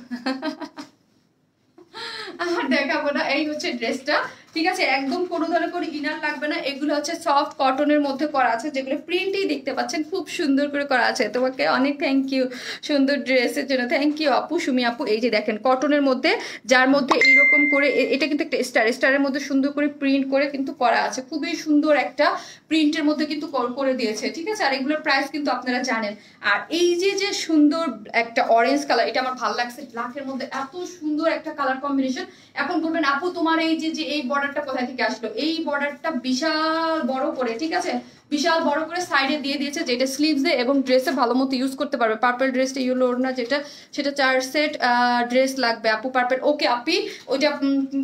আর দেখাবো না। এই হচ্ছে ড্রেসটা, ঠিক আছে, একদম কোনো ধরনের কোনো ইনার লাগবে না। এগুলো হচ্ছে সফট কটনের মধ্যে করা আছে, যেগুলো প্রিন্টেই দেখতে পাচ্ছেন, খুব সুন্দর করে করা আছে। তোমাকে অনেক থ্যাংক ইউ সুন্দর ড্রেসের জন্য। থ্যাংক ইউ আপু, সুমি আপু। এই যে দেখেন কটনের মধ্যে, যার মধ্যে এইরকম করে, এটা কিন্তু একটা স্টারের মধ্যে সুন্দর করে প্রিন্ট করে কিন্তু করা আছে, খুবই সুন্দর একটা প্রিন্টের মধ্যে কিন্তু করে দিয়েছে, ঠিক আছে। আর এগুলোর প্রাইস কিন্তু আপনারা জানেন। আর এই যে যে সুন্দর একটা অরেঞ্জ কালার, এটা আমার ভালো লাগছে, ব্ল্যাকের মধ্যে এত সুন্দর একটা কালার কম্বিনেশন। এখন বলবেন আপু তোমার এই যে এই বর্ডারটা কোথা থেকে আসলো? এই বর্ডারটা বিশাল বড় করে, ঠিক আছে, বিশাল বড় করে সাইডে দিয়ে দিয়েছে, যেটা স্লিভসে এবং ড্রেসে ভালো মতো ইউজ করতে পারবে। পার্পল ড্রেসটা ইয়েলো ওড়না যেটা, সেটা 4 সেট ড্রেস লাগবে আপু, পার্পল। ওকে আপি, ওইটা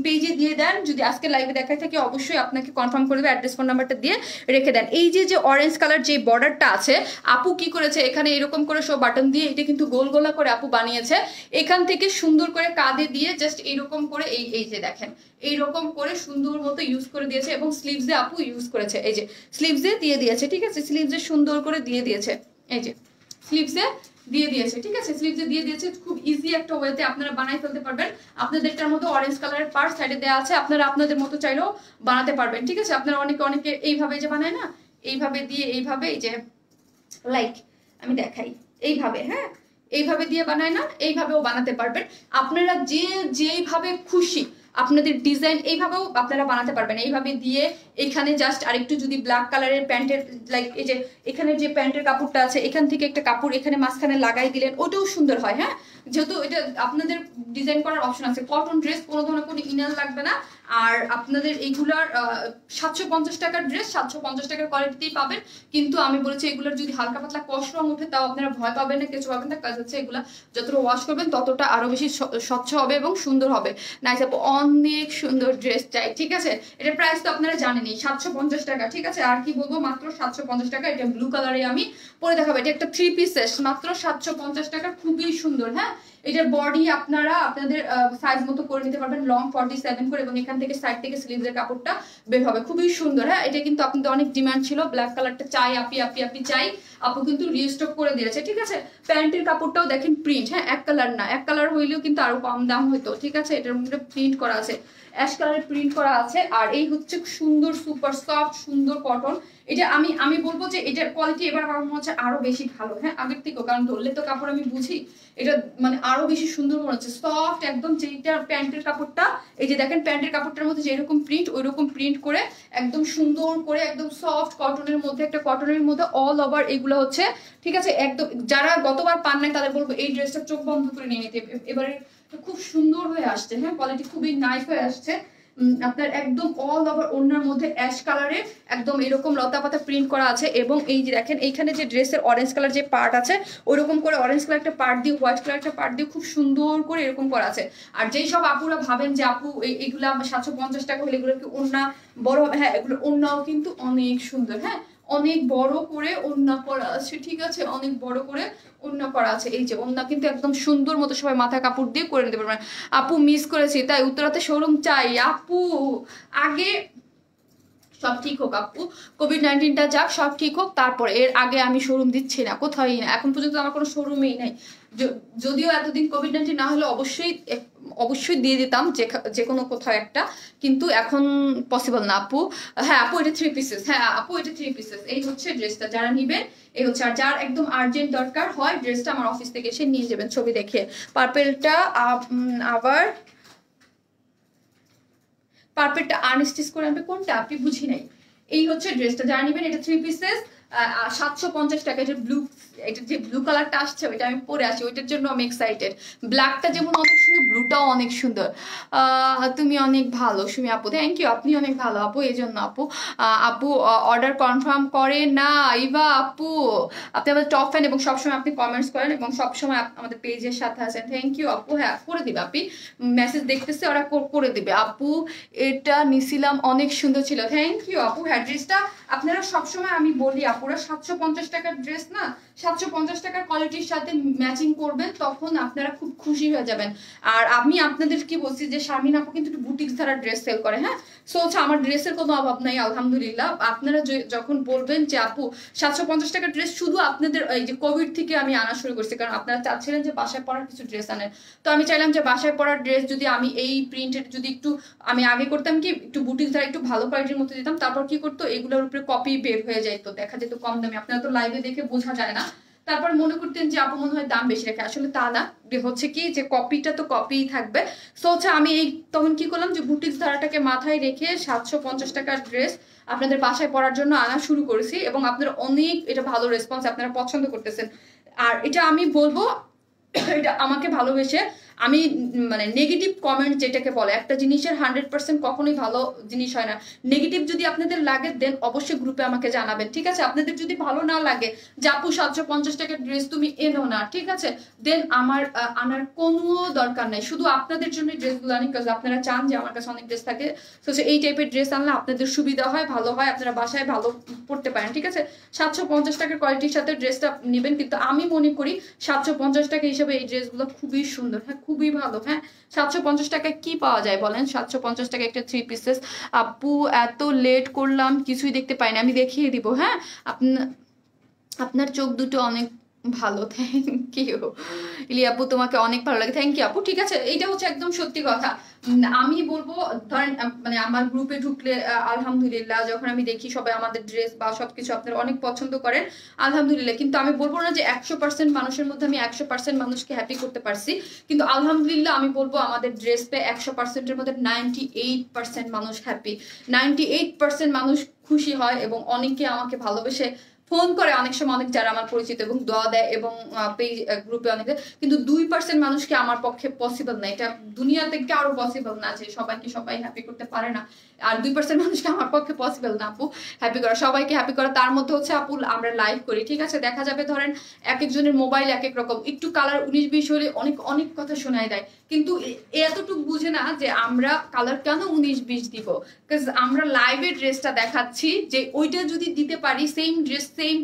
পেজে দিয়ে দেন, যদি আজকে লাইভে দেখাই থাকে অবশ্যই আপনাকে কনফার্ম করে দেবে, অ্যাড্রেস ফোন নাম্বারটা দিয়ে রেখে দেন। এই যে অরেঞ্জ কালার যে বর্ডারটা আছে, আপু কি করেছে, এখানে এরকম করে সব বাটন দিয়ে এটা কিন্তু গোল গোলা করে আপু বানিয়েছে। এখান থেকে সুন্দর করে কাঁধে দিয়ে জাস্ট এইরকম করে, এই যে দেখেন এইরকম করে সুন্দর মতো ইউজ করে দিয়েছে, এবং স্লিভসে আপু ইউজ করেছে, এই যে স্লিভসে দিয়ে দিয়েছে, ঠিক আছে, স্লিভসে সুন্দর করে দিয়ে দিয়েছে, এই যে স্লিভসে দিয়ে দিয়েছে, ঠিক আছে, স্লিভসে দিয়ে দিয়েছে। খুব ইজি একটা ওয়েতে আপনারা বানাই ফেলতে পারবেন। আপনাদেরটার মতো অরেঞ্জ কালারের পার্ট সাইডে দেওয়া আছে, আপনারা আপনাদের মতো চাইলেও বানাতে পারবেন, ঠিক আছে। আপনারা অনেকে এইভাবে যে বানায় না, এইভাবে দিয়ে, এইভাবে, এই যে লাইক আমি দেখাই, এইভাবে, হ্যাঁ, এইভাবে দিয়ে বানায় না, এইভাবেও বানাতে পারবেন। আপনারা যেইভাবে খুশি আপনাদের ডিজাইন এইভাবেও আপনারা বানাতে পারবেন। এইভাবে দিয়ে এখানে জাস্ট আরেকটু যদি ব্ল্যাক কালারের প্যান্টের, লাইক এই যে এখানে যে প্যান্টের কাপড়টা আছে, এখান থেকে একটা কাপড় এখানে মাঝখানে লাগাই দিলেন, ওটাও সুন্দর হয়। হ্যাঁ, যেহেতু এটা আপনাদের ডিজাইন করার অপশন আছে। কটন ড্রেস, কোনো ধরনের কোনো ইনার লাগবে না। আর আপনাদের এইগুলার 750 টাকার ড্রেস 750 টাকার কোয়ালিটিতেই পাবেন। কিন্তু আমি বলেছি এগুলোর যদি হালকা পাতলা কষ রং ওঠে তাও আপনারা ভয় পাবেন না, কিছু পাবেন না। কাজ হচ্ছে এগুলা যতটা ওয়াশ করবেন ততটা আরো বেশি স্বচ্ছ হবে এবং সুন্দর হবে। নাইস আপু, অনেক সুন্দর ড্রেস চাই, ঠিক আছে। এটার প্রাইস তো আপনারা জানেনই, 750 টাকা, ঠিক আছে। আর কি বলবো, মাত্র 750 টাকা। এটা ব্লু কালারে আমি পরে দেখাবো। এটা একটা 3 পিসেস, মাত্র 750 টাকা, খুবই সুন্দর। হ্যাঁ, এটার বডি আপনারা আপনাদের সাইজ মতো করে নিতে পারবেন, লং 47 করে, এবং এখান থেকে সাইড থেকে স্লিভসের কাপড়টা বের হবে, খুবই সুন্দর। হ্যাঁ, এটা কিন্তু আপনাদের অনেক ডিমান্ড ছিল, ব্ল্যাক কালারটা চাই আপি চাই, আপু কিন্তু রিস্টক করে দিয়েছে, ঠিক আছে। প্যান্টের কাপড়টাও দেখেন প্রিন্ট, হ্যাঁ, এক কালার না, এক কালার হইলেও কিন্তু আরো কম দাম হতো, ঠিক আছে। এটার মধ্যে প্রিন্ট করা আছে, অ্যাশ কালারের প্রিন্ট করা আছে। আর এই হচ্ছে সুন্দর সুপার সফট সুন্দর কটন। এটা আমি বলবো যে এটার কোয়ালিটি এবার আমার মনে হচ্ছে আরো বেশি ভালো, হ্যাঁ, আগের থেকেও, কারণ ধরলে তো কাপড় আমি বুঝি, এটা মানে আরো বেশি সুন্দর মনে হচ্ছে, সফট একদম। যেটা প্যান্টের কাপড়টা, এই যে দেখেন প্যান্টের কাপড়টার মধ্যে যেরকম প্রিন্ট, ওই রকম প্রিন্ট করে একদম সুন্দর করে, একদম সফট কটনের মধ্যে, একটা কটনের মধ্যে অল ওভার এগুলো হচ্ছে, ঠিক আছে। একদম যারা গতবার পান নাই তাদের বলবো এই ড্রেসটা চোখ বন্ধ করে নিয়ে নিতে, এবারে খুব সুন্দর হয়ে আসছে, হ্যাঁ, কোয়ালিটি খুবই নাইস হয়ে আসছে। আপনার একদম অল ওভার ওড়নার মধ্যে অ্যাশ কালারে একদম এরকম লতা পাতা প্রিন্ট করা আছে, এবং এই যে দেখেন এইখানে যে ড্রেসের অরেঞ্জ কালার যে পার্ট আছে, ওইরকম করে অরেঞ্জ কালার একটা পার্ট দিয়ে, হোয়াইট কালার একটা পার্ট দিয়ে খুব সুন্দর করে এরকম করা আছে। আর যেই সব আপুরা ভাবেন যে আপু এইগুলা 750 টাকা হলে এগুলো কি ওড়না বড় হবে, হ্যাঁ, এগুলো ওড়নাও কিন্তু অনেক সুন্দর, হ্যাঁ, অনেক বড় করে ওড়না করা আছে, ঠিক আছে, অনেক বড় করে ওড়না করা আছে। এই যে ওড়না কিন্তু একদম সুন্দর মতো সবাই মাথায় কাপড় দিয়ে করে নিতে পারবেন। আপু মিস করেছি তাই উত্তরাতে শোরুম চাই। আপু আগে সব ঠিক হোক আপু, কোভিড-19টা যাক, সব ঠিক হোক, তারপরে এর আগে আমি শোরুম দিচ্ছি না, কোথাওই না, এখন পর্যন্ত আমার কোনো শোরুমেই নাই। যদিও এতদিন কোভিড-19 না হলে অবশ্যই দিয়ে দিতাম যে কোনো কোথাও একটা, কিন্তু এখন পসিবল না আপু। হ্যাঁ আপু এটা 3 পিসেস, হ্যাঁ আপু এটা 3 পিসেস। এই হচ্ছে ড্রেসটা, যারা নিবেন এই হচ্ছে। আর যার একদম আর্জেন্ট দরকার হয় ড্রেসটা আমার অফিস থেকে এসে নিয়ে যাবেন ছবি দেখে। পার্পেলটা আবার পার্পেলটা আনস্টিচ করে আনবে কোনটা আপনি বুঝি নাই। এই হচ্ছে ড্রেসটা, যারা নিবেন এটা 3 পিসেস 750 টাকা। এটা যে ব্লু কালারটা আসছে ওইটা আমি পরে আসি, ওইটার জন্য আমি এক্সাইটেড। ব্ল্যাকটা যেমন অনেক সুন্দর, ব্লুটাও অনেক সুন্দর। তুমি অনেক ভালো সুমি আপু, থ্যাংক ইউ, আপনি অনেক ভালো আপু, এই জন্য আপু। আপু অর্ডার কনফার্ম করে না ইভা আপু, আপনি আমাদের টপ ফ্যান এবং সবসময় আপনি কমেন্টস করেন এবং সবসময় আমাদের পেজের সাথে আছেন, থ্যাংক ইউ আপু। হ্যাঁ করে দিবে আপনি, মেসেজ দেখতেছে ওরা করে দিবে আপু। এটা নিছিলাম অনেক সুন্দর ছিল, থ্যাংক ইউ আপু। হ্যাঁ ড্রেসটা আপনারা সবসময় আমি বলি আপুরা 750 টাকার ড্রেস না, 750 টাকার কোয়ালিটির সাথে ম্যাচিং করবেন, তখন আপনারা খুব খুশি হয়ে যাবেন। আর আমি আপনাদের কি বলছি যে শারমিন আপু কিন্তু বুটিক্স ধারা ড্রেস সেল করে, হ্যাঁ সো হচ্ছে আমার ড্রেসের কোনো অভাব নাই আলহামদুলিল্লাহ। আপনারা যখন বলবেন যে আপু 750 টাকার ড্রেস, শুধু আপনাদের এই যে কোভিড থেকে আমি আনা শুরু করছি, কারণ আপনারা চাচ্ছিলেন যে বাসায় পরার কিছু ড্রেস আনেন, তো আমি চাইলাম যে বাসায় পরার ড্রেস যদি আমি এই প্রিন্টের যদি একটু আমি আগে করতাম কি একটু বুটিক্স ধারা একটু ভালো কোয়ালিটির মতো দিতাম, তারপর কি করতো এগুলোর উপরে কপি বের হয়ে যায়, তো দেখা যেত কম দামে, আপনারা তো লাইভে দেখে বোঝা যায় না, তারপর মনে করতেন যে আপু মনে হয় দাম বেশি রাখে, আসলে তা না, হচ্ছে কি যে কপিটা তো কপিই থাকবে। সো হচ্ছে আমি এই তখন কি করলাম যে বুটিক্স ধারাটাকে মাথায় রেখে 750 টাকার ড্রেস আপনাদের বাসায় পরার জন্য আনা শুরু করেছি, এবং আপনারা অনেক এটা ভালো রেসপন্স, আপনারা পছন্দ করতেছেন। আর এটা আমি বলবো এটা আমাকে ভালোবেসে, আমি মানে নেগেটিভ কমেন্ট যেটাকে বলে, একটা জিনিসের 100% কখনোই ভালো জিনিস হয় না, নেগেটিভ যদি আপনাদের লাগে দেন অবশ্যই গ্রুপে আমাকে জানাবেন, ঠিক আছে। আপনাদের যদি ভালো না লাগে যে আপু 750 টাকার ড্রেস তুমি এনো না, ঠিক আছে, দেন আমার আনার কোনো দরকার নাই, শুধু আপনাদের জন্য ড্রেসগুলো আনি, কারণ আপনারা চান যে আমার কাছে অনেক ড্রেস থাকে, তো এই টাইপের ড্রেস আনলে আপনাদের সুবিধা হয়, ভালো হয়, আপনারা বাসায় ভালো পড়তে পারেন, ঠিক আছে। 750 টাকার কোয়ালিটির সাথে ড্রেসটা নেবেন, কিন্তু আমি মনে করি 750 টাকা হিসেবে এই ড্রেসগুলো খুবই সুন্দর, হ্যাঁ খুবই ভালো। হ্যাঁ 750 টাকায় কি পাওয়া যায় বলেন, 750 টাকা একটা 3 পিসেস। আপু এত লেট করলাম কিছুই দেখতে পাইনি, আমি দেখিয়ে দিব। হ্যাঁ আপনার চোখ দুটো অনেক ভালো, থ্যাংক ইউ ইলি আপু, তোমাকে অনেক ভালো লাগে, থ্যাংক ইউ আপু। ঠিক আছে, এইটা হচ্ছে একদম সত্যি কথা। আমি বলবো ধরেন মানে আমার গ্রুপে ঢুকলে আলহামদুলিল্লাহ যখন আমি দেখি সবাই আমাদের ড্রেস বা সবকিছু আপনারা অনেক পছন্দ করেন আলহামদুলিল্লাহ, কিন্তু আমি বলবো না যে 100% মানুষের মধ্যে আমি 100% মানুষকে হ্যাপি করতে পারছি, কিন্তু আলহামদুলিল্লাহ আমি বলবো আমাদের ড্রেস পেয়ে 100%-এর মধ্যে 98% মানুষ হ্যাপি, 98% মানুষ খুশি হয়, এবং অনেকে আমাকে ভালোবেসে ফোন করে অনেক সময়, অনেক যারা আমার পরিচিত, এবং দোয়া দেয়, এবং পেজ গ্রুপে অনেকে, কিন্তু 2% মানুষকে আমার পক্ষে পসিবল না, এটা দুনিয়াতে কারো পসিবল না যে সবাইকে সবাই হ্যাপি করতে পারে না, আর 2% মানুষকে আমার পক্ষে পসিবল না আপু হ্যাপি করা, সবাইকে হ্যাপি করা। তার মধ্যে হচ্ছে আপু আমরা লাইভ করি, ঠিক আছে, দেখা যাবে ধরেন এক একজনের মোবাইল এক এক রকম, একটু কালার 19-20 হলে অনেক অনেক কথা শোনায় দেয়, কিন্তু এতটুকু বুঝে না যে আমরা কালার কেন 19-20 দিব, বিকজ আমরা লাইভে ড্রেসটা দেখাচ্ছি যে ওইটা যদি দিতে পারি সেম ড্রেস সেম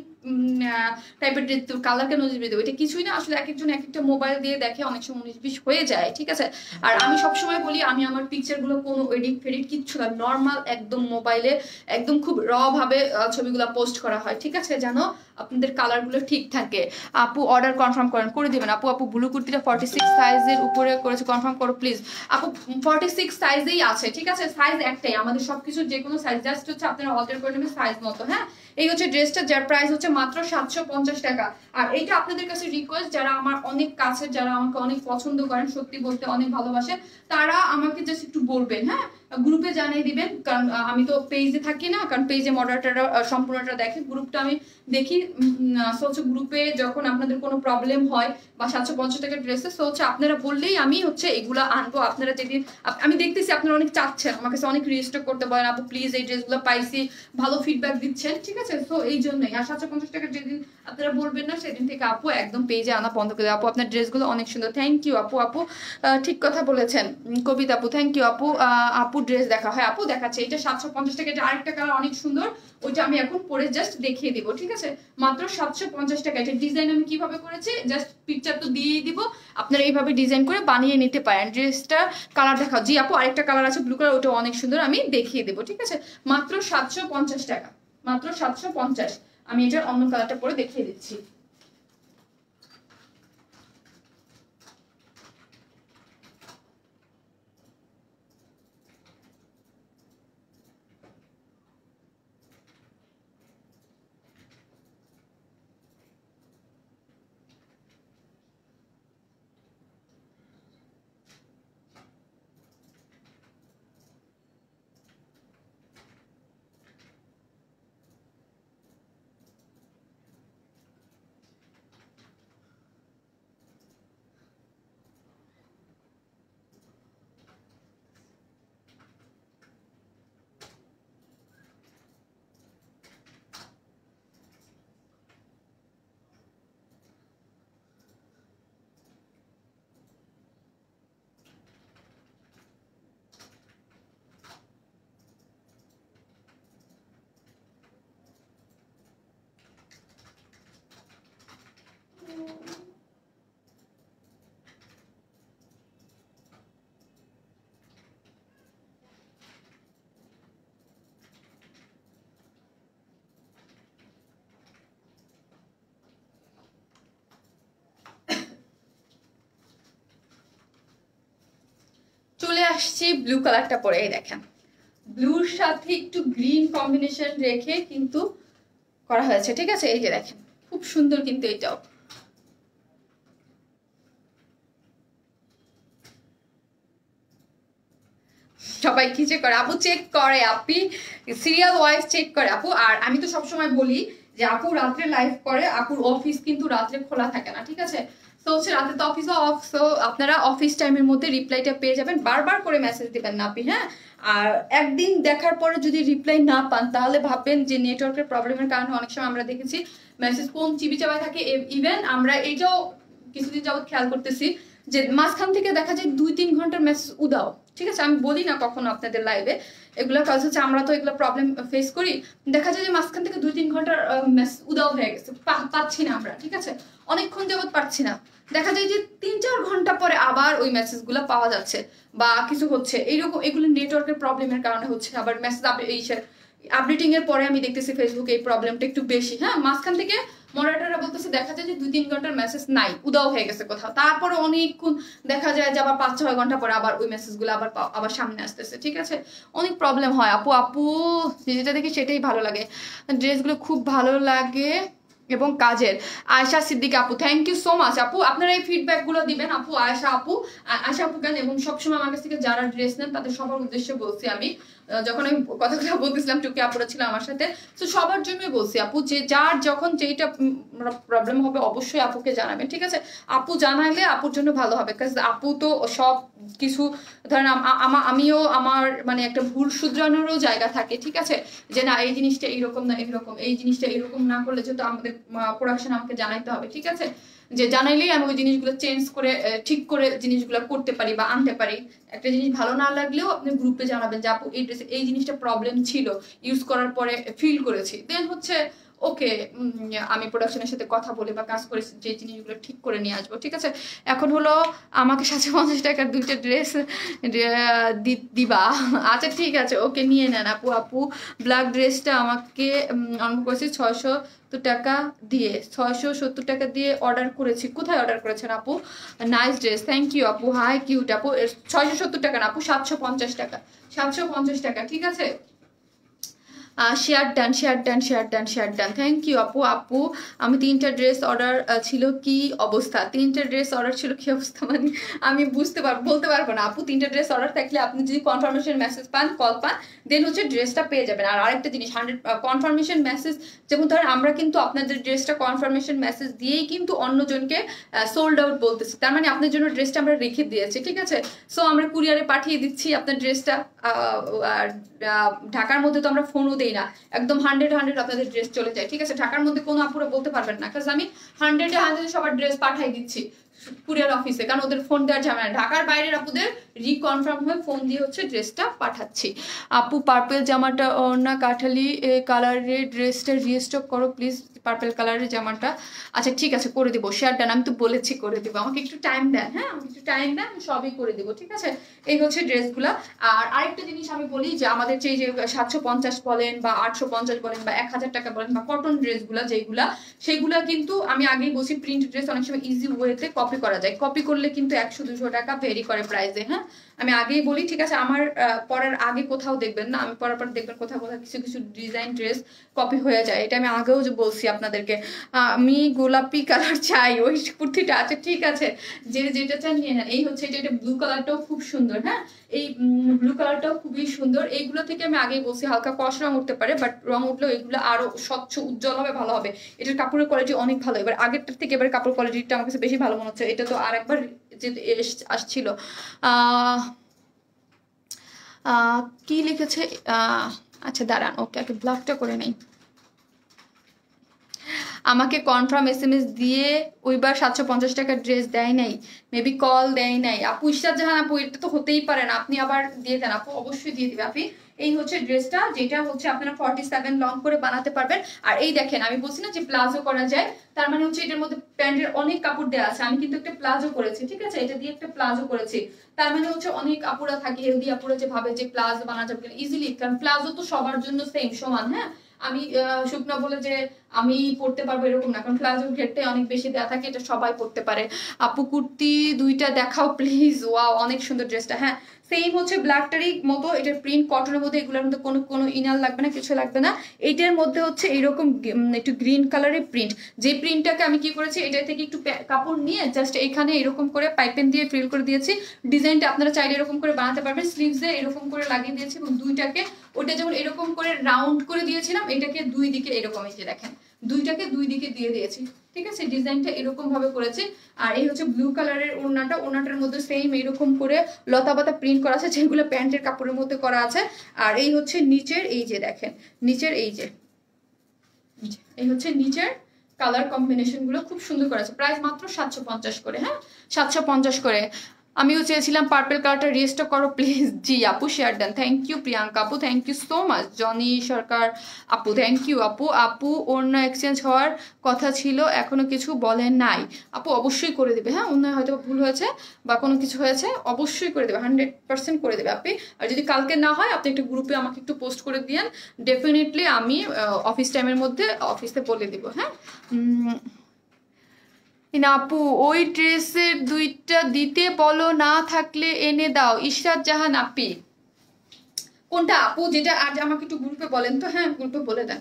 টাইপের ড্রেস, কালার কেন 19-20 দেবো, এটা কিছুই না, আসলে এক একজন এক একটা মোবাইল দিয়ে দেখে অনেক সময় 19-20 হয়ে যায়, ঠিক আছে। আর আমি সবসময় বলি আমি আমার পিকচার গুলো কোনো এডিট ফেডিট কিচ্ছু না, নর্মাল একদম মোবাইলে একদম খুব র ভাবে ছবিগুলো পোস্ট করা হয়, ঠিক আছে, জানো আপনাদের কালার গুলো ঠিক থাকে। আপু অর্ডার কনফার্ম করে দিবেন আপু। আপু ব্লু কুর্তিটা 46 সাইজের উপরে করেছে, কনফার্ম করো প্লিজ আপু। 46 সাইজেই আছে, ঠিক আছে, সাইজ একটাই, আমাদের সবকিছু যে কোনো সাইজ, জাস্ট হচ্ছে আপনারা অল্টার করে নেবেন সাইজ মতো। হ্যাঁ এই হচ্ছে ড্রেসটা, যার প্রাইস হচ্ছে মাত্র 750 টাকা। আর এইটা আপনাদের কাছে রিকোয়েস্ট, যারা আমার অনেক কাছে, যারা আমাকে অনেক পছন্দ করেন, সত্যি বলতে অনেক ভালোবাসেন, তারা আমাকে জাস্ট একটু বলবেন, হ্যাঁ গ্রুপে জানিয়ে দিবেন, কারণ আমি তো পেজে থাকি না, কারণ পেজে মডারেটররা সম্পূর্ণটা দেখে, গ্রুপটা আমি দেখি। হচ্ছে গ্রুপে যখন আপনাদের কোনো প্রবলেম হয় বা 750 টাকার ড্রেসে, সো হচ্ছে আপনারা বললেই আমি হচ্ছে এগুলো আনবো। আপনারা যেদিন আমি দেখতেছি আপনারা অনেক চাচ্ছেন, আমার কাছে অনেক রেজিস্টার করতে বলেন আপু প্লিজ এই ড্রেসগুলো পাইছি, ভালো ফিডব্যাক দিচ্ছেন, ঠিক আছে, সো এই জন্যই। আর 750 টাকার যেদিন আপনারা বলবেন না সেদিন থেকে আপু একদম পেজে আনা বন্ধ করে দেয়। আপু আপনার ড্রেসগুলো অনেক সুন্দর, থ্যাংক ইউ আপু। আপু ঠিক কথা বলেছেন কবিতা আপু, থ্যাংক ইউ আপু। আপুর ড্রেস দেখা হয় আপু, দেখাচ্ছে এটা 750 টাকা। এটা আরেকটা কালার অনেক সুন্দর, ওইটা আমি এখন পরে জাস্ট দেখিয়ে দিব, ঠিক আছে? মাত্র 750 টাকা। এটা ডিজাইন আমি কিভাবে করেছি জাস্ট পিকচার তো দিয়েই দিব, আপনারা এইভাবে ডিজাইন করে বানিয়ে নিতে পারেন। ড্রেসটা কালার দেখাও। জি আপু আরেকটা কালার আছে ব্লু কালার, ওটা অনেক সুন্দর, আমি দেখিয়ে দেবো, ঠিক আছে? মাত্র 750 টাকা, মাত্র 750। আমি এটার অন্য কালারটা পরে দেখিয়ে দিচ্ছি। চলে আসছি ব্লু কালারটা পরে, এই দেখেন ব্লুর সাথে একটু গ্রিন কম্বিনেশন রেখে কিন্তু করা হয়েছে, ঠিক আছে? এই যে দেখেন খুব সুন্দর কিন্তু এটাও। সবাই কি চেক করে আপু? চেক করে আপি, সিরিয়াল ওয়াইজ চেক করে আপু। আর আমি তো সবসময় বলি যে আপু রাত্রে লাইভ করে, আপুর অফিস কিন্তু রাত্রে খোলা থাকে না, ঠিক আছে? তো হচ্ছে রাতে তো অফিস অফ, সো আপনারা অফিস টাইমের মধ্যে রিপ্লাইটা পেয়ে যাবেন। বারবার করে মেসেজ দিবেন না আপনি, হ্যাঁ? আর একদিন দেখার পরে যদি রিপ্লাই না পান তাহলে ভাববেন যে নেটওয়ার্কের প্রবলেমের কারণে অনেক সময় আমরা দেখেছি মেসেজ কোন চিবি চাবায় থাকে। ইভেন আমরা এইটাও কিছুদিন যাবত খেয়াল করতেছি যে মাঝখান থেকে দেখা যায় 2-3 ঘন্টার মেসেজ উদাও, ঠিক আছে? আমি বলি না কখনো আপনাদের লাইভে এগুলো, কাজ হচ্ছে আমরা তো এগুলো প্রবলেম ফেস করি। দেখা যায় যে মাঝখান থেকে 2-3 ঘন্টার মেসেজ উদাও হয়ে গেছে, পাচ্ছি না আমরা, ঠিক আছে? অনেকক্ষণ যাবত পাচ্ছি না। দেখা যায় যে 3-4 ঘন্টা পরে আবার ওই মেসেজগুলো পাওয়া যাচ্ছে বা কিছু হচ্ছে এইরকম। এগুলো নেটওয়ার্কের প্রবলেমের কারণে হচ্ছে। আবার মেসেজ আপডেটিং এর পরে আমি দেখতেছি ফেসবুকে এই প্রবলেমটা একটু বেশি, হ্যাঁ? মাঝখান থেকে মডারেটররা বলতেছে দেখা যায় যে 2-3 ঘন্টার মেসেজ নাই, উদাও হয়ে গেছে কোথাও। তারপরে অনেকক্ষণ দেখা যায় যে আবার 5-6 ঘন্টা পরে আবার ওই মেসেজগুলো আবার সামনে আসতেছে, ঠিক আছে? অনেক প্রবলেম হয় আপু। আপু যেটা দেখি সেটাই ভালো লাগে, ড্রেসগুলো খুব ভালো লাগে এবং কাজের। আয়শা সিদ্দিকা আপু, থ্যাংক ইউ সো মাচ আপু। আপনারা এই ফিডব্যাক গুলো দিবেন আপু। আয়শা আপু কেন, এবং সবসময় আমার কাছ থেকে যারা ড্রেস নেন তাদের সবার উদ্দেশ্যে বলছি আমি, যখন আমি কথাগুলো বলতেছিলাম টুকি আপুরা ছিল আমার সাথে, তো সবার জন্যই বলছি আপু যে যার যখন যেইটা প্রবলেম হবে অবশ্যই আপুকে জানাবেন, ঠিক আছে? আপু জানাইলে আপুর জন্য ভালো হবে, কারণ আপু তো সব কিছু ধরেন আমিও আমার মানে একটা ভুল শুধরানোরও জায়গা থাকে, ঠিক আছে? যে না এই জিনিসটা এইরকম না এইরকম, এই জিনিসটা এইরকম না করলে যেহেতু আমাদের প্রোডাকশন আমাকে জানাইতে হবে, ঠিক আছে? যে জানাইলেই আমি ওই জিনিসগুলো চেঞ্জ করে ঠিক করে জিনিসগুলো করতে পারি বা আনতে পারি। একটা জিনিস ভালো না লাগলেও আপনি গ্রুপে জানাবেন যে আপু এই ড্রেসে এই জিনিসটা প্রবলেম ছিল, ইউজ করার পরে ফিল করেছি, দেন হচ্ছে ওকে আমি প্রোডাকশনের সাথে কথা বলে বা কাজ করে যে জিনিসগুলো ঠিক করে নিয়ে আসবো, ঠিক আছে? এখন হলো আমাকে 750 টাকার 2টা ড্রেস দিবা। আচ্ছা ঠিক আছে, ওকে নিয়ে নেন আপু। আপু ব্ল্যাক ড্রেসটা আমাকে অনেক করেছি 670 টাকা দিয়ে, 670 টাকা দিয়ে অর্ডার করেছি। কোথায় অর্ডার করেছেন আপু? নাইস ড্রেস, থ্যাংক ইউ আপু। হাই কিউট আপু। 670 টাকা না আপু, 750 টাকা, 750 টাকা, ঠিক আছে? Share done, share done, share done, share done, thank you আপু। আপু আমি 3টা ড্রেস অর্ডার ছিল, কি অবস্থা? 3টা ড্রেস অর্ডার ছিল কি অবস্থা মানে আমি বলতে পারবো না আপু। 3টা ড্রেস অর্ডার থাকলে আপনি যদি কনফার্মেশন মেসেজ পান, কল পান, দেন হচ্ছে ড্রেসটা পেয়ে যাবেন। আর আরেকটা জিনিস 100 কনফার্মেশন মেসেজ, যেমন ধরেন আমরা কিন্তু আপনাদের ড্রেসটা কনফার্মেশন মেসেজ দিয়েই কিন্তু অন্যজনকে সোল্ড আউট বলতেছি, তার মানে আপনার জন্য ড্রেসটা আমরা রেখে দিয়েছি, ঠিক আছে? সো আমরা কুরিয়ারে পাঠিয়ে দিচ্ছি আপনার ড্রেসটা। ঢাকার মধ্যে তো আমরা ফোনও দেই না, একদম 100 আপনাদের ড্রেস চলে যায়, ঠিক আছে? ঢাকার মধ্যে কোনো আপুরা বলতে পারবেন না, কারণ আমি 100 সবার ড্রেস পাঠাই দিচ্ছি। কুরিয়ার অফিসে, কারণ ওদের ফোন দেওয়ার ঝামেলা। ঢাকার বাইরের আপুদের রিকনফার্ম হয়ে ফোন দিয়ে হচ্ছে ড্রেসটা পাঠাচ্ছি। আপু পার্পেল জামাটা না কাঠালি কালারের ড্রেসটা রিস্টক করো প্লিজ, পার্পেল কালারের জামাটা। আচ্ছা ঠিক আছে করে দিব, শেয়ার ডান, আমি তো বলেছি করে দিব, আমাকে একটু টাইম দেন, হ্যাঁ আমাকে একটু টাইম দেন, আমি সবই করে দিব, ঠিক আছে। এই হচ্ছে ড্রেসগুলা। আর আরেকটা জিনিস আমি বলি যে আমাদের যে 750 বলেন বা 850 বলেন বা 1000 টাকা বলেন বা কটন ড্রেসগুলা যেগুলা, সেগুলা কিন্তু আমি আগেই বলছি প্রিন্ট ড্রেস অনেক সময় ইজি ওয়েতে কপি করা যায়, কপি করলে কিন্তু 100-200 টাকা ভেরি করে প্রাইসে, হ্যাঁ আমি আগেই বলি, ঠিক আছে। আমার পরার আগে কোথাও দেখবেন না, আমি পরার পর দেখবেন কোথাও কোথাও কিছু কিছু ডিজাইন ড্রেস কপি হয়ে যায়, এটা আমি আগেও যে বলছি আপনাদেরকে। আমি গোলাপি কালার চাই, ওই কুর্তিটা আছে, ঠিক আছে যে যেটা চান নিয়ে নেন। এই হচ্ছে এটা ব্লু কালারটাও খুব সুন্দর, হ্যাঁ এই ব্লু কালারটাও খুবই সুন্দর। এইগুলো থেকে আমি আগেই বলছি হালকা কষ রং উঠতে পারে, বাট রং উঠলেও এগুলো আরো স্বচ্ছ উজ্জ্বল হবে, ভালো হবে। এটার কাপড়ের কোয়ালিটি অনেক ভালো, এবার আগেরটার থেকে এবার কাপড় কোয়ালিটিটা আমার কাছে বেশি ভালো মনে হচ্ছে। এটা তো আর একবার যে আসছিল কি লিখেছে, আচ্ছা দাঁড়ান, ওকে আগে ব্লকটা করে নেই। আমাকে কনফার্ম SMS দিয়ে ওইবার 750 টাকার ড্রেস দেয় নাই, মেবি কল দেয় নাই। আপু ইশরাত জাহান আপু, এটা তো হতেই পারে না, আপনি আবার দিয়ে দেন আপু, অবশ্যই দিয়ে দিবে আপনি। এই হচ্ছে ড্রেসটা, যেটা হচ্ছে আপনারা 47 লং করে বানাতে পারবেন। আর এই দেখেন আমি বলছি না যে প্লাজো করা যায়, তার মানে হচ্ছে এটার মধ্যে প্যান্টের অনেক কাপড় দেওয়া আছে, আমি কিন্তু একটা প্লাজো করেছি, ঠিক আছে এটা দিয়ে একটা প্লাজো করেছি। তার মানে হচ্ছে অনেক আপুরা থাকে, হেলদি আপুরা যে ভাবে যে প্লাজো বানানো যাবে ইজিলি, কারণ প্লাজো তো সবার জন্য সেম সমান, হ্যাঁ আমি শুকনা বলে যে আমি পড়তে পারবো এরকম না, কারণ প্লাজোর ঘেরটাই অনেক বেশি দেওয়া থাকে, এটা সবাই পড়তে পারে। আপু কুর্তি দুইটা দেখাও প্লিজ, ওয়াও অনেক সুন্দর ড্রেসটা, হ্যাঁ সেম হচ্ছে ব্ল্যাকটারই মতো, এটার প্রিন্ট কটনের মধ্যে, এগুলোর মধ্যে কোনো কোনো ইনার লাগবে না, কিছু লাগবে না। এইটার মধ্যে হচ্ছে এইরকম একটু গ্রিন কালারের প্রিন্ট, যে প্রিন্টটাকে আমি কি করেছি এটা থেকে একটু কাপড় নিয়ে জাস্ট এখানে এরকম করে পাইপেন দিয়ে ফিল করে দিয়েছি। ডিজাইনটা আপনারা চাইলে এরকম করে বানাতে পারবেন, স্লিভসে এরকম করে লাগিয়ে দিয়েছি, এবং দুইটাকে ওটা যেমন এরকম করে রাউন্ড করে দিয়েছিলাম, এটাকে দুই দিকে এরকম এই যে দেখেন দুইটাকে দুই দিকে দিয়ে দিয়েছি, ঠিক আছে ডিজাইনটা এরকম ভাবে করেছি। আর এই হচ্ছে ব্লু কালারের ওড়নাটা, ওড়নাটার মধ্যে সেম এরকম করে লতা পাতা প্রিন্ট করা আছে, যেগুলো প্যান্টের কাপড়ের মধ্যে করা আছে। আর এই হচ্ছে নিচের এই যে দেখেন নিচের এই যে এই হচ্ছে নিচের কালার কম্বিনেশন গুলো খুব সুন্দর করা আছে। প্রাইস মাত্র 750 করে, হ্যাঁ 750 করে। আমিও চেয়েছিলাম পার্পল কালারটা রিস্টক করো প্লিজ। জি আপু শেয়ার দেন, থ্যাংক ইউ প্রিয়াঙ্কা আপু, thank you so much. Johnny Sarkar আপু থ্যাংক ইউ আপু। আপু অন্য এক্সচেঞ্জ হওয়ার কথা ছিল এখনো কিছু বলেন নাই। আপু অবশ্যই করে দেবে, হ্যাঁ অন্য হয়তো ভুল হয়েছে বা কোনো কিছু হয়েছে, অবশ্যই করে দেবে, 100% করে দেবে আপনি। আর যদি কালকে না হয় আপনি একটা গ্রুপে আমাকে একটু পোস্ট করে দিয়েন, ডেফিনেটলি আমি অফিস টাইমের মধ্যে অফিসে বলে দিব, হ্যাঁ। না আপু ওই ড্রেসের দুইটা দিতে বলো, না থাকলে এনে দাও। ইশরাত জাহান আপি কোনটা আপু, যেটা আজ আমাকে একটু গ্রুপে বলেন তো, হ্যাঁ গ্রুপে বলে দেন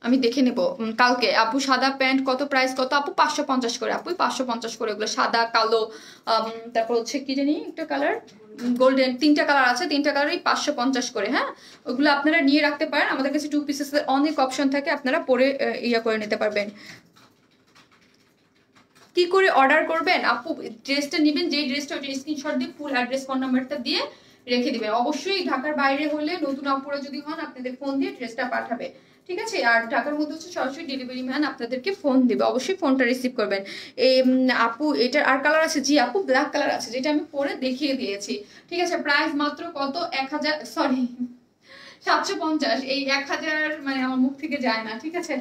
আমি দেখে নেব কালকে। আপু সাদা প্যান্ট কত, প্রাইস কত আপু? 550 করে আপু, 550 করে। ওগুলো সাদা কালো তারপর হচ্ছে কি জানি একটা কালার গোল্ডেন, তিনটা কালার আছে, তিনটা কালারই 550 করে, হ্যাঁ ওগুলো আপনারা নিয়ে রাখতে পারেন। আমাদের কাছে 2 পিসেসের অনেক অপশন থাকে, আপনারা পরে ইয়া করে নিতে পারবেন। কি করে অর্ডার করবেন আপু? ড্রেসটা নেবেন, যেই ড্রেসটা ওই স্ক্রিনশট দিয়ে ফুল অ্যাড্রেস ফোন নাম্বারটা দিয়ে রেখে দিবেন। অবশ্যই ঢাকার বাইরে হলে নতুন আপুরা যদি হন আপনাদের ফোন দিয়ে ড্রেসটা পাঠাবে, ঠিক আছে। আর ঢাকার মধ্যে হচ্ছে সরাসরি ডেলিভারি ম্যান আপনাদেরকে ফোন দিবে, অবশ্যই ফোনটা রিসিভ করবেন। এই আপু এটার আর কালার আছে? জি আপু ব্ল্যাক কালার আছে, যেটা আমি পরে দেখিয়ে দিয়েছি, ঠিক আছে। প্রাইস মাত্র কত? 1000 সরি 750। এই 1000 মানে আমার মুখ থেকে যায় না, ঠিক আছে।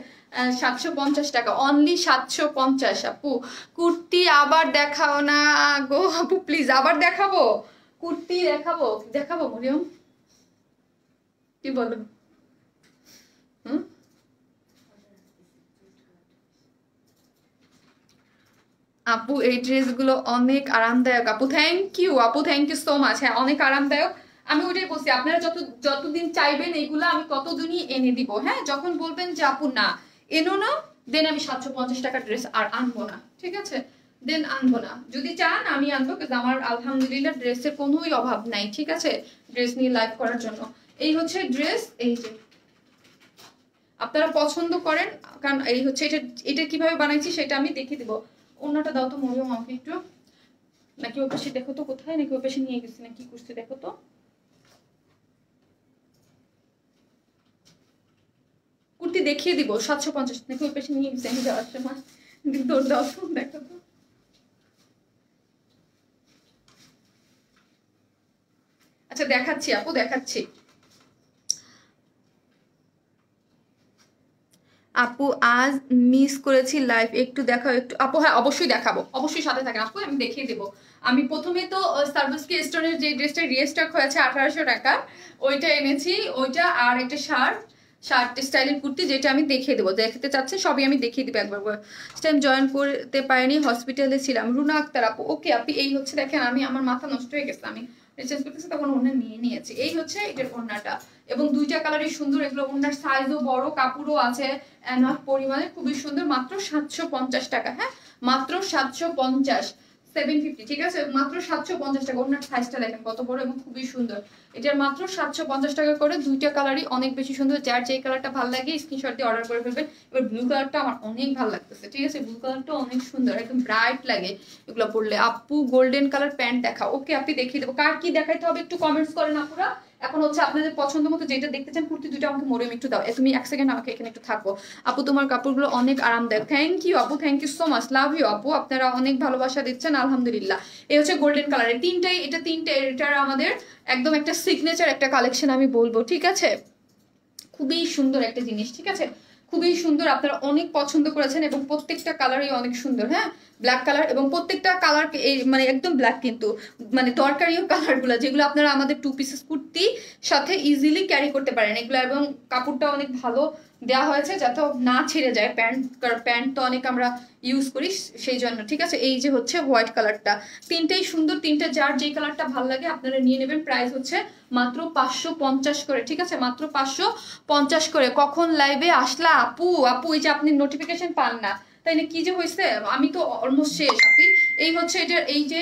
750 টাকা অনলি, 750 আপু। কুর্তি আবার দেখাও না গো আপু প্লিজ, আবার দেখাবো কুর্তি, দেখাবো দেখাবো মরিয়ম, কি বলো? আপু এই ড্রেসগুলো অনেক আরামদায়ক আপু, থ্যাংক ইউ আপু, থ্যাংক ইউ সো মাচ। হ্যাঁ অনেক আরামদায়ক, আমি ওটাই বলছি আপনারা যতদিন চাইবেন এইগুলো আমি ততদিনই এনে দিব, হ্যাঁ যখন বলবেন যে আপু না এনো না, দেন আমি 750 টাকা ড্রেস আর আনবো না, ঠিক আছে দেন আনবো না। যদি চান আমি আনবো, কিন্তু আমার আলহামদুলিল্লাহ ড্রেসের কোনোই অভাব নাই, ঠিক আছে ড্রেস নিয়ে লাইভ করার জন্য। এই হচ্ছে ড্রেস, এই যে আপনারা পছন্দ করেন, কারণ এই হচ্ছে এটা কিভাবে বানাইছি সেটা আমি দেখিয়ে দিব। অন্যটা দাও তো মরিয়ম আমাকে একটু, নাকি ওই পাশে দেখো তো কোথায়, নাকি ওই পাশে নিয়ে গেছি না কি করছে দেখো তো। কুর্তি দেখিয়ে দিব 750, নাকি ওই পাশে নিয়ে গেছি আমি যাওয়ার সময়, দৌড় দাও তো দেখো তো। দেখাচ্ছি আপু, দেখাচ্ছি আপু। আজ মিস করেছি লাইভ, একটু দেখাও একটু আপু। হ্যাঁ অবশ্যই দেখাবো, অবশ্যই সাথে থাকেন আপু, আমি দেখিয়ে দেবো। আমি প্রথমে তো সার্ভিসকি স্টোনের যে ড্রেসটা রিস্টক হয়েছে 1800 টাকা, ওইটা এনেছি, ওইটা আর একটা শার্ট স্টাইলের কুর্তি, যেটা আমি দেখিয়ে দেবো। দেখতে চাচ্ছে সবই আমি দেখিয়ে দিবো একবার। টাইম জয়েন করতে পারিনি, হসপিটালে ছিলাম। রুনা আক্তার আপু, ওকে আপনি। এই হচ্ছে দেখেন, আমি আমার মাথা নষ্ট হয়ে গেছে, আমি চেঞ্জ করতেছি তখন ওনা নিয়ে নিয়েছি। এই হচ্ছে এটার ওড়নাটা, এবং দুইটা কালারই সুন্দর। এগুলো ওনার সাইজও বড়, কাপড়ও আছে এনাফ পরিমাণে, খুবই সুন্দর। মাত্র 750 টাকা, হ্যাঁ মাত্র 750, 750, ঠিক আছে, মাত্র 750 টাকা। ওনার সাইজটা দেখেন কত বড় এবং খুবই সুন্দর। এটার মাত্র 750 টাকা করে, দুইটা কালারই অনেক বেশি সুন্দর। যার যেই কালারটা ভালো লাগে স্ক্রিনশট দিয়ে অর্ডার করে ফেলবেন। এবার ব্লু কালারটা আমার অনেক ভালো লাগতেছে, ঠিক আছে, ব্লু কালারটা অনেক সুন্দর, একদম ব্রাইট লাগে এগুলো পরলে। আপু গোল্ডেন কালার প্যান্ট দেখাও, ওকে আপনি দেখিয়ে দেবো। কার কি দেখাইতে হবে একটু কমেন্টস করেন আপুরা। এখন হচ্ছে আপনাদের পছন্দ মতো যেটা দেখতে চান, কুর্তি দুটো আমাকে মরিয়ম একটু দাও, তুমি 1 সেকেন্ড আমাকে এখানে একটু থাকো। আপু তোমার কাপড়গুলো অনেক আরামদায়ক, থ্যাংক ইউ আপু, thank you so much, love you আপু, আপনারা অনেক ভালোবাসা দিচ্ছেন আলহামদুলিল্লাহ। এই হচ্ছে গোল্ডেন কালারের তিনটাই, এটা তিনটে, এটার আমাদের একদম একটা সিগনেচার একটা কালেকশন আমি বলবো, ঠিক আছে, খুবই সুন্দর একটা জিনিস, ঠিক আছে, খুবই সুন্দর। আপনারা অনেক পছন্দ করেছেন এবং প্রত্যেকটা কালারই অনেক সুন্দর। হ্যাঁ ব্ল্যাক কালার, এবং প্রত্যেকটা কালার এই মানে একদম ব্ল্যাক, কিন্তু মানে দরকারিও কালারগুলো, যেগুলো আপনারা আমাদের 2 পিসেস কুর্তি সাথে ইজিলি ক্যারি করতে পারেন এগুলো। এবং কাপড়টা অনেক ভালো দেওয়া হয়েছে যাতে না ছিঁড়ে যায়। প্যান্ট তো অনেক আমরা ইউজ করি সেই জন্য, ঠিক আছে। এই যে হচ্ছে হোয়াইট কালারটা, তিনটেই সুন্দর, তিনটে যার যেই কালারটা ভালো লাগে আপনারা নিয়ে নেবেন। প্রাইস হচ্ছে মাত্র 550 করে, ঠিক আছে, মাত্র 550 করে। কখন লাইভে আসলা আপু? আপু এই যে আপনি নোটিফিকেশন পান না, তাই না, কি যে হয়েছে, আমি তো অলমোস্ট শেষ আপনি। এই হচ্ছে এটার, এই যে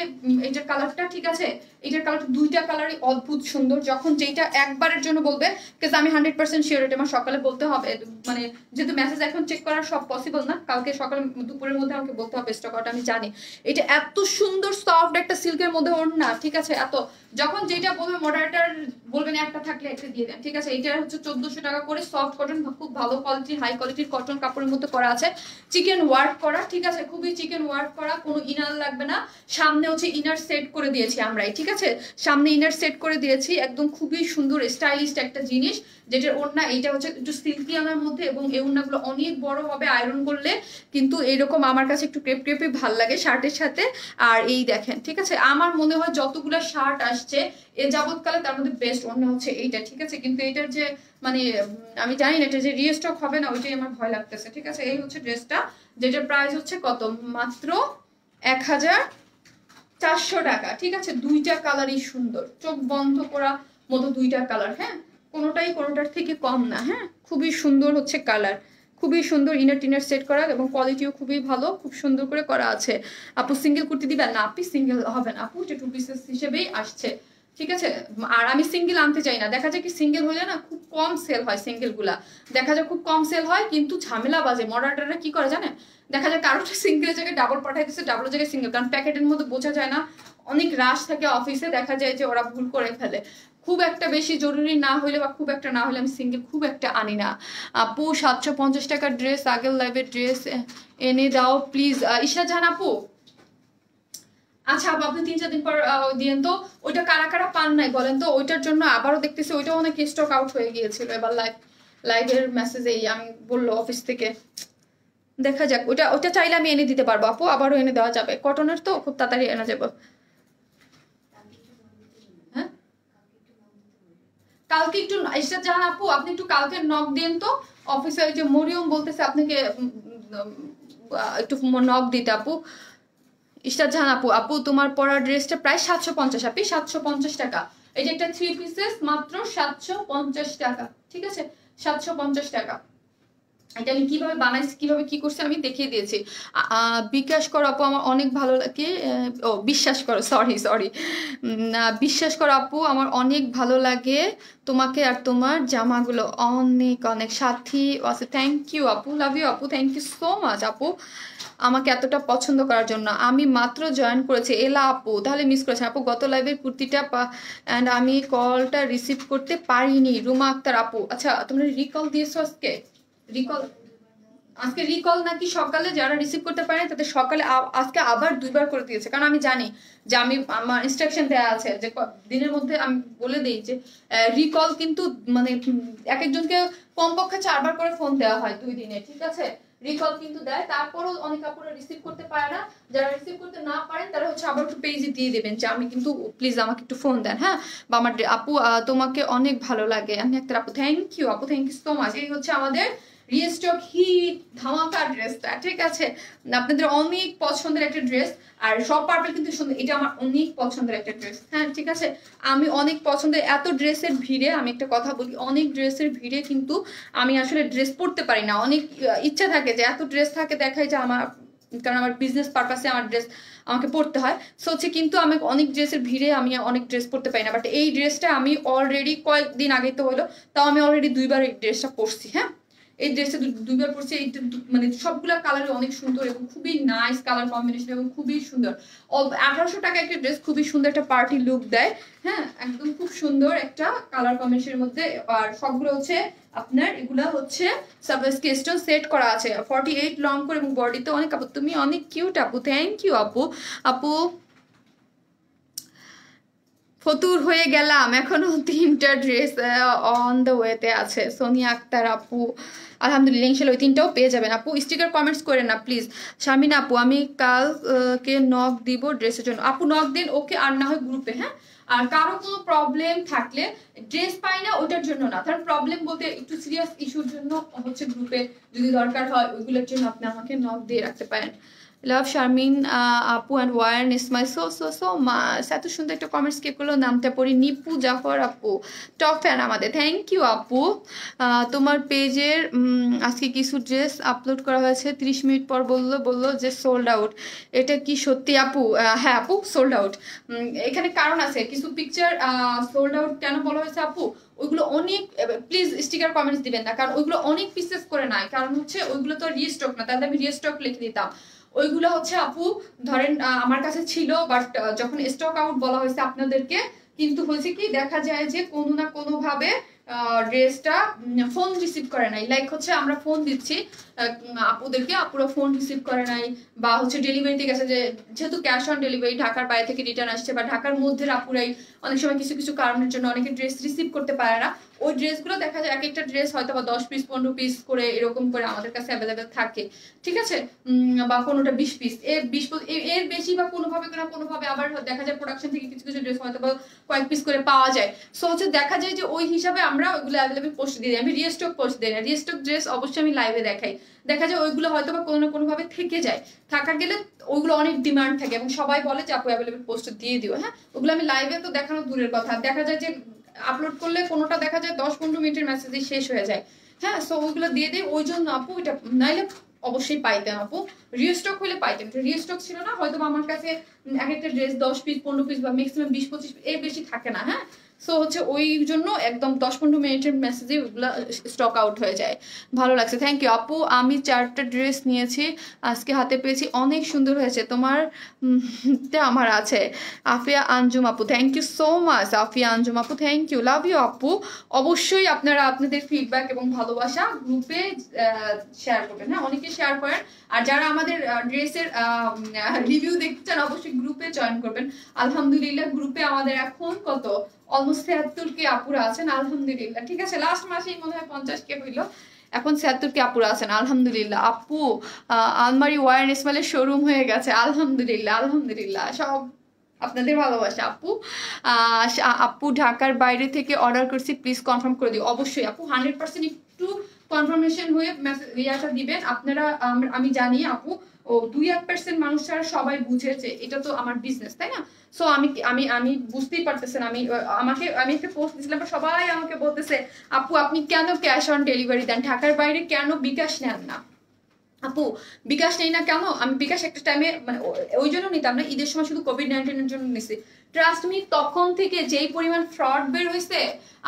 এটার কালারটা, ঠিক আছে, এটার কালারটা দুইটা কালারই অদ্ভুত সুন্দর। যখন যেটা একবারের জন্য বলবে, কিন্তু আমি 100% শিওর এটা আমার সকালে বলতে হবে, মানে যেহেতু মেসেজ এখন চেক করা সব পসিবল না, কালকে সকালে দুপুরের মধ্যে আমাকে বলতে হবে স্টক আউট, আমি জানি। এটা এত সুন্দর সফট একটা সিল্কের মধ্যে ওড়না, ঠিক আছে, এত, যখন যেটা বলবে মডারেটার বলবেন একটা থাকলে একটা দিয়ে দেন, ঠিক আছে। এটা হচ্ছে 1400 টাকা করে, সফট কটন, খুব ভালো কোয়ালিটির হাই কোয়ালিটির কটন কাপড়ের মধ্যে করা আছে, চিকেন ওয়ার্ক করা, ঠিক আছে, খুবই চিকেন ওয়ার্ক করা, কোনো ইনার লাগবে না। সামনে হচ্ছে ইনার সেট করে দিয়েছি আমরাই, ঠিক আছে, সামনে ইনার সেট করে দিয়েছি, একদম খুবই সুন্দর স্টাইলিশ একটা জিনিস। যেটার ওড়না এইটা হচ্ছে একটু সিল্কি আনার মধ্যে, এবং এই ওড়নাগুলো অনেক বড় হবে আয়রন করলে, কিন্তু এরকম আমার কাছে একটু ক্রেপ ক্রেপে ভাল লাগে শার্টের সাথে। আর এই দেখেন, ঠিক আছে, আমার মনে হয় যতগুলো শার্ট আসছে এ যাবৎকালে তার মধ্যে বেস্ট ওড়না হচ্ছে এইটা, ঠিক আছে। কিন্তু এটার যে মানে আমি জানি না এটা যে রিস্টক হবে না, ওইটাই আমার ভয় লাগতেছে, ঠিক আছে। এই হচ্ছে ড্রেসটা, যেটার প্রাইস হচ্ছে কত, মাত্র 1400 টাকা, ঠিক আছে। দুইটা কালারই সুন্দর, চোখ বন্ধ করা মতো দুইটা কালার, হ্যাঁ কোনোটাই কোনোটার থেকে কম না, হ্যাঁ খুবই সুন্দর হচ্ছে কালার, খুবই সুন্দর, ইনার টিনার সেট করা এবং কোয়ালিটিও খুবই ভালো, খুব সুন্দর করে করা আছে। আপু সিঙ্গেল কুর্তি দিবেন না? আপনি সিঙ্গেল হবেন আপু, এটা 2 পিসেস হিসেবেই আসছে, ঠিক আছে। আর আমি সিঙ্গেল আনতে চাই না, দেখা যায় কি সিঙ্গেল হইলে না খুব কম সেল হয়, সিঙ্গেল গুলা দেখা যায় খুব কম সেল হয়, কিন্তু ঝামেলা বাজে। মডারেটাররা কি করে জানেন, দেখা যায় কারোটা সিঙ্গেলের জায়গায় ডাবল পাঠাই দিচ্ছে, ডাবলের জায়গায় সিঙ্গেল, কারণ প্যাকেটের মধ্যে বোঝা যায় না, অনেক রাশ থাকে অফিসে, দেখা যায় যে ওরা ভুল করে ফেলে। খুব একটা বেশি জরুরি না হলে বা খুব একটা না হলে আমি সিঙ্গেল খুব একটা আনি না। আপু 750 টাকার ড্রেস, আগের লাইভের ড্রেস এনে দাও প্লিজ। ঈশা জাহান আপু, আচ্ছা আপু আপনি 3-4 দিন পর দিয়েন তো। ওইটা কারা কারা পান নাই বলেন তো, ওইটার জন্য আবারও দেখতেছি ওইটাও অনেক স্টক আউট হয়ে গিয়েছিল এবার লাইভের মেসেজেই আমি বললো অফিস থেকে। দেখা যাক, ওটা চাইলে আমি এনে দিতে পারবো আপু, আবারও এনে দেওয়া যাবে, কটনের তো খুব তাড়াতাড়ি এনে যাবো। হ্যাঁ কালকে একটু ইশরাত জাহান আপু আপনি একটু কালকে নক দেন তো, অফিসে ওই যে মরিয়ম বলতেছে আপনাকে একটু নক দিতে আপু। ইশরাত জাহান আপু, আপু তোমার পরা ড্রেসটা প্রায় 750, আপনি 750 টাকা। এটা একটা 3 পিসেস, মাত্র 750 টাকা, ঠিক আছে, 750 টাকা। এটা আমি কিভাবে বানাইছি, কিভাবে কি করছি আমি দেখিয়ে দিয়েছি। বিকাশ করো আপু, আমার অনেক ভালো লাগে, ও বিশ্বাস করো, সরি বিশ্বাস করো আপু, আমার অনেক ভালো লাগে তোমাকে আর তোমার জামাগুলো, অনেক অনেক সাথী আছে। থ্যাংক ইউ আপু, লাভ ইউ আপু, থ্যাংক ইউ সো মাচ আপু আমাকে এতটা পছন্দ করার জন্য। আমি মাত্র জয়েন করেছি, এলা আপু তাহলে মিস করেছেন আপু গত লাইভের কুর্তিটা অ্যান্ড আমি কলটা রিসিভ করতে পারিনি। রুমা আক্তার আপু, আচ্ছা তোমরা রিকল দিয়েছো আজকে? রিকল আজকে রিকল নাকি সকালে যারা রিসিভ করতে পারে তাদের সকালে আজকে আবার 2বার করে দিয়েছে, কারণ আমি জানি যে আমি আমার ইনস্ট্রাকশন দেওয়া আছে যে দিনের মধ্যে আমি বলে দিই যে রিকল কিন্তু মানে এক একজনকে কমপক্ষে 4বার করে ফোন দেওয়া হয় 2 দিনে, ঠিক আছে? রিকল কিন্তু দেয়, তারপরও অনেক আপুরা রিসিভ করতে পারে না। যারা রিসিভ করতে না পারেন তারা হচ্ছে আবার একটু পেজে দিয়ে দেবেন যে আমি কিন্তু প্লিজ আমাকে একটু ফোন দেন, হ্যাঁ? বা আমার আপু তোমাকে অনেক ভালো লাগে, আমি একটা আপু থ্যাংক ইউ আপু, থ্যাংক ইউ সো মাচ। এই হচ্ছে আমাদের রিস্টক হিট ধামাকা ড্রেসটা, ঠিক আছে? আপনাদের অনেক পছন্দের একটা ড্রেস, আর সব পার্পল কিন্তু সুন্দর, এটা আমার অনেক পছন্দের একটা ড্রেস, হ্যাঁ ঠিক আছে? আমি অনেক পছন্দের, এত ড্রেসের ভিড়ে আমি একটা কথা বলি, অনেক ড্রেসের ভিড়ে কিন্তু আমি আসলে ড্রেস পরতে পারি না। অনেক ইচ্ছা থাকে যে এত ড্রেস থাকে দেখাই যে আমার, কারণ আমার বিজনেস পারপাসে আমার ড্রেস আমাকে পড়তে হয়, সো হচ্ছে কিন্তু আমি অনেক ড্রেসের ভিড়ে আমি অনেক ড্রেস পরতে পারি না। বাট এই ড্রেসটা আমি অলরেডি কয়েকদিন আগে তো হলো, তাও আমি অলরেডি 2বার এই ড্রেসটা পরছি, হ্যাঁ? এই ড্রেসটা 2বার পরছি। এইটা মানে সবগুলা কালার অনেক সুন্দর এবং খুবই নাইস কালার কম্বিনেশন এবং খুবই সুন্দর। 1800 টাকা একটা ড্রেস, খুবই সুন্দর একটা পার্টি লুক দেয়, হ্যাঁ একদম খুব সুন্দর একটা কালার কম্বিনেশনের মধ্যে। আর সবগুলো হচ্ছে আপনার এগুলা হচ্ছে সাবস্ক্রিপশন সেট করা আছে 48 লং করে, এবং বডিতে অনেক আপু তুমি অনেক কিউট আপু, থ্যাংক ইউ আপু। আপু ফতুর হয়ে গেলাম, এখনো 3টা ড্রেস অন দ্য ওয়েতে আছে। সোনিয়া আক্তার আপু আলহামদুলিল্লাহ, ইনশাল্লাহ ওই 3টাও পেয়ে যাবেন আপু। স্টিকার কমেন্টস করেন না প্লিজ। শামিনা আপু আমি কালকে নক দিব ড্রেসের জন্য, আপু নক দিন ওকে, আর না হয় গ্রুপে, হ্যাঁ? আর কারো কোনো প্রবলেম থাকলে, ড্রেস পাই না ওইটার জন্য না, তার প্রবলেম বলতে একটু সিরিয়াস ইস্যুর জন্য হচ্ছে গ্রুপে যদি দরকার হয় ওইগুলোর জন্য আপনি আমাকে নক দিয়ে রাখতে পারেন। লাভ শারমিন আপু and your smile so so so much. এত সুন্দর একটা কমেন্টস কে করলো, নামটা পড়ি। নিপু জাফর আপু টপ ফ্যান আমাদের, থ্যাংক ইউ আপু। তোমার পেজের আজকে কিছু ড্রেস আপলোড করা হয়েছে, 30 মিনিট পর বললো যে সোল্ড আউট, এটা কি সত্যি আপু? হ্যাঁ আপু সোল্ড আউট। এখানে কারণ আছে, কিছু পিকচার সোল্ড আউট কেন বলা হয়েছে আপু, ওইগুলো অনেক, প্লিজ স্টিকার কমেন্টস দিবেন না, কারণ ওইগুলো অনেক পিসেস করে নাই, কারণ হচ্ছে ওইগুলো তো রিস্টক না, তাহলে আমি রিস্টক লিখে দিতাম। ওইগুলো হচ্ছে আপু ধরেন আমার কাছে ছিল, বাট যখন স্টক আউট বলা হয়েছে আপনাদেরকে, কিন্তু হয়েছে কি দেখা যায় যে কোনো না কোনো ভাবে ড্রেসটা ফোন রিসিভ করে নাই, লাইক হচ্ছে আমরা ফোন দিচ্ছি আপুদেরকে, আপুরা ফোন রিসিভ করে নাই, বা হচ্ছে ডেলিভারিতে গেছে, যে যেহেতু ক্যাশ অন ডেলিভারি, ঢাকার বাইরে থেকে রিটার্ন আসছে, বা ঢাকার মধ্যে আপুরাই অনেক সময় কিছু কিছু কারণের জন্য অনেকে ড্রেস রিসিভ করতে পারে না। ওই ড্রেসগুলো দেখা যায় এক একটা ড্রেস হয়তো বা 10 পিস 15 পিস করে এরকম করে আমাদের কাছে অ্যাভেলেবেল থাকে, ঠিক আছে? বা কোনোটা 20 পিস, এর বেশি বা কোনোভাবে না কোনোভাবে আবার দেখা যায় প্রোডাকশন থেকে কিছু কিছু ড্রেস হয়তো বা কয়েক পিস করে পাওয়া যায়। সো হচ্ছে দেখা যায় যে ওই হিসাবে আমরা ওইগুলো অ্যাভেলেবেল পোস্ট দিয়ে দিই। আমি রিস্টক পোস্ট দিই না, রিস্টক ড্রেস অবশ্যই আমি লাইভে দেখাই। দেখা যায় ওইগুলো হয়তো বা কোনো না কোনোভাবে থেকে যায়, থাকা গেলে ওইগুলো অনেক ডিমান্ড থাকে এবং সবাই বলে যে আপু অ্যাভেলেবেল পোস্ট দিয়ে দিও, হ্যাঁ? ওগুলো আমি লাইভে তো দেখানো দূরের কথা, দেখা যায় যে আপলোড করলে কোনোটা দেখা যায় 10-15 মিনিটের মেসেজে শেষ হয়ে যায়, হ্যাঁ? সো ওইগুলো দিয়ে দিই, ওই জন্য আপু এটা নাইলে অবশ্যই পাইতেন আপু, রিস্টক হলে পাইতেন, রিস্টক ছিল না হয়তো আমার কাছে এক একটা ড্রেস 10 পিস 15 পিস বা ম্যাক্সিমাম 20-25 এর বেশি থাকে না, হ্যাঁ? সো হচ্ছে ওই জন্য একদম 10-15 মিনিটের মেসেজে ওইগুলো স্টক আউট হয়ে যায়। ভালো লাগছে, থ্যাংক ইউ আপু। আমি 4টা ড্রেস নিয়েছি, আজকে হাতে পেয়েছি, অনেক সুন্দর হয়েছে, তোমার আমার আছে। আফিয়া আঞ্জুম আপু, thank you so much Afia Anjum আপু, থ্যাংক ইউ, লাভ ইউ আপু। অবশ্যই আপনারা আপনাদের ফিডব্যাক এবং ভালোবাসা গ্রুপে শেয়ার করবেন, হ্যাঁ অনেকে শেয়ার করেন। আর যারা আমাদের ড্রেসের রিভিউ দেখতে চান অবশ্যই গ্রুপে জয়েন করবেন। আলহামদুলিল্লাহ গ্রুপে আমাদের এখন কত অলমোস্ট 73 কে আপুরা আছেন, আলহামদুলিল্লাহ, ঠিক আছে? লাস্ট মাসেই মনে হয় 50 কে হইলো, এখন 76 কে আপুরা আছেন, আলহামদুলিল্লাহ। আপু আলমারি ওয়ার ইসমাইলের শোরুম হয়ে গেছে, আলহামদুলিল্লাহ আলহামদুলিল্লাহ, সব আপনাদের ভালোবাসা আপু। আপু ঢাকার বাইরে থেকে অর্ডার করছি, প্লিজ কনফার্ম করে দিও। অবশ্যই আপু 100% একটু কনফার্মেশন হয়ে ইয়াটা দিবেন আপনারা। আমি জানি আপু ও 2-1% মানুষ ছাড়া সবাই বুঝেছে এটা তো আমার বিজনেস, তাই না? সো আমি আমি আমি বুঝতেই পারতেছেন, আমি একটা পোস্ট দিয়েছিলাম, সবাই আমাকে বলতেছে আপু আপনি কেন ক্যাশ অন ডেলিভারি দেন, ঢাকার বাইরে কেন বিকাশ নেন না? আপু বিকাশ নেই না কেন, আমি বিকাশ একটা টাইমে মানে ওই জন্য নিতাম না, ঈদের সময় শুধু কোভিড-19 এর জন্য নিছি। ট্রাস্ট মি, তখন থেকে যেই পরিমাণ ফ্রড বের হয়েছে,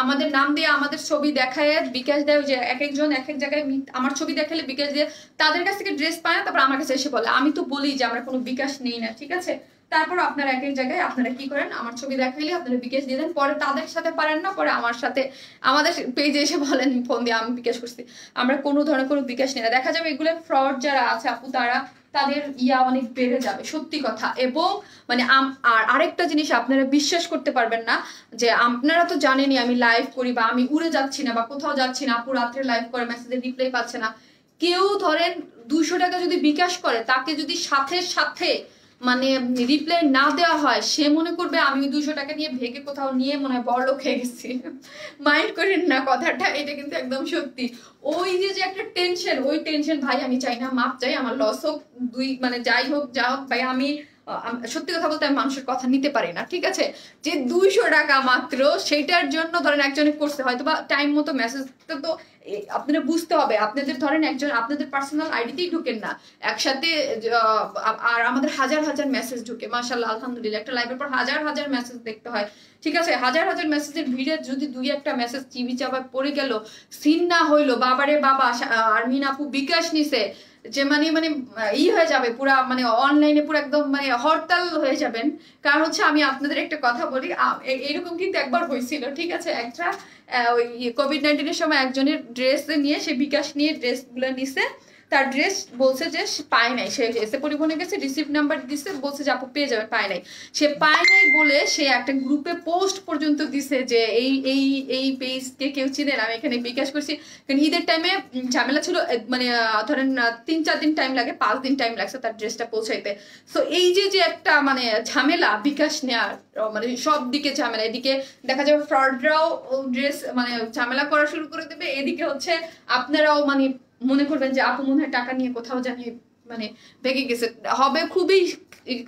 আমাদের নাম দিয়ে আমাদের ছবি দেখায় বিকাশ দেয়, যে এক একজন এক এক জায়গায় আমার ছবি দেখালে বিকাশ দিয়ে তাদের কাছ থেকে ড্রেস পায় না, তারপর আমার কাছে এসে বলে। আমি তো বলি যে আমরা কোনো বিকাশ নেই না, ঠিক আছে? তারপর আপনারা এক এক জায়গায় আপনারা কি করেন, আমার ছবি দেখাইলে আপনারা বিকাশ দিয়ে দেন, পরে তাদের সাথে পারেন না, পরে আমার সাথে আমাদের পেজে এসে বলেন ফোন দিয়ে আমি বিকাশ করছি। আমরা কোনো ধরনের কোনো বিকাশ নেই না। দেখা যাবে এগুলো ফ্রড যারা আছে আপু তাদের অনেক বেড়ে যাবে, সত্যি কথা। এবং মানে আর আরেকটা জিনিস আপনারা বিশ্বাস করতে পারবেন না, যে আপনারা তো জানেনই আমি লাইভ করি বা আমি উড়ে যাচ্ছি না বা কোথাও যাচ্ছি না, আপু রাত্রে লাইভ করে মেসেজের রিপ্লাই পাচ্ছে না। কেউ ধরেন 200 টাকা যদি বিকাশ করে, তাকে যদি সাথে সাথে মানে রিপ্লাই না দেওয়া হয়, সে মনে করবে আমি ওই 200 টাকা নিয়ে ভেগে কোথাও নিয়ে মনে হয় বড়লোক হয়ে গেছি। মাইন্ড করেন না কথাটা, এটা কিন্তু একদম সত্যি। ওই যে একটা টেনশন, ওই টেনশন ভাই আমি চাই না, মাপ চাই, আমার লস হোক মানে যাই হোক যা হোক ভাই, আমি সত্যি কথা বলতে আমি মানুষের কথা নিতে পারি না, ঠিক আছে। যে 200 টাকা মাত্র, সেইটার জন্য ধরেন একজনে করছে হয়তো বা টাইম মতো মেসেজটা তো আপনারা বুঝতে হবে। আপনাদের ধরেন একজন আপনাদের পার্সোনাল আইডিতেই ঢুকেন না একসাথে, আর আমাদের হাজার হাজার মেসেজ ঢুকে, মাশাআল্লাহ আলহামদুলিল্লাহ, একটা লাইভের পর হাজার হাজার মেসেজ দেখতে হয়, ঠিক আছে। হাজার হাজার মেসেজের ভিড়ে যদি 2-1টা মেসেজ চিবি চাপা পড়ে গেল, সিন না হইলো, বাবারে বাবা আরমিন আপু বিকাশ নিছে, যে মানে হয়ে যাবে পুরা, মানে অনলাইনে পুরো একদম মানে হরতাল হয়ে যাবেন। কারণ হচ্ছে আমি আপনাদের একটা কথা বলি, এরকম কিন্তু একবার হয়েছিল, ঠিক আছে। একটা ওই কোভিড-19 সময় একজনের ড্রেস নিয়ে, সে বিকাশ নিয়ে ড্রেসগুলো নিছে, তার ড্রেস বলছে যে পায় নাই, সে এসে পরিবহনে গেছে, রিসিভ নাম্বার দিছে, বলছে যে আপু পেয়ে যাবে, পায় নাই। সে পায় নাই বলে সে একটা গ্রুপে পোস্ট পর্যন্ত দিছে যে এই পেজকে কেউ চিনেন, আমি এখানে বিকাশ করছি। কারণ ঈদের টাইমে ঝামেলা ছিল, মানে ধরেন 3-4 দিন টাইম লাগে, 5 দিন টাইম লাগছে তার ড্রেসটা পৌঁছাইতে। সো এই যে একটা মানে ঝামেলা বিকাশ নেওয়ার, মানে সব দিকে ঝামেলা, এদিকে দেখা যাবে ফ্রডরাও ড্রেস মানে ঝামেলা করা শুরু করে দেবে, এদিকে হচ্ছে আপনারাও মানে মনে করবেন যে আপু মনে হয় টাকা নিয়ে কোথাও জানি মানে ভেগে গেছে, হবে খুবই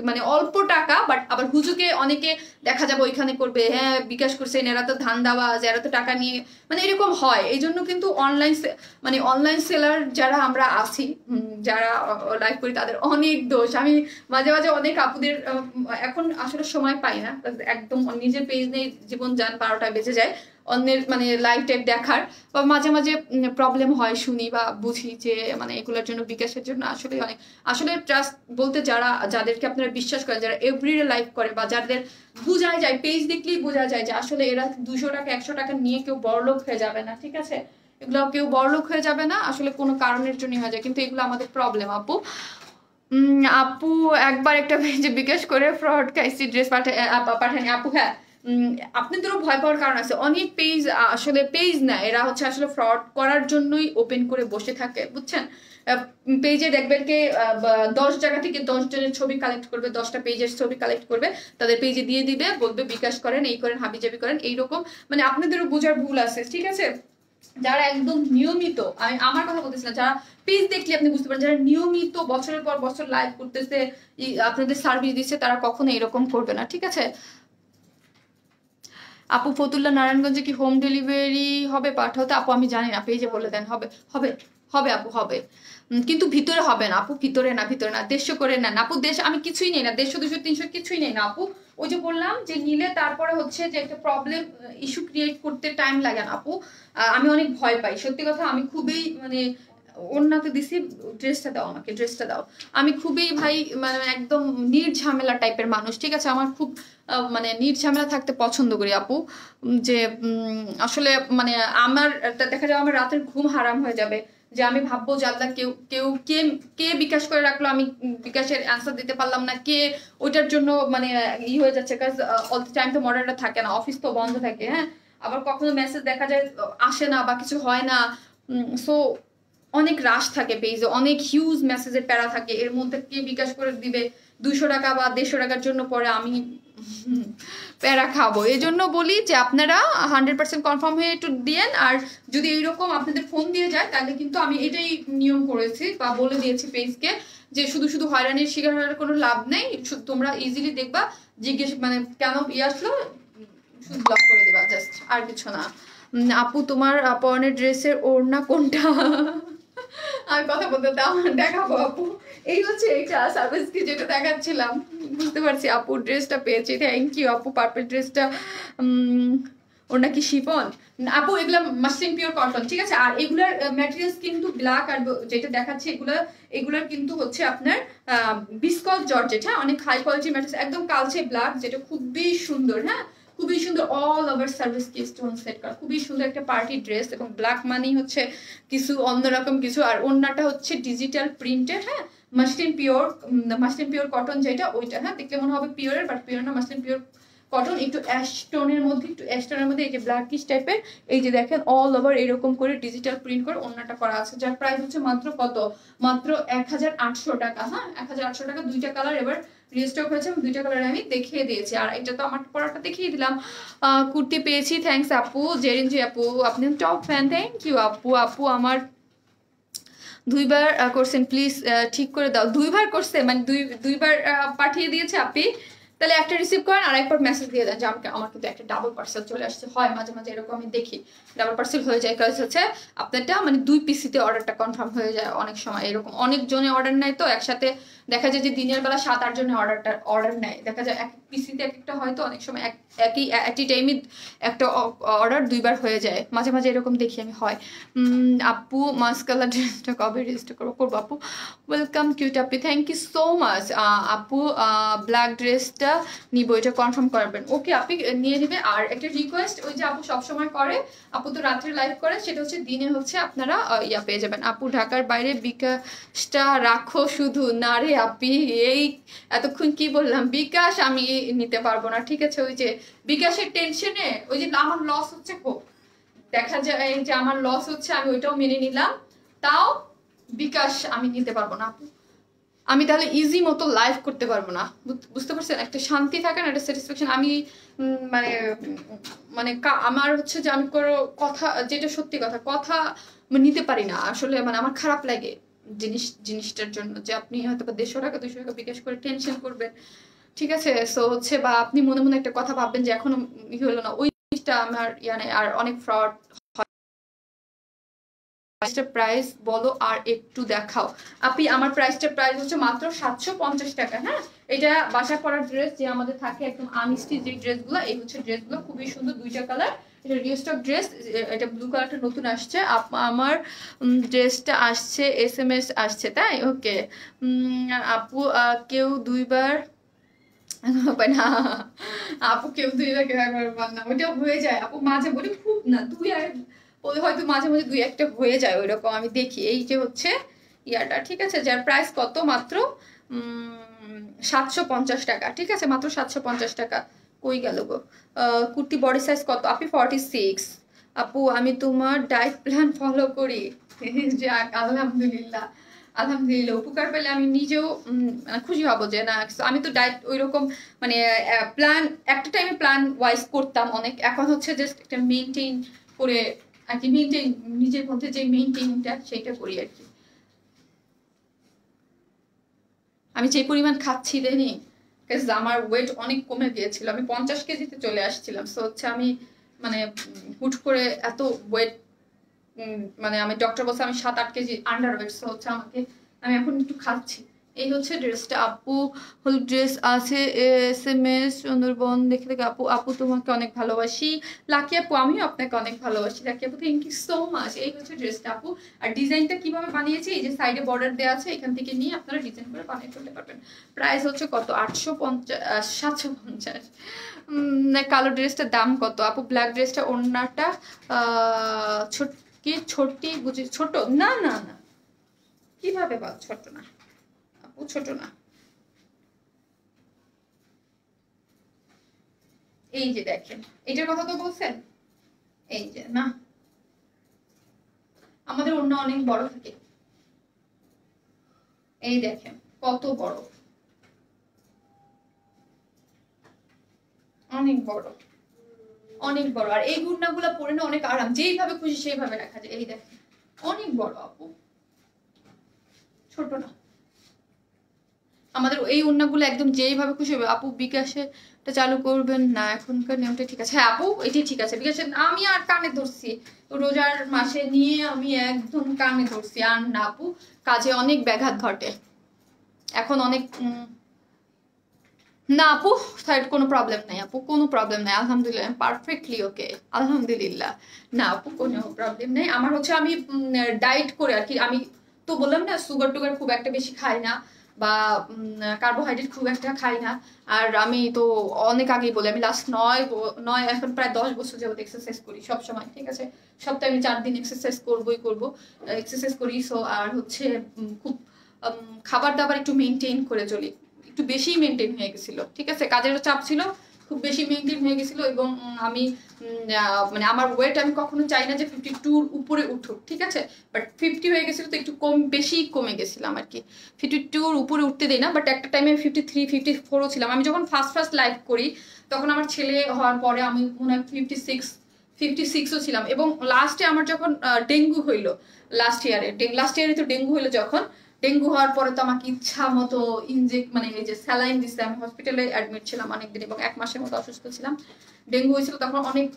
মানে অল্প টাকা, বাট আবার হুজুকে অনেকে দেখা যাবে ওইখানে করবে, হ্যাঁ বিকাশ করছে এরা তো ধান দেওয়া, এরা তো টাকা নিয়ে, মানে এরকম হয়। এই জন্য কিন্তু অনলাইন সেলার যারা আমরা আছি, যারা লাইভ করি, তাদের অনেক দোষ। আমি মাঝে মাঝে অনেক আপুদের, এখন আসলে সময় পাই না, একদম নিজের পেজ নিয়ে জীবন যান, 12টায় বেজে যায়, অন্যের মানে লাইভ টাইপ দেখার, বা মাঝে মাঝে প্রবলেম হয় শুনি বা বুঝি যে মানে এগুলোর জন্য বিকাশের জন্য আসলে ট্রাস্ট বলতে যাদেরকে আপনারা বিশ্বাস করেন, যারা এভরিডে লাইভ করে, বা যাদের বোঝা যায়, পেজ দেখলেই বোঝা যায় যে আসলে এরা 200 টাকা 100 টাকা নিয়ে কেউ বড়লোক হয়ে যাবে না, ঠিক আছে। এগুলো কেউ বড়লোক হয়ে যাবে না, আসলে কোনো কারণের জন্যই হয়ে যায়, কিন্তু এগুলো আমাদের প্রবলেম। আপু একবার একটা পেজে বিকাশ করে ফ্রড খাইছি, ড্রেস পাঠানি আপু। হ্যাঁ, আপনাদেরও ভয় পাওয়ার কারণ আছে, অনেক পেজ আসলে পেজ না, এরা হচ্ছে আসলে ফ্রড করার জন্যই ওপেন করে বসে থাকে, বুঝছেন। পেজে দেখবেন কে 10 জায়গা থেকে 10 জনের ছবি কালেক্ট করবে, 10টা পেজের ছবি কালেক্ট করবে, তাদের পেজে দিয়ে দিবে, বলবে বিকাশ করেন, এই করেন, হাবিজাবি করেন, এইরকম। মানে আপনাদেরও বোঝার ভুল আছে, ঠিক আছে। যারা একদম নিয়মিত, আমি আমার কথা বলতেছিলাম, যারা পেজ দেখলে আপনি বুঝতে পারেন, যারা নিয়মিত বছরের পর বছর লাইভ করতেছে, আপনাদের সার্ভিস দিচ্ছে, তারা কখনো এরকম করবে না, ঠিক আছে। আপু ফতুল্লা নারায়ণগঞ্জে কি হোম ডেলিভারি হবে পাঠাতে? আপু আমি জানি না, পেজে বলে দেন। হবে হবে হবে আপু, হবে, কিন্তু ভিতরে হবে না আপু, ভিতরে না 150 করে নেন আপু। আমি কিছুই নেই না, 150, 200, 300 কিছুই নেই না আপু। ওই যে বললাম যে নিলে তারপরে হচ্ছে যে একটা প্রবলেম ইস্যু ক্রিয়েট করতে টাইম লাগে না আপু। আমি অনেক ভয় পাই, সত্যি কথা। আমি খুবই মানে ওনাকে দিছি, ড্রেসটা দাও আমাকে, ড্রেসটা দাও। আমি খুবই ভাই মানে একদম নির্ঝামেলা টাইপের মানুষ, ঠিক আছে। আমার খুব মানে নির্ঝামেলা থাকতে পছন্দ করি আপু। যে আসলে মানে আমার দেখা যাবে আমার রাতের ঘুম হারাম হয়ে যাবে, যে আমি ভাববো যে আল্লাহ কেউ কে বিকাশ করে রাখলো, আমি বিকাশের অ্যান্সার দিতে পারলাম না, কে ওইটার জন্য মানে হয়ে যাচ্ছে। কাজ অল টাইম তো মডারেটর থাকে না, অফিস তো বন্ধ থাকে, হ্যাঁ, আবার কখনো মেসেজ দেখা যায় আসে না বা কিছু হয় না। সো অনেক রাশ থাকে পেজে, অনেক হিউজ মেসেজের প্যারা থাকে, এর মধ্যে কে বিকাশ করে দিবে 200 টাকা বা 150 টাকার জন্য, পরে আমি প্যারা খাবো। এই জন্য বলি যে আপনারা 100% কনফার্ম হয়ে একটু দিয়েন। আর যদি এইরকম আপনাদের ফোন দিয়ে যায়, তাহলে কিন্তু আমি এটাই নিয়ম করেছি বা বলে দিয়েছি পেজকে, যে শুধু হয়রানির শিকার হওয়ার কোনো লাভ নেই, তোমরা ইজিলি দেখবা, জিজ্ঞেস মানে কেন আসলো, শুধু ব্লক করে দেবা, জাস্ট, আর কিছু না। আপু তোমার পরনের ড্রেসের ওড়না কোনটা? আমি কথা বলতে দাও, দেখাবো আপু। এই হচ্ছে এইটা সার্ভিস কি যেটা দেখাচ্ছিলাম, বুঝতে পারছি। আপু ড্রেসটা পেয়েছি, থ্যাংক ইউ আপু, পার্পল ড্রেসটা। ওড়না কি শিফন? আপু এগুলা মাসলিন পিওর কটন, ঠিক আছে। আর এগুলার ম্যাটেরিয়ালস কিন্তু ব্ল্যাক, আর যেটা দেখাচ্ছে এগুলার কিন্তু হচ্ছে আপনার বিসকস জর্জেট, হ্যাঁ, অনেক হাই কোয়ালিটি ম্যাটেরিয়ালস, একদম কালচে ব্ল্যাক, যেটা খুবই সুন্দর, হ্যাঁ, খুবই সুন্দর। অল ওভার সার্ভিস কি স্টোন সেট করা, খুবই সুন্দর একটা পার্টি ড্রেস। এবং ব্ল্যাক মানি হচ্ছে কিছু অন্যরকম কিছু। আর ওড়নাটা হচ্ছে ডিজিটাল প্রিন্টেড, হ্যাঁ, মাসলিন পিওর কটন যেটা ওইটা, হ্যাঁ, দেখতে মনে হবে পিওরের, বাট পিওর না, মাসলিন পিওর কটন। একটু অ্যাশ টোনের মধ্যে, এই যে ব্ল্যাকিশ টাইপের, এই যে দেখেন অল ওভার এরকম করে ডিজিটাল প্রিন্ট করে ওড়নাটা করা আছে, যার প্রাইস হচ্ছে মাত্র কত, মাত্র 1800 টাকা, হ্যাঁ, 1800 টাকা। দুইটা কালার এবার রিস্টক হয়েছে, আমি দুইটা কালার আমি দেখিয়ে দিয়েছি। আর এটা তো আমার পরাটা দেখিয়ে দিলাম। কুর্তি পেয়েছি, থ্যাংকস আপু, জেরিনজি আপু, আপনি টপ ফ্যান, থ্যাংক ইউ আপু। আপু আমার 2বার করছেন, প্লিজ ঠিক করে দাও। 2বার করছে মানে দুইবার পাঠিয়ে দিয়েছে আপনি, তাহলে একটা রিসিভ করেন আর একবার মেসেজ দিয়ে দেন যে আমার কিন্তু একটা ডাবল পার্সেল চলে আসছে। হয় মাঝে মাঝে এরকম আমি দেখি ডাবল পার্সেল হয়ে যায়, কাজ হচ্ছে আপনারটা মানে 2 পিসিতে অর্ডারটা কনফার্ম হয়ে যায়। অনেক সময় এরকম অনেক জনে অর্ডার নেয়, তো একসাথে দেখা যায় যে দিনের বেলা 7-8 জনের অর্ডার নেয়, দেখা যায় এক পিসিতে এক একটা, হয়তো অনেক সময় একই টাইমে একটা অর্ডার 2বার হয়ে যায়, মাঝে মাঝে এরকম দেখি আমি হয়। আপু মাস্কালা ড্রেসটা কবে রেজিস্টার করবো আপু? ওয়েলকাম কিউট আপু, থ্যাংক ইউ সো মাচ। আপু ব্ল্যাক ড্রেসটা নিব, এটা কনফার্ম করবেন। ওকে আপনি নিয়ে নেবে। আর একটা রিকোয়েস্ট, ওই যে আপু সবসময় করে, আপু তো রাত্রে লাইভ করে, সেটা হচ্ছে দিনে হচ্ছে আপনারা পেয়ে যাবেন। আপু ঢাকার বাইরে বিকাশটা রাখো শুধু না রে আপি, এই এতক্ষণ কি বললাম, বিকাশ আমি নিতে পারবো না, ঠিক আছে। ওই যে বিকাশের টেনশনে, ওই যে আমার লস হচ্ছে, হোক দেখা যায় যে আমার লস হচ্ছে, আমি ওইটাও মেনে নিলাম, তাও বিকাশ আমি নিতে পারবো না আপু। আমি তাহলে ইজি মতো লাইভ করতে পারবো না, বুঝতে পারছেন? একটা শান্তি থাকে না, একটা স্যাটিসফ্যাকশন। আমি মানে মানে আমার হচ্ছে যে আমি কোনো কথা, যেটা সত্যি কথা নিতে পারি না আসলে, মানে আমার খারাপ লাগে জিনিসটার জন্য, যে আপনি হয়তো 150 টাকা 200 টাকা বিকাশ করে টেনশন করবেন, ঠিক আছে। সো হচ্ছে, বা আপনি মনে মনে একটা কথা ভাববেন যে এখনো হলো না, ওই জিনিসটা আমার আর অনেক ফ্রড। প্রাইস বলো আর একটু দেখাও আপনি। আমার প্রাইস হচ্ছে মাত্র 750 টাকা, হ্যাঁ। এটা বাসা পরার ড্রেস যে আমাদের থাকে, একদম আনস্টিচ যে ড্রেসগুলো, এই হচ্ছে ড্রেসগুলো, খুবই সুন্দর, 2টা কালার। এটা রিস্টক ড্রেস, এটা ব্লু কালারটা নতুন আসছে। আমার ড্রেসটা আসছে, SMS আসছে, তাই? ওকে আপু, কেউ 2বার না আপু, কেউ 2বার কেউ একবার না, ওইটাও হয়ে যায় আপু, মাঝে বলি খুব না, 2 আর ওই হয়তো মাঝে মাঝে 2-1টা হয়ে যায়, ওইরকম আমি দেখি। এই যে হচ্ছে ইয়াটা, ঠিক আছে, যার প্রাইস কত, মাত্র 750 টাকা, ঠিক আছে, মাত্র 750 টাকা। কই গেল গো? কুর্তি বডি সাইজ কত আপনি? 46। আপু আমি তোমার ডায়েট প্ল্যান ফলো করি, যাক আলহামদুলিল্লাহ, উপকার পেলে আমি নিজেও খুশি হব যে না, আমি তো ডায়েট ওইরকম মানে প্ল্যান, একটা টাইমে প্ল্যান ওয়াইজ করতাম অনেক, এখন হচ্ছে জাস্ট একটা মেনটেন করে আর কি, মেনটেন, নিজের মধ্যে যে মেনটেনটা সেইটা করি আর কি। আমি যে পরিমাণ খাচ্ছি দেনি, আমার ওয়েট অনেক কমে গিয়েছিল, আমি 50 কেজিতে চলে আসছিলাম। সো হচ্ছে আমি মানে হুট করে এত ওয়েট, মানে আমি ডক্টর বলছে আমি 7-8 কেজি আন্ডার ওয়েট। সো হচ্ছে আমি এখন একটু খাচ্ছি। এই হচ্ছে ড্রেসটা আপু, হলুদ ড্রেস আছে, SMS সুন্দরবন দেখে দেখে। আপু তোমাকে অনেক ভালোবাসি। লাকি আপু আমিও আপনাকে অনেক ভালোবাসি। লাকি আপু থ্যাংক ইউ সো মাচ। এই হচ্ছে ড্রেসটা আপু। আর ডিজাইনটা কিভাবে বানিয়েছি, এই যে সাইডে বর্ডার দেওয়া আছে, এখান থেকে নিয়ে আপনারা ডিজাইন করে বানিয়ে ফেলতে পারবেন। প্রাইস হচ্ছে কত, 750। কালো ড্রেসটার দাম কত আপু? ব্ল্যাক ড্রেসটা, ওড়নাটা ছোট্টি বুঝি, ছোট না না না, কিভাবে বল ছোট না আপু, ছোট না। এই যে দেখেন, এটার কথা তো বলছেন, এই যে না, আমাদের ওড়না অনেক বড় থাকে, এই দেখেন কত বড়, অনেক বড়, অনেক বড়। আর এই ওড়নাগুলো পরে না অনেক আরাম, যেইভাবে খুশি সেইভাবে রাখা যায়। এই দেখেন অনেক বড় আপু, ছোট না। আমাদের এই ওড়নাগুলো একদম যেইভাবে খুশি হবে। আপু বিকাশে চালু করবেন না, এখনকার নিয়মটা ঠিক আছে? হ্যাঁ আপু এটি ঠিক আছে। বিকাশে আমি আর কানে ধরছি, রোজার মাসে নিয়ে আমি একদম কানে ধরছি। আর না আপু, কাজে অনেক ব্যাঘাত ঘটে এখন, অনেক না আপু, থার্ড কোনো প্রবলেম নাই আপু, কোনো প্রবলেম নাই, আলহামদুলিল্লাহ পারফেক্টলি ওকে, আলহামদুলিল্লাহ। না আপু কোনো প্রবলেম নেই আমার, হচ্ছে আমি ডায়েট করে আর কি, আমি তো বললাম না সুগার টুগার খুব একটা বেশি খাই না, বা কার্বোহাইড্রেট খুব একটা খাই না। আর আমি তো অনেক আগেই বলি, আমি লাস্ট 9 এখন প্রায় 10 বছর যাবত এক্সারসাইজ করি সব সময়, ঠিক আছে। সপ্তাহে আমি 4 দিন এক্সারসাইজ করবই করবো, এক্সারসাইজ করি। সো আর হচ্ছে খুব খাবার দাবার একটু মেনটেন করে চলি, একটু বেশি মেনটেন হয়ে গেছিল, ঠিক আছে, কাজের চাপ ছিল, খুব বেশি মেনটেন হয়ে গেছিল। এবং আমি মানে আমার ওয়েট আমি কখনো চাই না যে 52-র উপরে উঠুক, ঠিক আছে, বাট 50 হয়ে গেছিল, তো একটু বেশি কমে গেছিলাম আর কি। 52-র উপরে উঠতে দেই না, বাট একটা টাইমে 53-54ও ছিলাম। আমি যখন ফার্স্ট লাইভ করি তখন আমার ছেলে হওয়ার পরে আমি মনে হয় 56ও ছিলাম। এবং লাস্টে আমার যখন ডেঙ্গু হইলো, লাস্ট ইয়ারে তো ডেঙ্গু হইলো, যখন ডেঙ্গু হওয়ার পরে তো আমাকে ইচ্ছা মতো মানে এই যে স্যালাইন দিচ্ছে, আমি হসপিটালে অ্যাডমিট ছিলাম অনেকদিন, এবং 1 মাসের মতো অসুস্থ ছিলাম। ডেঙ্গু হয়েছিল তখন, অনেক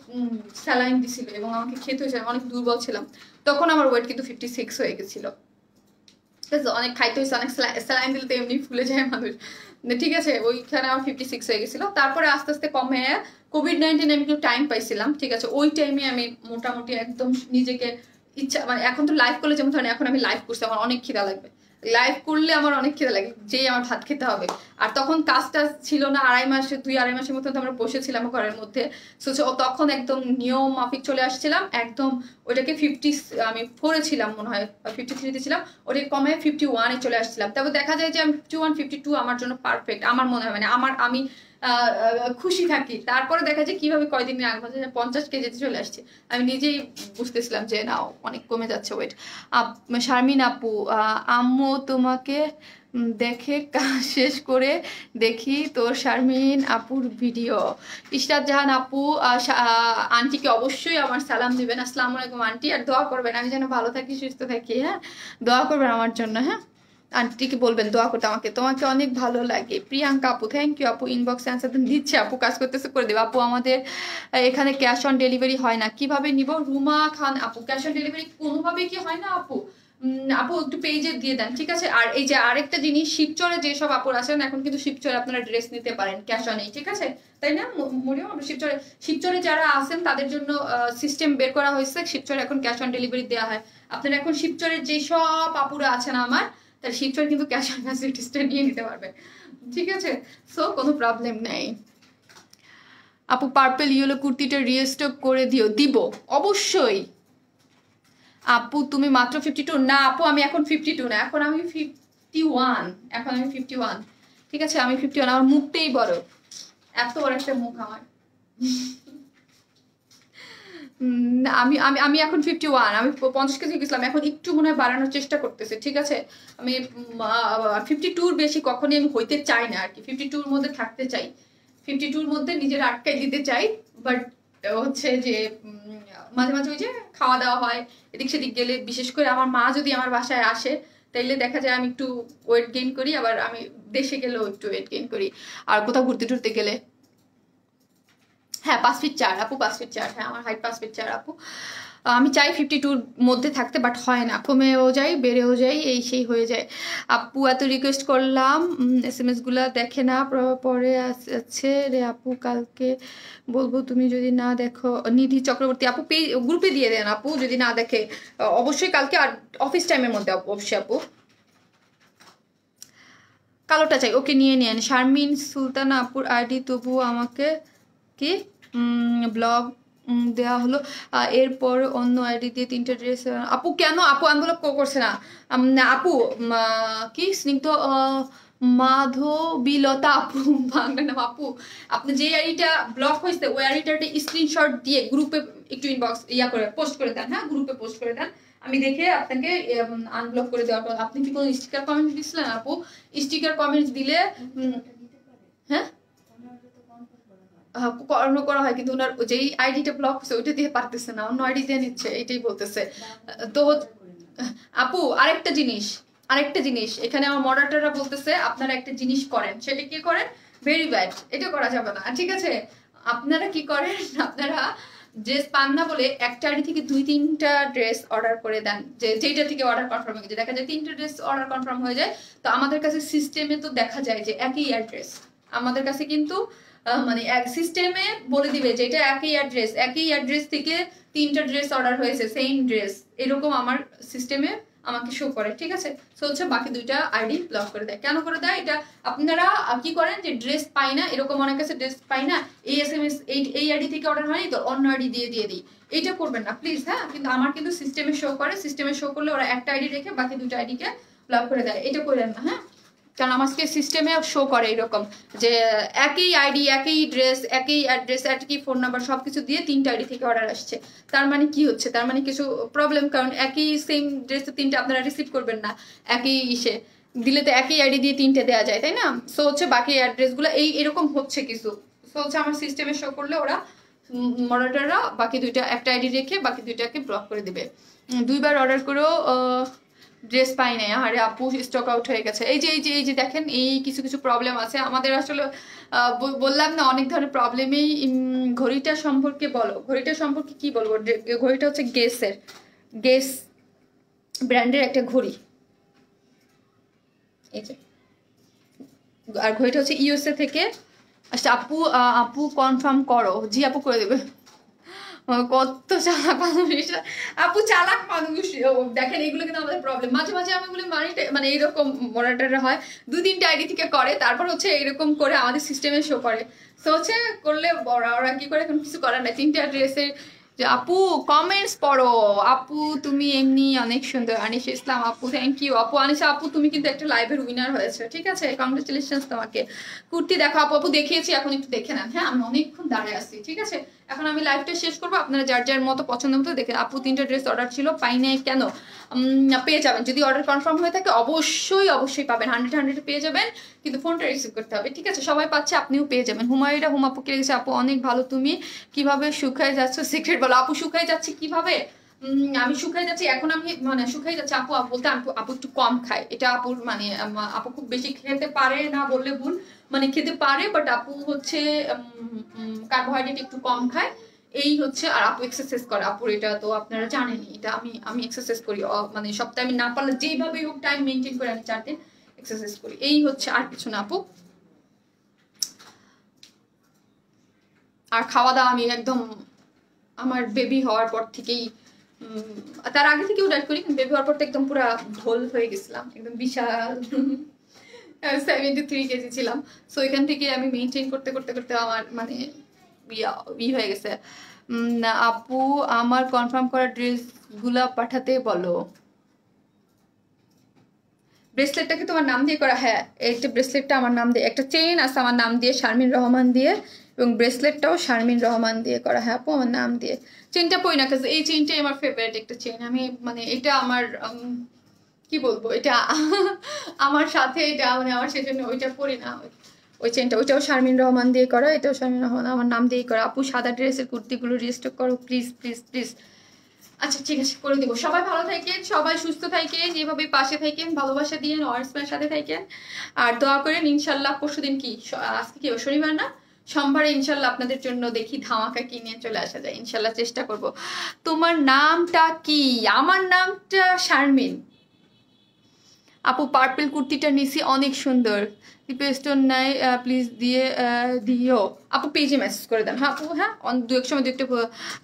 স্যালাইন দিছিল এবং আমাকে খেতে হয়েছিল, অনেক দুর্বল ছিলাম। তখন আমার ওয়েট কিন্তু 56 হয়ে গেছিল, ঠিক আছে, অনেক খাইতে হয়েছে, অনেক স্যালাইন দিলে তো এমনি ফুলে যায় মানুষ, ঠিক আছে। ওইখানে আমার 56 হয়ে গেছিল। তারপরে আস্তে আস্তে কমে, কোভিড-19 আমি একটু টাইম পাইছিলাম, ঠিক আছে, ওই টাইমে আমি মোটামুটি একদম নিজেকে ইচ্ছা, মানে এখন তো লাইভ করলে যেমন ধরেন এখন আমি লাইভ করছি, আমার অনেক খিদা লাগবে, লাইভ করলে আমার অনেক খিদা লাগে, যেই আমার ভাত খেতে হবে। আর তখন কাজটা ছিল না, 2-2.5 মাসের মতো আমরা বসেছিলাম ঘরের মধ্যে। তখন একদম নিয়ম মাফিক চলে আসছিলাম একদম, ওইটাকে 4 ছিলাম মনে হয়, 53-তে ছিলাম, ওটাকে কমে 51-এ চলে আসছিলাম। তারপর দেখা যায় যে আমি 51-52 আমার জন্য পারফেক্ট, আমার মনে হয়, মানে আমি খুশি থাকি। তারপরে দেখা যায় কিভাবে কয়দিন আগে 50 কেজিতে চলে আসছে, আমি নিজেই বুঝতেছিলাম যে না অনেক কমে যাচ্ছে ওয়েট। শারমিন আপু, আম্মু তোমাকে দেখে কাজ শেষ করে দেখি তোর শারমিন আপুর ভিডিও। ইশরাত জাহান আপু, আন্টিকে অবশ্যই আমার সালাম দিবেন, আসসালামু আলাইকুম আন্টি, আর দোয়া করবেন আমি যেন ভালো থাকি সুস্থ থাকি, হ্যাঁ দোয়া করবেন আমার জন্য, হ্যাঁ আন্টিকে বলবেন দোয়া করতে আমাকে, তোমাকে অনেক ভালো লাগে। প্রিয়াঙ্কা আপু, থ্যাংক ইউ আপু, ইনবক্সে অ্যান্সার দিচ্ছে আপু, কাজ করতেছে করে দেবো আপু। আমাদের এখানে ক্যাশ অন ডেলিভারি হয় না, কিভাবে নিব? রুমা খান আপু, ক্যাশ অন ডেলিভারি কোনোভাবে কি হয় না আপু? আপু একটু পেজে দিয়ে দেন, ঠিক আছে। আর এই যে আরেকটা জিনিস, শিবচরে যেসব আপুর আছেন এখন কিন্তু শিবচরে আপনারা ড্রেস নিতে পারেন ক্যাশ অনেই, ঠিক আছে, তাই না মরিয়ম? শিবচরে যারা আছেন তাদের জন্য সিস্টেম বের করা হয়েছে, শিবচরে এখন ক্যাশ অন ডেলিভারি দেওয়া হয়। আপনারা এখন শিবচরের যেসব আপুরা আছেন আমার, তার শিবচর কিন্তু ক্যাশ অন ফ্যাসিলিটিসটা নিয়ে নিতে পারবে, ঠিক আছে। সো কোনো প্রবলেম নেই আপু। পার্পল ইয়েলো কুর্তিটা রিস্টক করে দিব অবশ্যই। আপু তুমি মাত্র 52? না আপু আমি এখন 52 না, এখন আমি 51, এখন আমি 51, ঠিক আছে, আমি 51। আমার মুখটাই বড়, এত বড় একটা মুখ আমার। আমি আমি আমি এখন 51, আমি 50 কেজি গেছিলাম, এখন একটু মনে হয় বাড়ানোর চেষ্টা করতেছে, ঠিক আছে। আমি 52-র বেশি কখনই আমি হইতে চাই না আর কি, 52-র মধ্যে থাকতে চাই, 52-র মধ্যে নিজের আটকাই দিতে চাই। বাট হচ্ছে যে মাঝে মাঝে ওই যে খাওয়া দাওয়া হয় এদিক সেদিক গেলে, বিশেষ করে আমার মা যদি আমার বাসায় আসে তাইলে দেখা যায় আমি একটু ওয়েট গেইন করি, আবার আমি দেশে গেলেও একটু ওয়েট গেইন করি, আর কোথাও ঘুরতে টুরতে গেলে। হ্যাঁ 5 ফিট 4 আপু, 5 ফিট 4, হ্যাঁ আমার হাইট 5 ফিট 4 আপু। আমি চাই 52-র মধ্যে থাকতে, বাট হয় না, কমেও যাই বেড়েও যাই, এই সেই হয়ে যায়। আপু এত রিকোয়েস্ট করলাম, SMS গুলা দেখে না, পরে আছে রে আপু, কালকে বলবো তুমি যদি না দেখো। নিধি চক্রবর্তী আপু, গ্রুপে দিয়ে দেন আপু যদি না দেখে, অবশ্যই কালকে, আর অফিস টাইমের মধ্যে অবশ্যই আপু। কালোটা চাই, ওকে নিয়ে নেন। শারমিন সুলতানা আপুর আইডি তবু আমাকে কি ব্লগ দেওয়া হলো, এরপর অন্য আইডি দিয়ে 3টা ড্রেস। আপু কেন আপু আন্দোলন করছে না আপু? কি স্নিগ্ধ মাধবীলতা আপু, বাংলা নাম আপু, আপনি যে আইডিটা ব্লক হয়েছে ওই আইডিটাতে স্ক্রিনশট দিয়ে গ্রুপে একটু ইনবক্স করে পোস্ট করে দেন, হ্যাঁ গ্রুপে পোস্ট করে দেন, আমি দেখে আপনাকে আনব্লক করে দেওয়ার পর। আপনি কি কোনো স্টিকার কমেন্ট দিছিলেন আপু? স্টিকার কমেন্ট দিলে হ্যাঁ করা হয়, কিন্তু ওনার যেই আইডিটা ব্লক হচ্ছে ওইটা দিয়ে পারতেছে না, অন্য আইডি দিয়ে নিচ্ছে, এইটাই বলতেছে। তো আপু আরেকটা জিনিস এখানে আমার মডারেটররা বলতেছে আপনারা একটা জিনিস করেন, সেটা কি করেন? ভেরি ব্যাড, এটা করা যাবে না, ঠিক আছে। আপনারা কি করেন, আপনারা ড্রেস পান না বলে একটা আইডি থেকে 2-3টা ড্রেস অর্ডার করে দেন, যেটা থেকে অর্ডার কনফার্ম হয়ে যায়, দেখা যায় 3টা ড্রেস অর্ডার কনফার্ম হয়ে যায়, তো আমাদের কাছে সিস্টেমে তো দেখা যায় যে একই অ্যাড্রেস, আমাদের কাছে কিন্তু মানে এক সিস্টেমে বলে দিবে যে এটা একই অ্যাড্রেস থেকে 3টা ড্রেস অর্ডার হয়েছে, সেম ড্রেস, এরকম আমার সিস্টেমে আমাকে শো করে, ঠিক আছে। সো হচ্ছে বাকি 2টা আইডি ব্লক করে দেয়। কেন করে দেয় এটা? আপনারা কি করেন যে ড্রেস পাই না, এরকম অনেক কাছে ড্রেস পাই না, এই SMS এই আইডি থেকে অর্ডার হয়নি তো অন্য আইডি দিয়ে দিই, এইটা করবেন না প্লিজ, হ্যাঁ। কিন্তু আমার কিন্তু সিস্টেমে শো করে, সিস্টেমে শো করলে ওরা একটা আইডি রেখে বাকি 2টা আইডিকে ব্লক করে দেয়, এটা করেন না, হ্যাঁ। কারণ আমাকে সিস্টেমে শো করে এরকম যে একই আইডি, একই ড্রেস, একই অ্যাড্রেস, একই ফোন নাম্বার সবকিছু দিয়ে 3টা আইডি থেকে অর্ডার আসছে। তার মানে কি হচ্ছে? তার মানে কিছু প্রবলেম, কারণ একই সেম ড্রেসে 3টা আপনারা রিসিভ করবেন না, একই ইসে দিলে তো একই আইডি দিয়ে 3টে দেওয়া যায়, তাই না? সো হচ্ছে বাকি অ্যাড্রেসগুলো এরকম হচ্ছে কিছু। সো হচ্ছে আমার সিস্টেমে শো করলে ওরা মডারেটররা বাকি 2টা একটা আইডি রেখে বাকি 2টাকে ব্লক করে দেবে। 2বার অর্ডার করেও ড্রেস পাই নাই, আরে আপু স্টক আউট হয়ে গেছে। এই যে দেখেন, এই কিছু কিছু প্রবলেম আছে আমাদের আসলে। বললাম না অনেক ধরনের প্রবলেমেই। ঘড়িটা সম্পর্কে বলো, ঘড়িটা সম্পর্কে কি বলবো? ঘড়িটা হচ্ছে গেস ব্র্যান্ডের একটা ঘড়ি, এই যে। আর ঘড়িটা হচ্ছে USA থেকে। আচ্ছা আপু কনফার্ম করো। জি আপু করে দেবে। কত চালাক মানুষ আপু, চালাক মানুষ। দেখেন এগুলো কিন্তু আমাদের প্রবলেম। মাঝে মাঝে আমি বলি মানে এইরকম মনিটরটা হয় 2-3টা আইডি থেকে করে, তারপর হচ্ছে এরকম করে আমাদের সিস্টেমে শো করে। তো হচ্ছে করলে ওরা কি করে, এখন কিছু করার নাই। 3টা ড্রেসের যে আপু কমেন্টস পড়ো। আপু তুমি এমনি অনেক সুন্দর। আনিশা ইসলাম আপু, থ্যাংক ইউ আপু। আনিশা আপু তুমি কিন্তু একটা লাইভের উইনার হয়েছে, ঠিক আছে, কংগ্রেচুলেশনস তোমাকে। কুর্তি দেখো আপু, আপু দেখিয়েছি, এখন একটু দেখে নেন, হ্যাঁ। আমি অনেকক্ষণ দাঁড়িয়ে আসছি, ঠিক আছে। এখন আমি লাইভটা শেষ করবো, আপনারা যার যার মতো পছন্দ মতো দেখে। আপু 3টা ড্রেস অর্ডার ছিল, পাই নাই কেন? পেয়ে যাবেন, যদি অর্ডার কনফার্ম হয়ে থাকে অবশ্যই পাবেন, 100 পেয়ে যাবেন, কিন্তু ফোনটা রিসিভ করতে হবে, ঠিক আছে। সবাই পাচ্ছে, আপনিও পেয়ে যাবেন। হুমাপুকে লেগেছে আপু অনেক ভালো, তুমি কিভাবে শুকায় যাচ্ছ সিক্রেট বলো। আপু শুকায় যাচ্ছি কিভাবে? আমি শুকাই যাচ্ছি এখন, আমি মানে শুকাই যাচ্ছি আপু বলতে আপু একটু কম খায়, এটা আপুর মানে আপু খুব বেশি খেতে পারে না বললে ভুল, মানে খেতে পারে বাট আপু হচ্ছে কার্বোহাইড্রেট একটু কম খায়, এই হচ্ছে। আর আপু এক্সারসাইজ করে, আপুর এটা তো আপনারা জানেনই, এটা আমি এক্সারসাইজ করি, মানে সপ্তাহে আমি না পারলে যেভাবে হোক টাইম মেনটেন করে আমি 4 দিন এক্সারসাইজ করি, এই হচ্ছে, আর কিছু না আপু। আর খাওয়া দাওয়া আমি একদম আমার বেবি হওয়ার পর থেকেই, তার আগে থেকেও ডায়েট করি, বেবি হওয়ার পর তো একদম পুরো ঢোল হয়ে গেছিলাম, একদম বিশাল 73 কেজি ছিলাম। সো এখান থেকে আমি মেনটেন করতে করতে করতে আমার মানে হয়ে গেছে। আপু আমার কনফার্ম করা ড্রেসগুলা পাঠাতে বলো। ব্রেসলেটটাকে তোমার নাম দিয়ে করা? হ্যাঁ, একটা ব্রেসলেটটা আমার নাম দিয়ে, একটা চেইন আছে আমার নাম দিয়ে, শারমিন রহমান দিয়ে, এবং ব্রেসলেটটাও শারমিন রহমান দিয়ে করা। হ্যাঁ আপু আমার নাম দিয়ে। চেইনটা পরি না, কাজ এই চেইনটাই আমার ফেভারিট একটা চেইন। আমি মানে এটা আমার কি বলবো, এটা আমার সাথে, এটা মানে আমার সেজন্য ওইটা পরি না, ওই চেনটা। ওইটাও শারমিন রহমান দিয়ে করা, এটাও শারমিন রহমান আমার নাম দিয়েই করা। আপু সাদা ড্রেসের কুর্তিগুলো রিস্টক করো প্লিজ প্লিজ প্লিজ। আচ্ছা ঠিক আছে, করে দেবো। সবাই ভালো থাকেন, সবাই সুস্থ থাকেন, যেভাবে পাশে থাকেন, ভালোবাসা দিয়ে ওয়ার্সম্যানের সাথে থাকেন, আর দোয়া করেন। ইনশাল্লাহ পরশুদিন কি, আজকে কি শনিবার না, সোমবারে ইনশাল্লাহ আপনাদের জন্য দেখি ধামাকা কি নিয়ে চলে আসা যায়, ইনশাল্লাহ চেষ্টা করব। তোমার নামটা কি? আমার নামটা শারমিন। আপু পার্পল কুর্তিটা নিছি, অনেক সুন্দর, স্টোন নাই প্লিজ দিও আপু, পেজে মেসেজ করে দেন, হ্যাঁ আপু, হ্যাঁ 2-1 সময় দেখতে।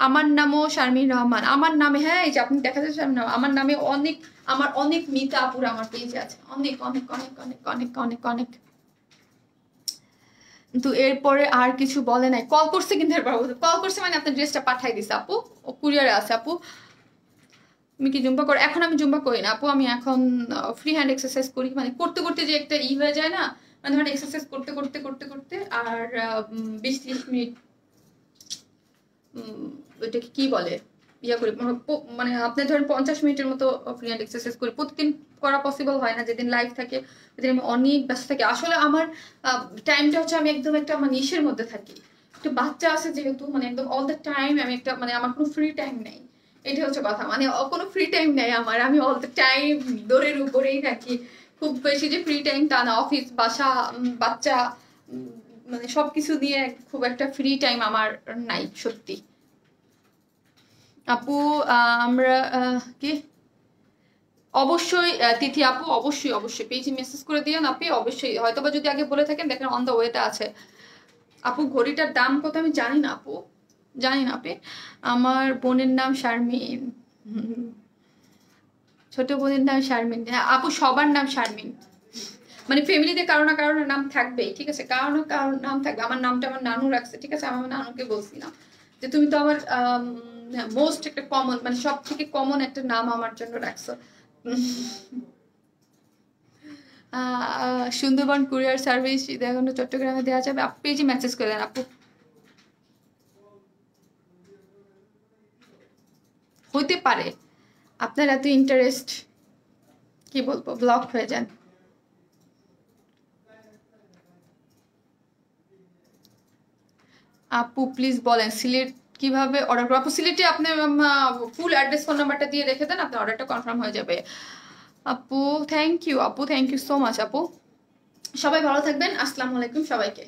আমার নামও শারমিন রহমান, আমার নামে, হ্যাঁ এই যে আপনি দেখা যাচ্ছে আমার নামে অনেক মিতা আপুর আমার পেজে আছে, অনেক অনেক অনেক অনেক অনেক অনেক অনেক। কিন্তু এরপরে আর কিছু বলে নাই। কল করছে কিন্তু এরপর কল করছে মানে আপনার ড্রেসটা পাঠাই দিছে আপু, ও কুরিয়ারে আছে আপু। তুমি কি জুম্বা করো? এখন আমি জুম্বা করি না আপু, আমি এখন ফ্রি হ্যান্ড এক্সারসাইজ করি, মানে করতে করতে যে একটা হয়ে যায় না, মানে ধরেন এক্সারসাইজ করতে করতে করতে করতে আর 20-30 মিনিট ওইটাকে কি বলে করি, মানে আপনি ধরেন 50 মিনিটের মতো ফ্রি হ্যান্ড এক্সারসাইজ করি। প্রতিদিন করা পসিবল হয় না, যেদিন লাইভ থাকে ওইদিন আমি অনেক ব্যস্ত থাকি। আসলে আমার টাইমটা হচ্ছে, আমি একদম একটা মানে ইসের মধ্যে থাকি, একটু বাচ্চা আছে যেহেতু, মানে একদম অল দ্য টাইম আমি একটা, মানে আমার কোনো ফ্রি টাইম নেই, এটা হচ্ছে কথা, মানে কোনো ফ্রি টাইম নেই আমার, আমি অল দ্য টাইম দৌড়ের উপরেই থাকি। খুব বেশি যে ফ্রি টাইম তা না, অফিস বাসা বাচ্চা মানে সবকিছু দিয়ে খুব একটা ফ্রি টাইম আমার নাই সত্যি আপু। আমরা কি অবশ্যই তিথি আপু অবশ্যই অবশ্যই পেজে মেসেজ করে দিয়েন আপনি, অবশ্যই হয়তোবা যদি আগে বলে থাকেন দেখেন অন দ্য ওয়েতে আছে। আপু ঘড়িটার দাম কত আমি জানি না আপু, জানি না আপনি। আমার বোনের নাম শারমিন, ছোট বোনের নাম শারমিন। হ্যাঁ আপু সবার নাম শারমিন, মানে ফ্যামিলিতে কারো না কারোর নাম থাকবেই, ঠিক আছে, কারো না কারোর নাম থাকবে। আমার নামটা আমার নানু রাখছে, ঠিক আছে, আমার নানুকে বলছিলাম যে তুমি তো আমার মোস্ট একটা কমন, মানে সব থেকে কমন একটা নাম আমার জন্য রাখছো। সুন্দরবন কুরিয়ার সার্ভিস এখন চট্টগ্রামে দেওয়া যাবে, আপু পেজে মেসেজ করে দেন আপু। হইতে পারে আপনার এত ইন্টারেস্ট, কি বলবো, ব্লক হয়ে যান। আপু প্লিজ বলেন সিলেট কিভাবে অর্ডার করবো? আপু সিলেটে আপনি ফুল অ্যাড্রেস ফোন নাম্বারটা দিয়ে রেখে দেন, আপনার অর্ডারটা কনফার্ম হয়ে যাবে। আপু থ্যাংক ইউ, আপু থ্যাংক ইউ সো মাচ আপু। সবাই ভালো থাকবেন, আসসালামু আলাইকুম সবাইকে।